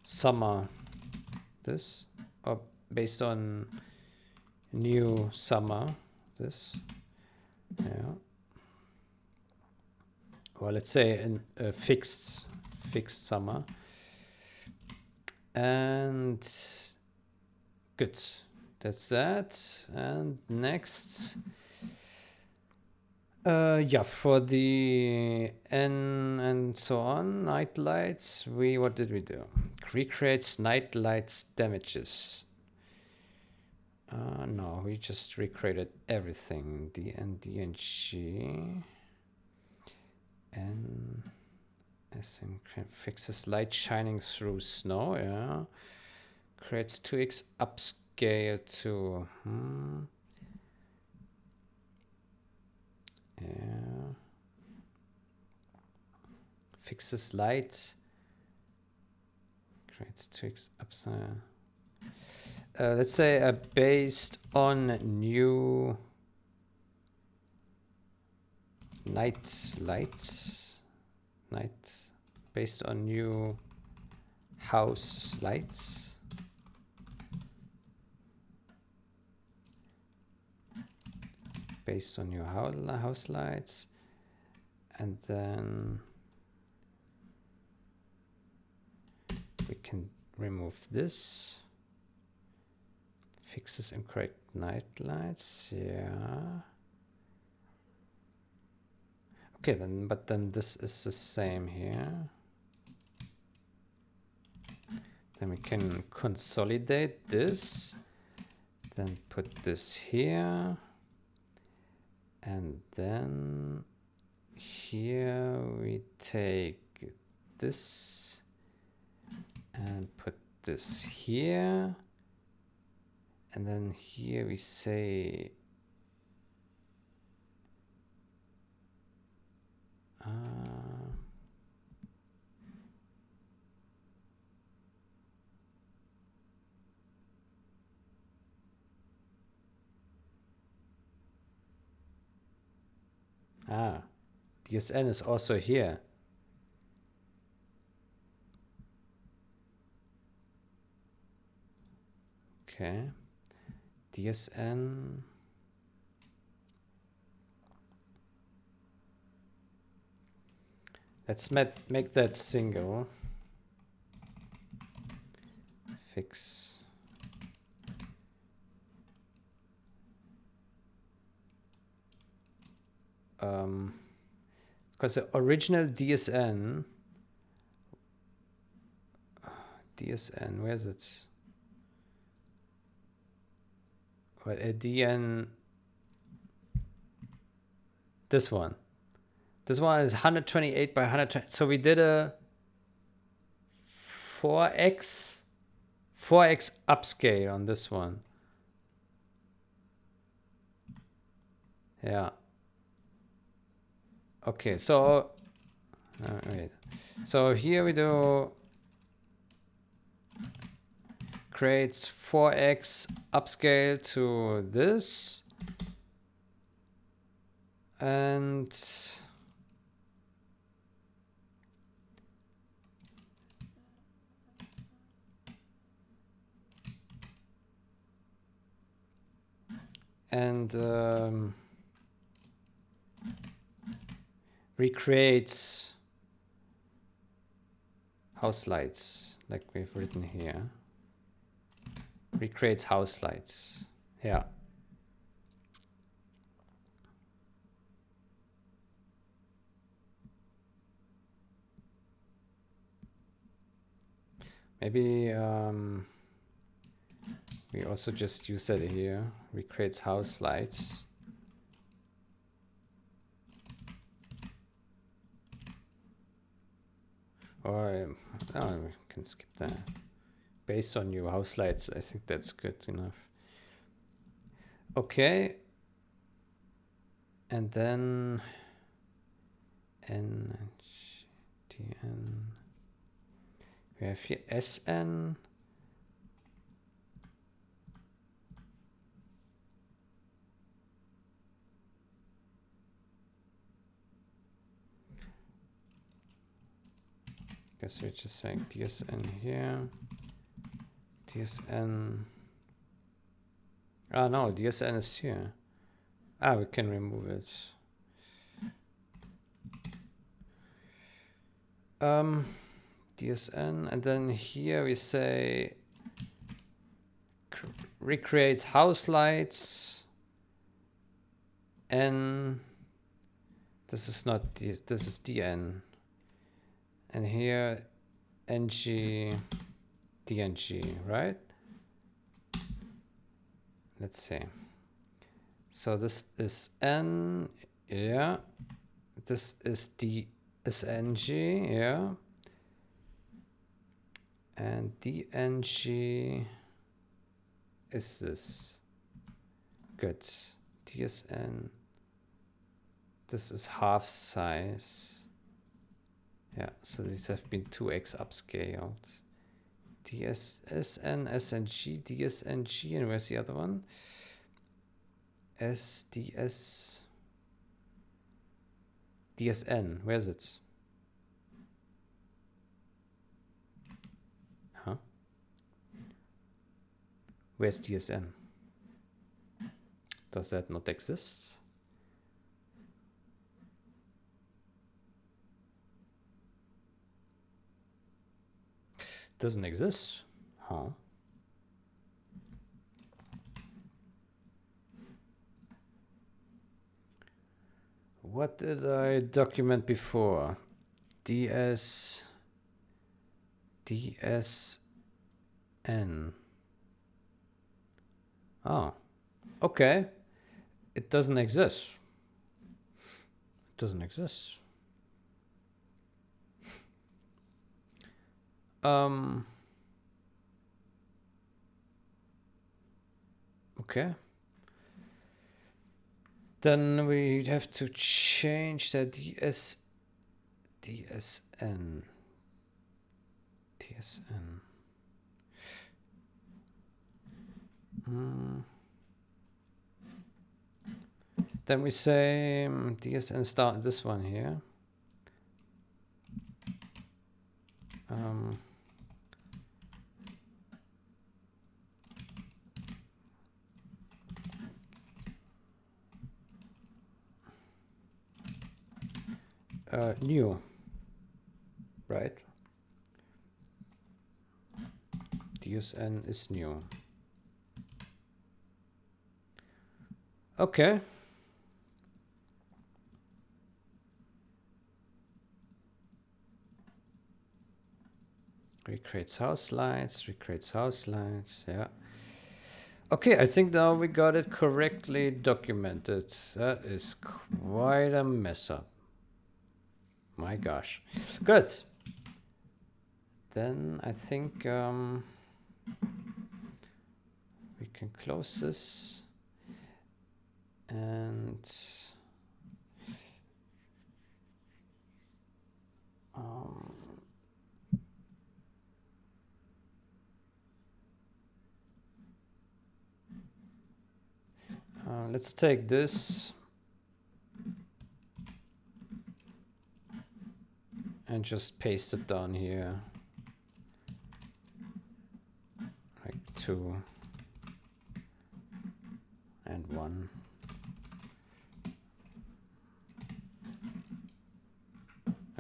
summer. This, or based on new summer. This, yeah. Or let's say a fixed summer. And good, that's that. And next, yeah, for the N and so on, night lights, what did we do? Recreates night lights damages. No, we just recreated everything. D and G. And SM fixes light shining through snow, yeah. Creates 2x upscale to yeah. Fixes light. Creates 2x upscale. Let's say based on new night lights. Based on new house lights. Based on new house lights. And then we can remove this. Fixes incorrect night lights, yeah. Okay, but then this is the same here. Then we can consolidate this. Then put this here. And then here we take this and put this here. And then here we say DSN is also here. Okay. DSN. Let's make that single. Fix. Because the original DSN, where is it? Well, DN, this one. This one is 128 by 120. So we did a 4x upscale on this one. Yeah. Okay, so wait. So here we do creates 4x upscale to this, and recreates house lights like we've written here. Recreates house lights. Yeah. Maybe we also just use that here. Recreates house lights. Or we can skip that. Based on your house lights, I think that's good enough. Okay. And then NTN. We have here SN. Guess we're just saying DSN here. DSN. Ah, no, DSN is here. Ah, we can remove it. DSN, and then here we say recreates house lights. N. This is not this is DN. And here NG DNG, right? Let's see. So this is N, yeah. This is DSNG, yeah. And DNG is this. Good. DSN. This is half size. Yeah, so these have been 2x upscaled. DSN, SNG, DSNG, and where's the other one? SDS, DSN, where's it? Huh? Where's DSN? Does that not exist? Doesn't exist? Huh? What did I document before? DSN. Oh, okay. It doesn't exist. It doesn't exist. Okay. Then we have to change the DSN. Then we say DSN start this one here. New, right? DSN is new. Okay. Recreates house lights, yeah. Okay, I think now we got it correctly documented. That is quite a mess up. My gosh. Good. Then I think we can close this. And let's take this and just paste it down here. Like 2 and 1.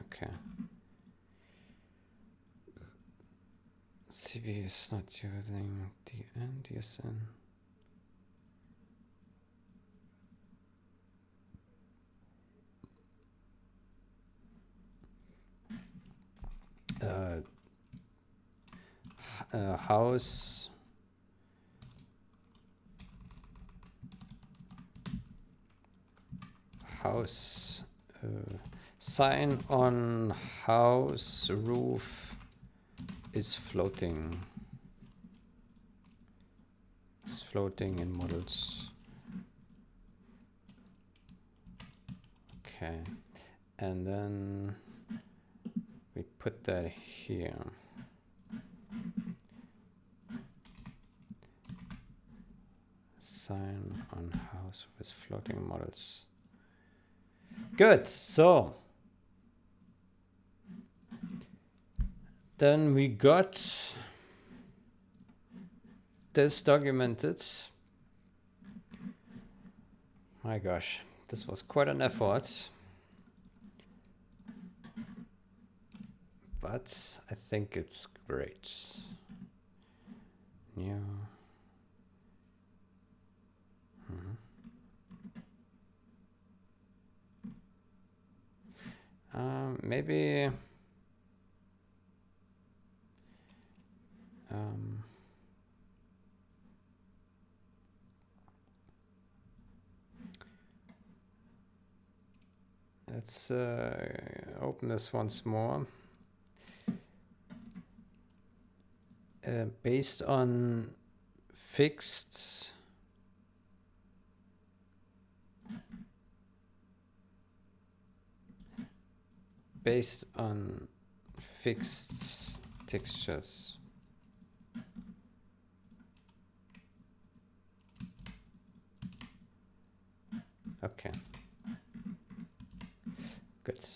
Okay. CB is not using DSN. House sign on house roof is floating. It's floating in models. Okay, and then we put that here. Sign on house with floating models. Good. So then we got this documented. My gosh, this was quite an effort. But I think it's great. New. Maybe let's open this once more. Based on fixed textures. Okay. Good.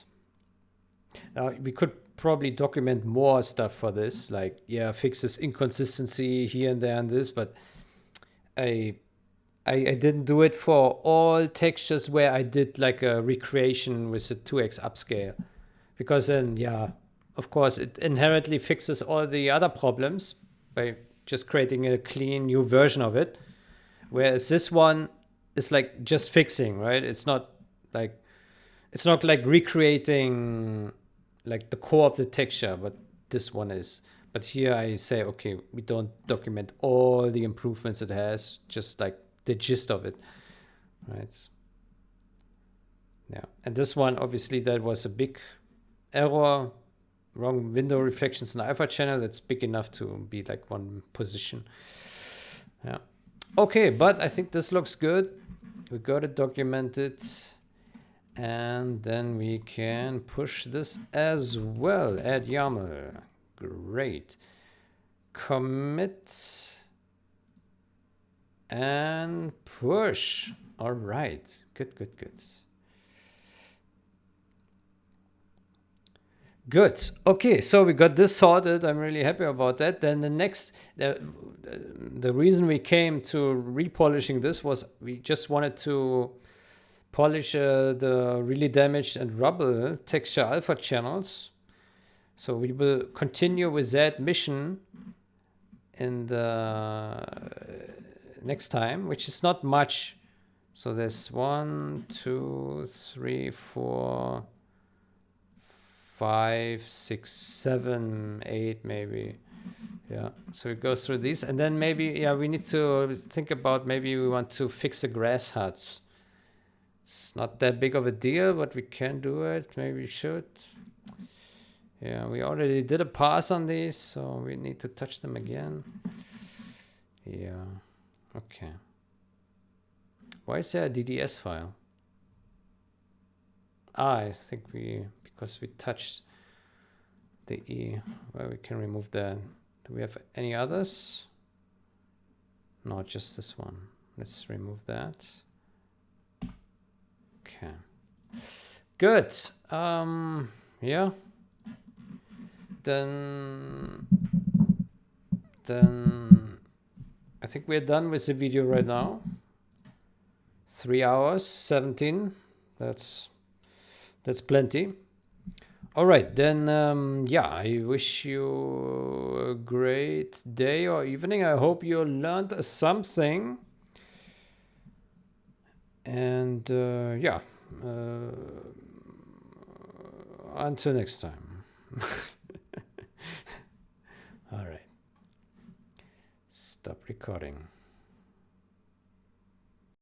Now we could probably document more stuff for this, like, yeah, fix this inconsistency here and there and this, but I didn't do it for all textures where I did like a recreation with a 2x upscale, because then, yeah, of course, it inherently fixes all the other problems by just creating a clean new version of it, whereas this one is like just fixing, right? It's not like recreating like the core of the texture, but this one is. But here I say, okay, we don't document all the improvements it has, just like the gist of it, right? Yeah, and this one, obviously, that was a big error, wrong window reflections in the alpha channel. That's big enough to be like one position. Yeah. Okay, but I think this looks good. We got it documented. And then we can push this as well. Add YAML. Great. Commit and push. All right. Good, good, good. Good. Okay, so we got this sorted. I'm really happy about that. Then the next, the reason we came to repolishing this was we just wanted to polish the really damaged and rubble texture alpha channels. So we will continue with that mission in the next time, which is not much. So there's 1, 2, 3, 4, 5, 6, 7, 8 maybe. Yeah, so we go through these, and then maybe, yeah, we need to think about, maybe we want to fix the grass huts. It's not that big of a deal, but we can do it. Maybe we should. Yeah, we already did a pass on these, so we need to touch them again. Yeah, okay. Why is there a DDS file? Ah, I think because we touched the E, well, we can remove that. Do we have any others? No, just this one. Let's remove that. Okay. Good. Yeah. Then I think we're done with the video right now. 3 hours 17. That's plenty. All right, then yeah, I wish you a great day or evening. I hope you learned something. And yeah, until next time. All right. Stop recording.